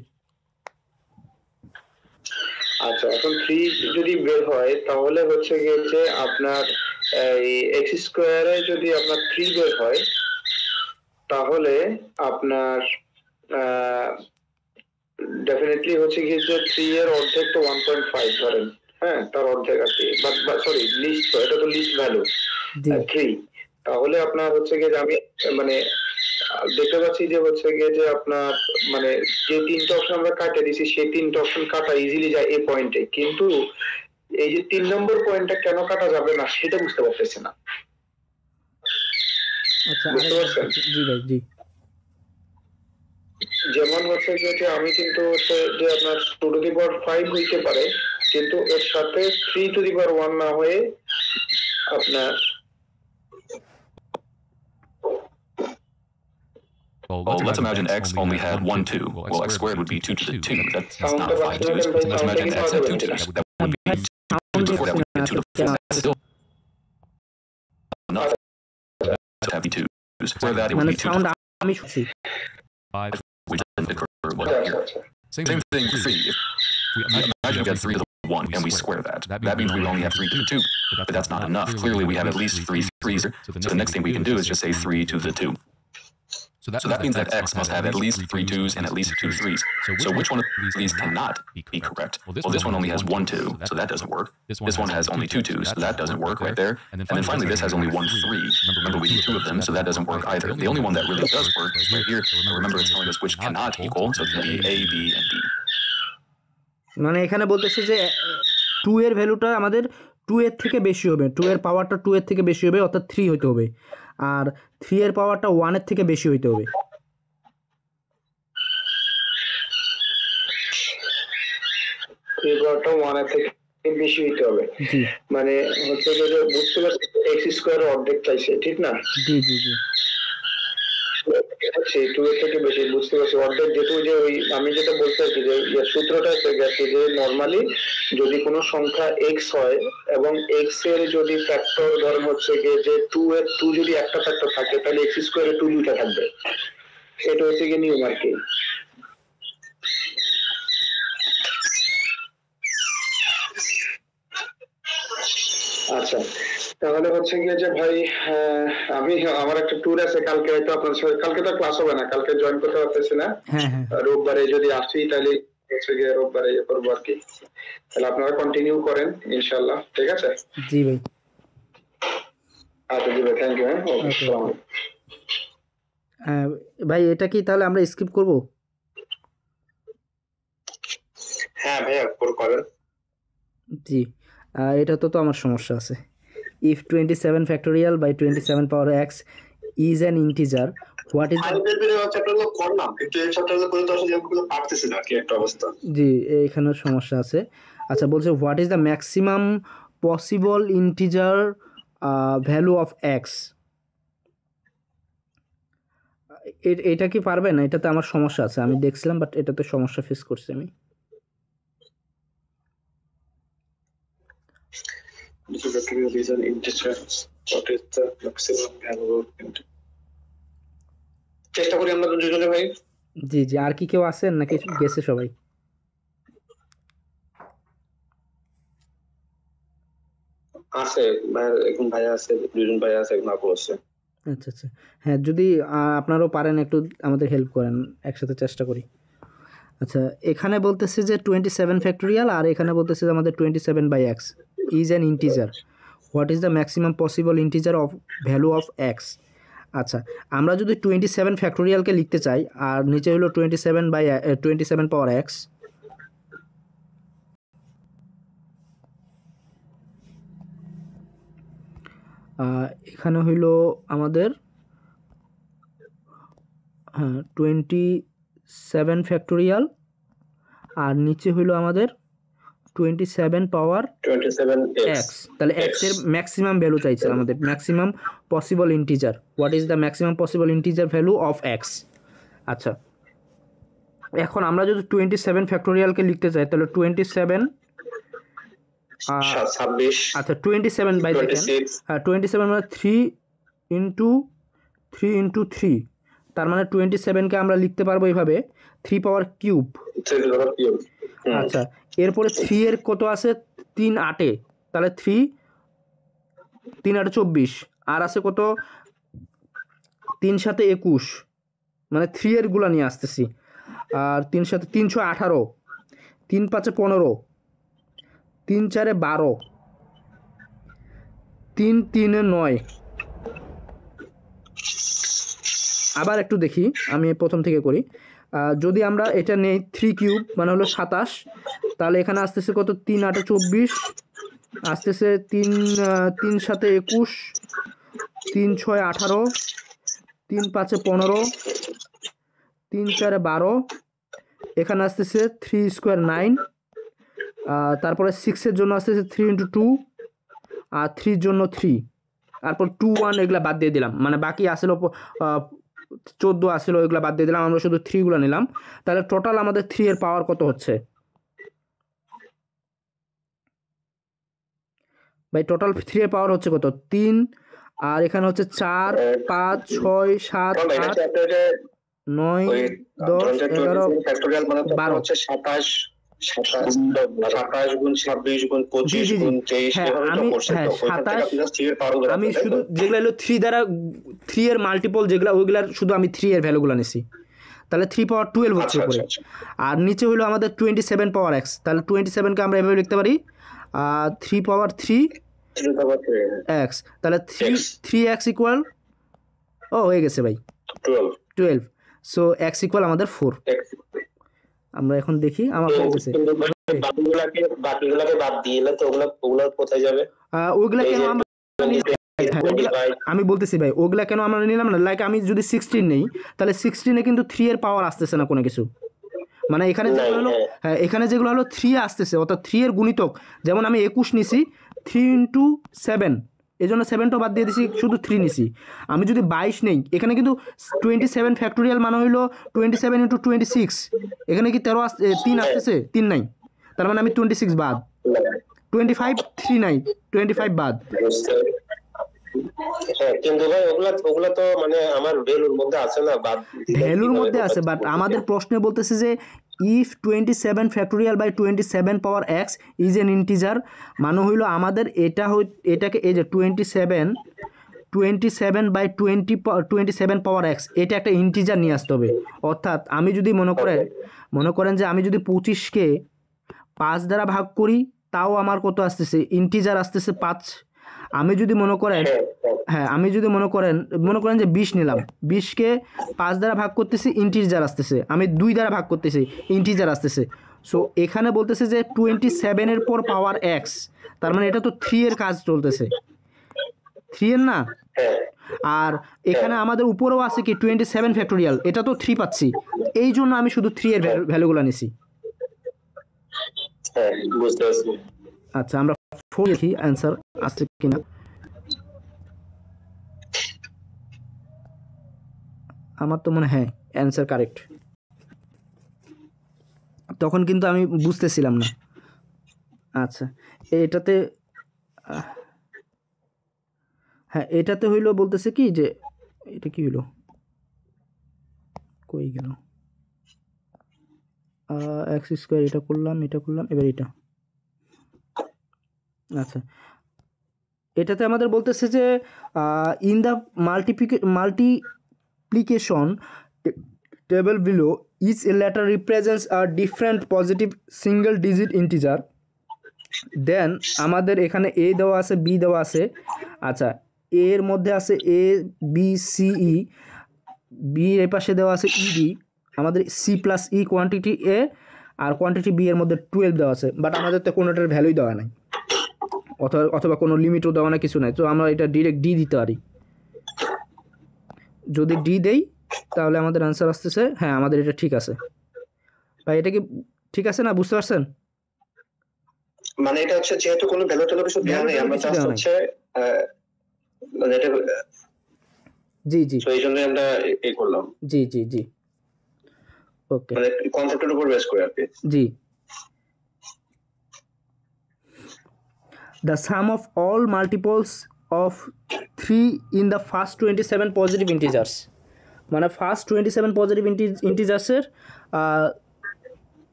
আচ্ছা, এখন 3 যদি বের হয়, তাহলে হচ্ছে গিয়ে যে আপনার এই এক্স স্কোয়ারে যদি আপনার 3 বের হয়, তাহলে আপনার ডেফিনেটলি হচ্ছে গিয়ে যে 3 এর অর্ধেক তো 1.5 ধরেন, হ্যাঁ, তার অর্ধেক আর কি, সরি লিস্ট, এটা তো লিস্ট ভ্যালু 3। তাহলে আপনার হচ্ছে গিয়ে যে আমি মানে দেখতে পাচ্ছি যে হচ্ছে গিয়ে যে আপনার মানে যে 3টা অপশন আমরা কাটে দিছি, সেই 3টা অপশন কাটা ইজিলি যায় এই পয়েন্টে, কিন্তু এই যে 3 নম্বর পয়েন্টটা কেন কাটা যাবে না সেটা বুঝতে পারতেছি না। আচ্ছা, বুঝতে পারছেন? জি ভাই, জি। যেমন হচ্ছে যে আমি কিন্তু হচ্ছে যে আপনার 2 টু দি পাওয়ার 5 হইতে পারে, কিন্তু এর সাথে 3 টু দি পাওয়ার 1 না হয়ে আপনার Well, let's imagine x only had 1, 2. Well, x squared would be 2 to the 2. That's not 5 2's. Let's imagine x had 2 2's. That would be 2 to the 4. That would be 2 to the 4. That's still enough to have 2's. For that, it would be 2 to the 5. Which doesn't occur here. Same thing, 3. If we imagine we have 3 to the 1 and we square that. That means we only have 3 to the 2. But that's not enough. Clearly, we have at least 3 3's. So the next thing we can do is just say 3 to the 2. So that means that x must have at least 3 2's and at least 2 3's. So which one of these cannot be correct? Well, this one only has 1 2, so that doesn't work. This one has only 2 2's, so that doesn't work right there. And then finally, this has only 1 3. Remember, we need 2 of them, so that doesn't work either. The only one that really does work is right here. Remember, it's telling us which cannot equal, so it can be A, B, and D. মানে এখানে বলতেছে যে 2 এর ভ্যালুটা আমাদের 2 এর থেকে বেশি হবে, 2 এর পাওয়ারটা 2 এর থেকে বেশি হবে, অর্থাৎ 3 হইতে হবে, আর 3 এর পাওয়ারটা 1 এর থেকে বেশি হইতে হবে। পাওয়ারটা 1 এর থেকে বেশি হইতে হবে, জি মানে হচ্ছে যে বুঝতে পারছি এক্স স্কোয়ারের অর্ধেক চাইছে, ঠিক না? জি জি জি হচ্ছে 2 এর থেকে বেশি, বুঝতে পারছি অর্ধেক, যেহেতু যে ওই আমি যেটা বলতে চাইছি যে সূত্রটা হচ্ছে গেছে যে নরমালি যদি কোনো সংখ্যা এক্স হয় এবং এক্স এর যদি ফ্যাক্টর ধরেন হচ্ছে গিয়ে যে 2 এর 2 যদি একটা ফ্যাক্টর থাকে তাহলে এক্স স্কোয়ারের 2 দুইটা থাকবে, এটা হচ্ছে গিয়ে নিয়ম আর কি। আচ্ছা, তাহলে হচ্ছে গিয়ে যে ভাই আমি আমার একটা ট্যুর আছে কালকে, হয়তো আপনার সাথে কালকে তো ক্লাস হবে না, কালকে জয়েন করতে পারতেছি না, হ্যাঁ হ্যাঁ রোববারে যদি আসি তাহলে হচ্ছে গিয়ে রোববারে ইয়ে করবো আর কি। তাহলে আপনারা কন্টিনিউ করেন ইনশাল্লাহ, ঠিক আছে? জি ভাই। আচ্ছা জি ভাই, থ্যাংক ইউ। হ্যাঁ, ওকে, ওকে আসসালামু আলাইকুম। ভাই এটা কি তাহলে আমরা স্কিপ করব? হ্যাঁ ভাইয়া করেন। জি এটা তো আমার সমস্যা আছে। if 27 factorial by 27 power x is an integer, what is জি এখানে সমস্যা আছে। আচ্ছা বলছে what is the maximum possible integer value of x, এটা কি পারবেন? এটাতে আমার সমস্যা আছে, আমি দেখছিলাম বাট এটাতে সমস্যা ফেস করছি আমি। চেষ্টা করি আমরা দুজনে ভাই। জি জি আর কি কেউ আছেন নাকি গেছে সবাই? আছে ভাই, এখন ভাই আছে, দুজন ভাই আছে, এখন আপু আছে। আচ্ছা আচ্ছা হ্যাঁ, যদি আপনারাও পারেন একটু আমাদের হেল্প করেন, একসাথে চেষ্টা করি। আচ্ছা এখানে বলতেছে যে 27 ফ্যাক্টোরিয়াল, আর এখানে বলতেছে যে আমাদের 27 by X is an integer, what is the maximum possible integer of value of X. আচ্ছা আমরা যদি 27 ফ্যাক্টোরিয়ালকে লিখতে চাই, আর নিচে হলো 27 বাই 27 পাওয়ার এক্স, এখানে হইল আমাদের হ্যাঁ 27 ফ্যাক্টোরিয়াল, আর নিচে হইল আমাদের 27 পাওয়ার 27x। এক্স। তাহলে এক্স এর ম্যাক্সিমাম ভ্যালু চাইছে আমাদের, maximum possible integer, what is the maximum possible integer value of X. আচ্ছা এখন আমরা যদি 27 ফ্যাক্টোরিয়ালকে লিখতে চাই তাহলে 27 আচ্ছা 27 বাই দেখেন 27 মানে 3 ইন্টু 3, তার মানে 27কে আমরা লিখতে পারবো এইভাবে 3 পাওয়ার কিউব। আচ্ছা এরপরে 3 এর কত আছে 3 8, তাহলে 3 8 24, আর আছে কত 3 7 21, মানে 3 এর গুলা নিয়ে আসতেছি, আর 3 7 318, 3 5 15, 3 4 12, 3 3 9। আবার একটু দেখি, আমি প্রথম থেকে করি। যদি আমরা এটা নেই 3 কিউব মানে হলো 27, তাহলে এখানে আসতেছে কত 3 8 24, আসতেছে 3 7 21, 3 6 18, 3 5 15, 3 4 12, এখানে আসতেছে 3 স্কোয়ার 9, তারপরে 6 এর জন্য আসতেছে 3 ইন্টু 2, আর 3 জন্য 3, তারপর 2 1 এগুলা বাদ দিয়ে দিলাম, মানে বাকি আসলো 14 আসলো, এগুলা বাদ দিয়ে দিলাম, আমরা শুধু 3 গুলা নিলাম। তাহলে টোটাল আমাদের 3 এর পাওয়ার কত হচ্ছে ভাই? টোটাল 3 এর পাওয়ার হচ্ছে কত 3, আর এখানে হচ্ছে 4 5 6 7 8 9 10 11 12 হচ্ছে 27 গুণ 26 গুণ 25 গুণ 23 এভাবে তো করছে। তো ওইখান থেকে আপনি জাস্ট 3 এর পাওয়ার আমি শুধু যেগুলা হলো 3 দ্বারা 3 এর মাল্টিপল যেগুলা ওইগুলার শুধু আমি 3 এর ভ্যালুগুলো নিছি, তাহলে 3 পাওয়ার 12 হচ্ছে উপরে। আর নিচে হলো আমাদের 27 পাওয়ার x, তাহলে 27 কে আমরা এভাবে লিখতে পারি 3 পাওয়ার 3 x, তাহলে 3x ইকুয়াল হয়ে গেছে ভাই 12, সো x ইকুয়াল আমাদের 4। আমরা এখন দেখি আমার হয়ে গেছে। কিন্তু বাকিগুলাকে বাদ দিয়ে এলে তো ওগুলা কোথায় যাবে? ওইগুলা কেন আমরা আমি বলতেছি ভাই, ওগুলা কেন আমরা নিলাম না? লাইক আমি যদি 16 নেই, তাহলে 16 কিন্তু 3 এর পাওয়ার আসতেছে না কোনো কিছু। মানে এখানে যেগুলো হলো, হ্যাঁ এখানে যেগুলো হলো 3 আসতেছে, অর্থাৎ 3 এর গুণিতক। যেমন আমি 21 নিছি 3 × 7, এই জন্য 7টা বাদ দিয়ে দিছি, শুধু 3 নিছি। আমি যদি 22 নেই, এখানে কিন্তু 27 ফ্যাক্টোরিয়াল মানে হইলো 27 × 26। এখানে কি 3 আসতেছে? 3 নাই, তার মানে আমি 26 বাদ। 25 3 নাই, 25 বাদ। কিন্তু ভাই ওগুলা তো মানে আমার ভ্যালুর মধ্যে আছে না, বাদ ভ্যালুর মধ্যে আছে, বাট আমাদের প্রশ্নে বলতেছে যে if 27 factorial by 27 power x is an integer, মানে হইলো আমাদের এটাকে এই যে 27 বাই 27 পাওয়ার x, এটা একটা ইন্টিজার নিয়ে আসতে হবে। অর্থাৎ আমি যদি মনে করেন যে আমি যদি 25কে 5 দ্বারা ভাগ করি, তাও আমার কত আসতেছে? ইন্টিজার আসতেছে 5। আমি যদি মনে করেন, হ্যাঁ আমি যদি মনে করেন যে 20 নিলাম, 20কে 5 দ্বারা ভাগ করতেছি, ইন্টিজার আসতেছে। আমি 2 দ্বারা ভাগ করতেছি, ইন্টিজার আসতেছে। সো এখানে বলতেছে যে 27 এর পর পাওয়ার x, তার মানে এটা তো 3 এর কাজ চলতেছে, 3 এর না। আর এখানে আমাদের উপরেও আছে কি 27 ফ্যাক্টোরিয়াল, এটা তো 3 পাচ্ছি, এই জন্য আমি শুধু 3 এর ভ্যালুগুলো নিছি। বুঝতে পারছি। আচ্ছা আমরা 4 দেখি অ্যান্সার আসছে কিনা। আমার তো মনে হয় অ্যান্সার কারেক্ট। তখন কিন্তু আমি বুঝতেছিলাম না। আচ্ছা এটাতে হ্যাঁ এটাতে হইলো বলতেছে কি যে এটা কি হইলো, কই গেল এক্স স্কোয়ার, এটা করলাম এবার এটা। আচ্ছা এটাতে আমাদের বলতেছে যে in the multiplication table below each letter represents a different positive single digit integer, দেন আমাদের এখানে a দেওয়া আছে, b দেওয়া আছে। আচ্ছা a এর মধ্যে আছে a b c e, b এর পাশে দেওয়া আছে e d, আমাদের c plus e quantity a আর কোয়ান্টিটি b এর মধ্যে 12 দেওয়া আছে, বাট আমাদের তো কোনোটার ভ্যালুই দেওয়া নাই, অথবা কোনো লিমিটও দেওয়া না, কিছু নাই। তো আমরা এটা ডিরেক্ট ডি দিতে পারি। যদি ডি দেই তাহলে আমাদের অ্যান্সার আসতেছে, হ্যাঁ আমাদের এটা ঠিক আছে। ভাই এটা কি ঠিক আছে না, বুঝতে পারছেন? মানে এটা হচ্ছে যেহেতু কোনো ভ্যালু ট্যালু কিছু দেওয়া নেই, আমরা জাস্ট হচ্ছে মানে এটা জি জি তো এই জন্য আমরা এই করলাম। জি জি জি ওকে, মানে কনসেপ্টের উপর বেস করে আর কি। জি। The sum of all multiples of 3 in the first 27 positive integers, মানে ফার্স্ট 27 পজিটিভ ইন্টিজার্সের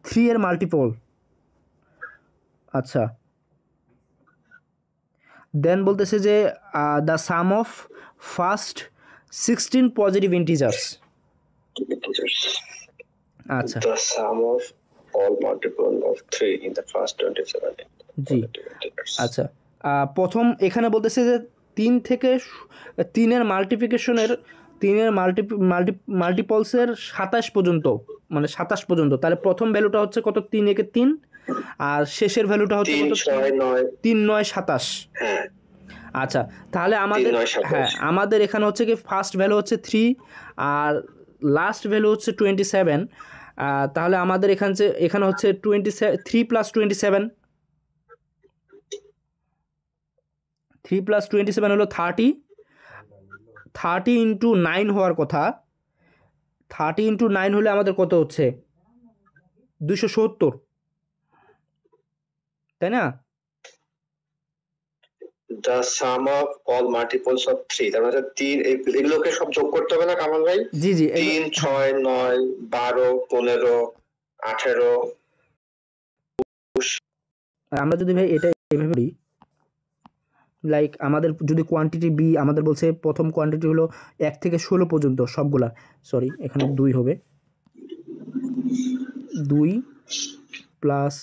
3 এর মাল্টিপল। আচ্ছা দেন বলতেছে যে the some of first 16 positive integers. আচ্ছা The sum of all multiple of 3 in the first 27 জি আচ্ছা প্রথম এখানে বলতেছে যে 3 থেকে 3 এর মাল্টিপ্লিকেশনের 3 এর মাল্টিপলসের 27 পর্যন্ত, মানে 27 পর্যন্ত। তাহলে প্রথম ভ্যালুটা হচ্ছে কত? 3 একে 3, আর শেষের ভ্যালুটা হচ্ছে কত? 3 9 27। হ্যাঁ আচ্ছা তাহলে আমাদের, হ্যাঁ আমাদের এখানে হচ্ছে কি ফার্স্ট ভ্যালু হচ্ছে 3 আর লাস্ট ভ্যালু হচ্ছে 27। তাহলে আমাদের এখানে হচ্ছে 3 প্লাস 27, 3 প্লাস 27 হলো 30 ইন্টু 9 হওয়ার কথা। 30 ইন্টু 9 হলে আমাদের কত হচ্ছে? 270, তাই না? The sum of all multiples of 3, তার মানে 3 এগুলোকে সব যোগ করতে হবে না কামাল ভাই? জি জি 3 6 9 12 15 18। আমরা যদি ভাই এটা এভাবে করি, লাইক আমাদের যদি কোয়ান্টিটি বি, আমাদের বলছে প্রথম কোয়ান্টিটি হলো 1 থেকে 16 পর্যন্ত সবগুলা, সরি এখানে 2 হবে, 2 প্লাস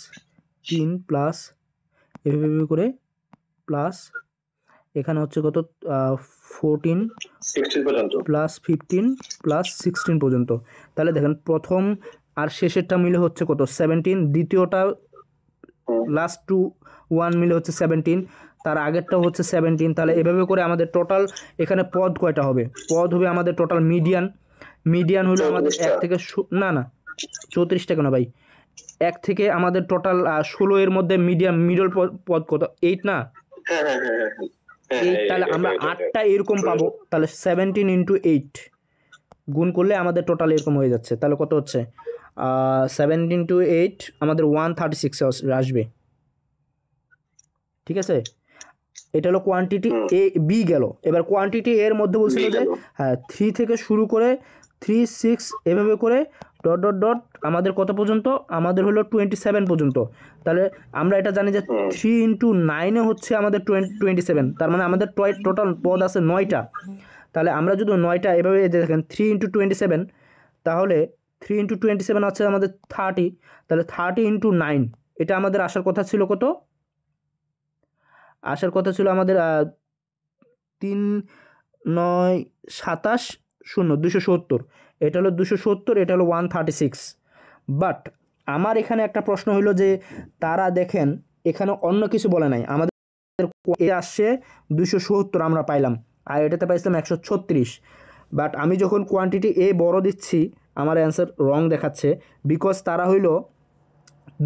3 প্লাস এভাবে করে প্লাস এখানে হচ্ছে কত 14 16 পর্যন্ত প্লাস 15 প্লাস 16 পর্যন্ত। তাহলে দেখেন প্রথম আর শেষেরটা মিলে হচ্ছে কত 17, দ্বিতীয়টা লাস্ট 1 মিলে হচ্ছে 17, তার আগেরটাও হচ্ছে 17। তাহলে এভাবে করে আমাদের টোটাল এখানে পদ কয়টা হবে? পদ হবে আমাদের টোটাল মিডিয়ান হলো আমাদের 1 থেকে না 34টা কেন ভাই, 1 থেকে আমাদের টোটাল 16 এর মধ্যে মিডল পদ কত 8 না? এই তাহলে আমরা 8টা এরকম পাবো। তাহলে 17 ইন্টু 8 গুণ করলে আমাদের টোটাল এরকম হয়ে যাচ্ছে। তাহলে কত হচ্ছে 17 ইন্টু 8 আমাদের 136 আসবে। ঠিক আছে, এটা হলো কোয়ান্টিটি এ বি গেল। এবার কোয়ান্টিটি এর মধ্যে বলছিল যে হ্যাঁ 3 থেকে শুরু করে 3 6 এভাবে করে ডট ডট ডট আমাদের কত পর্যন্ত? আমাদের হলো 27 পর্যন্ত। তাহলে আমরা এটা জানি যে 3 ইন্টু 9 হচ্ছে আমাদের 27, তার মানে আমাদের টোটাল পদ আছে 9টা। তাহলে আমরা যদি 9টা এভাবে দেখেন 3 ইন্টু 27, তাহলে 3 ইন্টু 27 আছে আমাদের 30। তাহলে 30 ইন্টু 9 এটা আমাদের আসার কথা ছিল কত? আসার কথা ছিল আমাদের 3 9 27 0 270। এটা হলো 270, এটা হলো 136। বাট আমার এখানে একটা প্রশ্ন হলো যে তারা দেখেন এখানে অন্য কিছু বলে নাই, আমাদের এ আসছে 270 আমরা পাইলাম, আর এটাতে পাইছিলাম 136। বাট আমি যখন কোয়ান্টিটি এ বড় দিচ্ছি আমার অ্যান্সার রং দেখাচ্ছে, বিকজ তারা হইল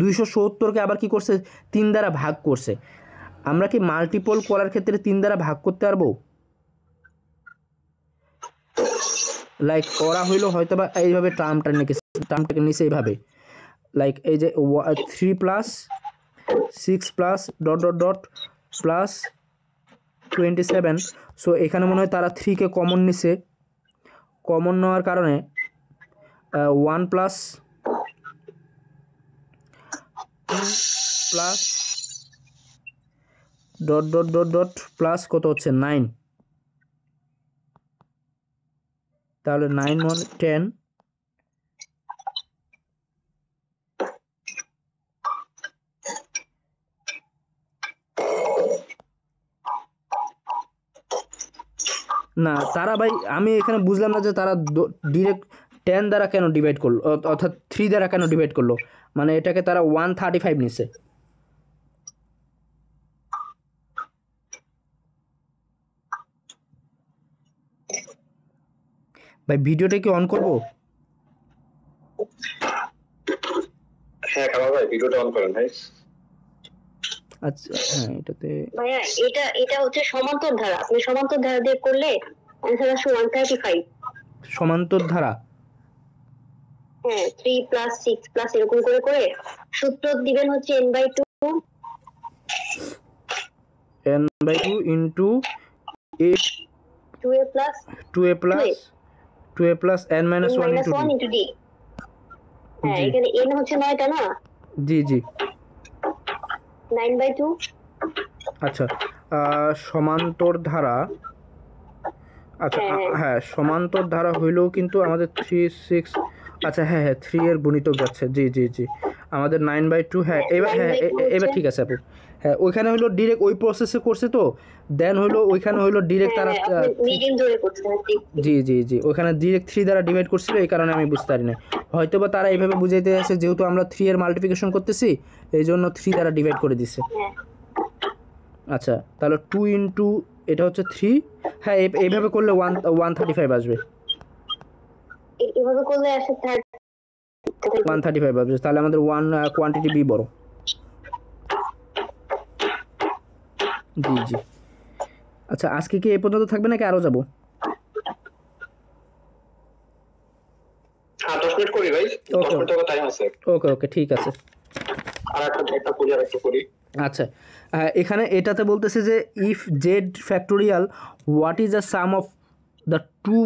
270কে আবার কি করছে 3 দ্বারা ভাগ করছে। আমরা কি মাল্টিপল করার ক্ষেত্রে 3 দ্বারা ভাগ করতে পারবো? লাইক ওরা হইলো হয়তো বা এইভাবে টার্মটাকে নিচে এইভাবে, লাইক এই যে 3 plus 6 plus dot dot dot plus 27। So এখানে মনে হয় তারা 3কে কমন নিছে, কমন নেওয়ার কারণে 1 plus plus dot dot dot dot plus কত হচ্ছে 9। তাহলে 9 1 10, না তারা ভাই আমি এখানে বুঝলাম না যে তারা ডিরেক্ট 10 দ্বারা কেন ডিভাইড করলো, অর্থাৎ 3 দ্বারা কেন ডিভাইড করলো, মানে এটাকে তারা 135 নিছে। ভাই ভিডিওটা কি অন করব? হ্যাঁ কামাল ভাই ভিডিওটা অন করেন ভাই। আচ্ছা হ্যাঁ এটাতে ভাইয়া এটা হচ্ছে সমান্তর ধারা, আপনি সমান্তর ধারা দিয়ে করলে অ্যান্সার আসে 135। সমান্তর ধারা, হ্যাঁ 3 প্লাস 6 প্লাস এরকম করে করে সূত্র দিবেন হচ্ছে n/2 n/2 into a 2a plus 2a plus n minus 1 into -1 into d। হ্যাঁ এখানে n হচ্ছে 9টা না? জি 9/2। আচ্ছা সমান্তর ধারা, আচ্ছা হ্যাঁ সমান্তর ধারা হইলেও কিন্তু আমাদের 3 6, আচ্ছা হ্যাঁ 3 এর গুণিতক যাচ্ছে, জি আমাদের 9/2। হ্যাঁ এবার ঠিক আছে আপু। হ্যাঁ ওইখানে হলো ডিরেক্ট ওই প্রসেসে করছে, তো দেন হলো ওইখানে হলো ডিরেক্ট তারা মিডিয়াম ধরে করছে। জি ওইখানে ডিরেক্ট 3 দ্বারা ডিভাইড করছিল, এই কারণে আমি বুঝতে পারি না। হয়তো বা তারা এইভাবে বুঝাইতে আছে যেহেতু আমরা 3 এর মাল্টিপ্লিকেশন করতেছি এই জন্য 3 দ্বারা ডিভাইড করে দিচ্ছে। আচ্ছা তাহলে 2 ইন্টু এটা হচ্ছে 3, হ্যাঁ এইভাবে করলে 135 আসবে, এভাবে করলে আসে 135 আসবে। তাহলে আমাদের 1 কোয়ান্টিটি বি বড়। জি আচ্ছা আজকে কি এই পর্যন্ত থাকবে নাকি আরো যাব? হ্যাঁ 10 মিনিট করি ভাই, 10 মিনিট টাইম আছে। ওকে ঠিক আছে। আর একটা করি। আচ্ছা এখানে এটাতে বলতেছে যে if Z factorial what is the some of the two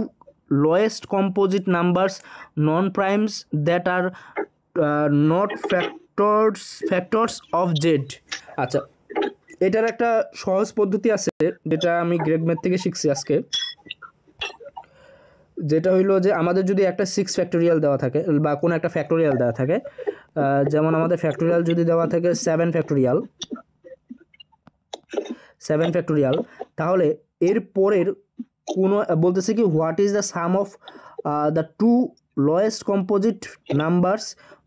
lowest composite numbers non primes that are not factors of Z. আচ্ছা এটার একটা সহজ পদ্ধতি আছে যেটা আমি গ্রেড ম্যাথ থেকে শিখছি আজকে, যেটা হইলো যে আমাদের যদি একটা 6 ফ্যাক্টোরিয়াল দেওয়া থাকে বা কোনো একটা ফ্যাক্টোরিয়াল দেওয়া থাকে, যেমন আমাদের ফ্যাক্টোরিয়াল যদি দেওয়া থাকে 7 ফ্যাক্টোরিয়াল, তাহলে এর পরের কোনো বলতেছে কি what is the some of the two lowest composite numbers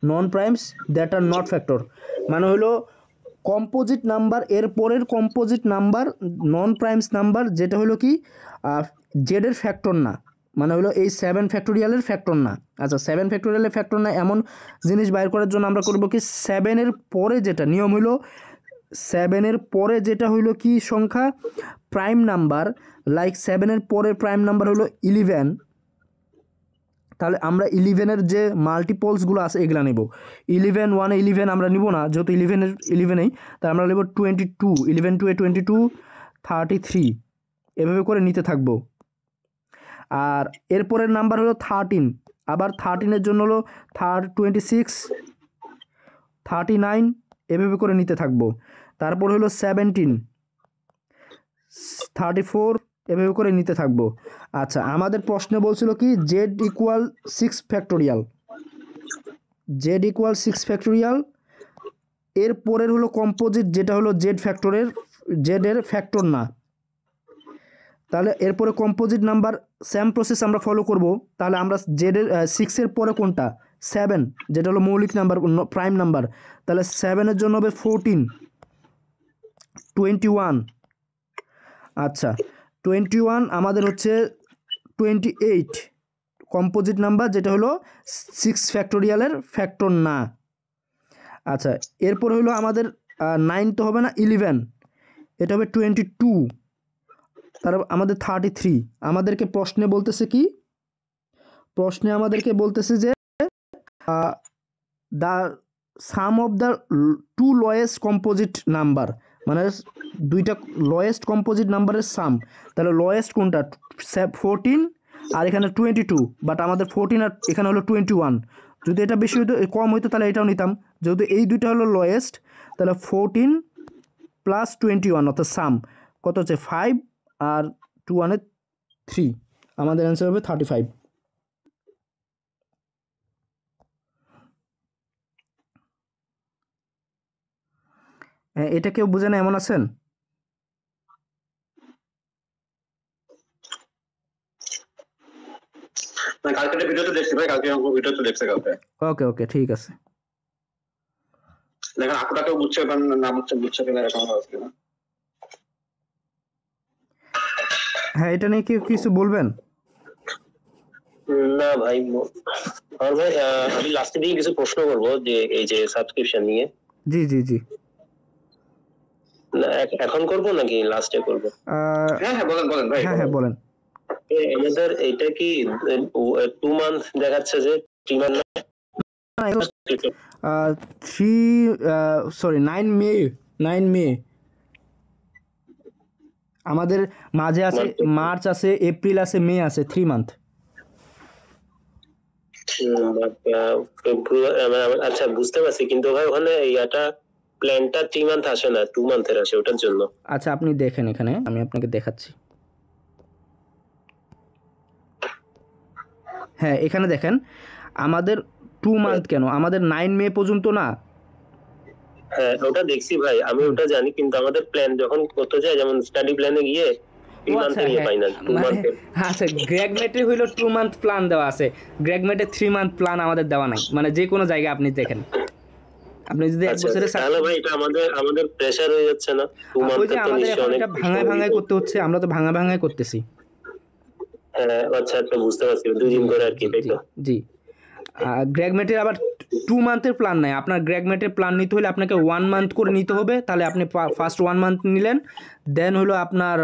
non primes that are not factor, মানে হলো কম্পোজিট নাম্বার এর পরের কম্পোজিট নাম্বার নন প্রাইমস নাম্বার যেটা হলো কি জেডের ফ্যাক্টর না, মানে হলো এই 7 ফ্যাক্টোরিয়ালের ফ্যাক্টর না। আচ্ছা 7 ফ্যাক্টোরিয়ালের ফ্যাক্টর না এমন জিনিস বাইর করার জন্য আমরা করব কি 7 পরে যেটা নিয়ম হলো 7 পরে যেটা হইলো কি সংখ্যা প্রাইম নাম্বার, লাইক 7 পরের প্রাইম নাম্বার হলো 11, তাহলে আমরা 11 যে মাল্টিপলসগুলো আছে এগুলো নেব। 11 1 11 আমরা নিব না, যেহেতু 11 তাহলে আমরা নেব 22, 11 2 22 33 এভাবে করে নিতে থাকবো। আর এরপরের নাম্বার হলো 13, আবার 13 জন্য হলো 26 39 এভাবে করে নিতে থাকবো। তারপর হলো 17 34 এভাবে করে নিতে থাকবো। আচ্ছা আমাদের প্রশ্নে বলছিল কি Z equal 6 factorial, Z equal 6 factorial এর পরের হলো কম্পোজিট যেটা হলো জেডের ফ্যাক্টর না, তাহলে এরপরে কম্পোজিট নাম্বার সেম প্রসেস আমরা ফলো করব। তাহলে আমরা জেডের 6 পরে কোনটা 7 যেটা হলো মৌলিক নাম্বার প্রাইম নাম্বার, তাহলে 7 জন্য হবে 14 21, আচ্ছা 21 আমাদের হচ্ছে 28 কম্পোজিট নাম্বার যেটা হলো 6 ফ্যাক্টোরিয়ালের ফ্যাক্টর না। আচ্ছা এরপর হলো আমাদের 9 তো হবে না 11, এটা হবে 22, তারপর আমাদের 33। আমাদেরকে প্রশ্নে বলতেছে কি, প্রশ্নে আমাদেরকে বলতেছে যে the some of the 2 lowest composite number, মানে দুইটা লোয়েস্ট কম্পোজিট নাম্বারের সাম, তাহলে লোয়েস্ট কোনটা 14 আর এখানে 22, বাট আমাদের 14 আর এখানে হলো 21, যদি এটা বেশি হতো কম হইতো তাহলে এটাও নিতাম, যেহেতু এই দুইটা হলো লোয়েস্ট তাহলে 14 প্লাস 21 অর্থাৎ সাম কত হচ্ছে 5 আর 2 1 3, আমাদের অ্যান্সার হবে 35। এটা কেউ বুঝে না এমন আছেন? না কালকে ভিডিও তো দেখছি ভাই, কালকে ভিডিও তো দেখছে কালকে। ওকে ওকে ঠিক আছে। দেখেন আপুটাকেও বুঝছে না বুঝছে কিনা এরকম আছে কিনা। হ্যাঁ এটা নিয়ে কেউ কিছু বলবেন? না ভাই আর ভাই আমি লাস্টে দিয়ে কিছু প্রশ্ন করবো যে এই যে সাবস্ক্রিপশন নিয়ে। জি জি জি না এখন করব নাকি লাস্টে করব? হ্যাঁ হ্যাঁ বলেন বলেন ভাই। হ্যাঁ হ্যাঁ বলেন। আমাদের এটা কি 2 মান্থ দেখাচ্ছে যে 3 মান্থ 9 মে আমাদের মাঝে আছে, মার্চ আছে, এপ্রিল আছে, মে আছে, 3 মান্থ। আচ্ছা বুঝতে পারছি, কিন্তু ভাই ওখানে ইয়াটা প্ল্যানটা 3 মান্থ আসে না, 2 মান্থের আসে, ওটার জন্য। আচ্ছা আপনি দেখেন এখানে আমি আপনাকে দেখাচ্ছি। হ্যাঁ এখানে দেখেন আমাদের 2 মান্থ কেন, আমাদের 9 মে পর্যন্ত না। হ্যাঁ ওটা দেখছি ভাই, আমি ওটা জানি, কিন্তু আমাদের প্ল্যান যখন করতে যায় যেমন স্টাডি প্ল্যানে গিয়ে 3 মান্থের ইয়ে পাই না, 2 মান্থের। আচ্ছা গ্র্যাগমেটে হইলো 2 মান্থ প্ল্যান দেওয়া আছে, গ্র্যাগমেটে 3 মান্থ প্ল্যান আমাদের দেওয়া নাই, মানে যে কোনো জায়গায় আপনি দেখেন। আপনি যদি এক বছরে তাহলে ভাই এটা আমাদের প্রেসার হয়ে যাচ্ছে না? 2 মান্থ তো নিশ্চয়ই অনেক ভাঙায় করতে হচ্ছে, আমরা তো ভাঙায় করতেছি। হ্যাঁ আচ্ছা একটা বুঝতে পারছি, 2 দিন করে আর কি, তাই তো? জি গ্র্যাগমেটের আবার 2 মান্থের প্ল্যান নাই, আপনার গ্র্যাগমেটের প্ল্যান নিতে হলে আপনাকে 1 মান্থ করে নিতে হবে, তাহলে আপনি ফার্স্ট 1 মান্থ নিলেন, দেন হলো আপনার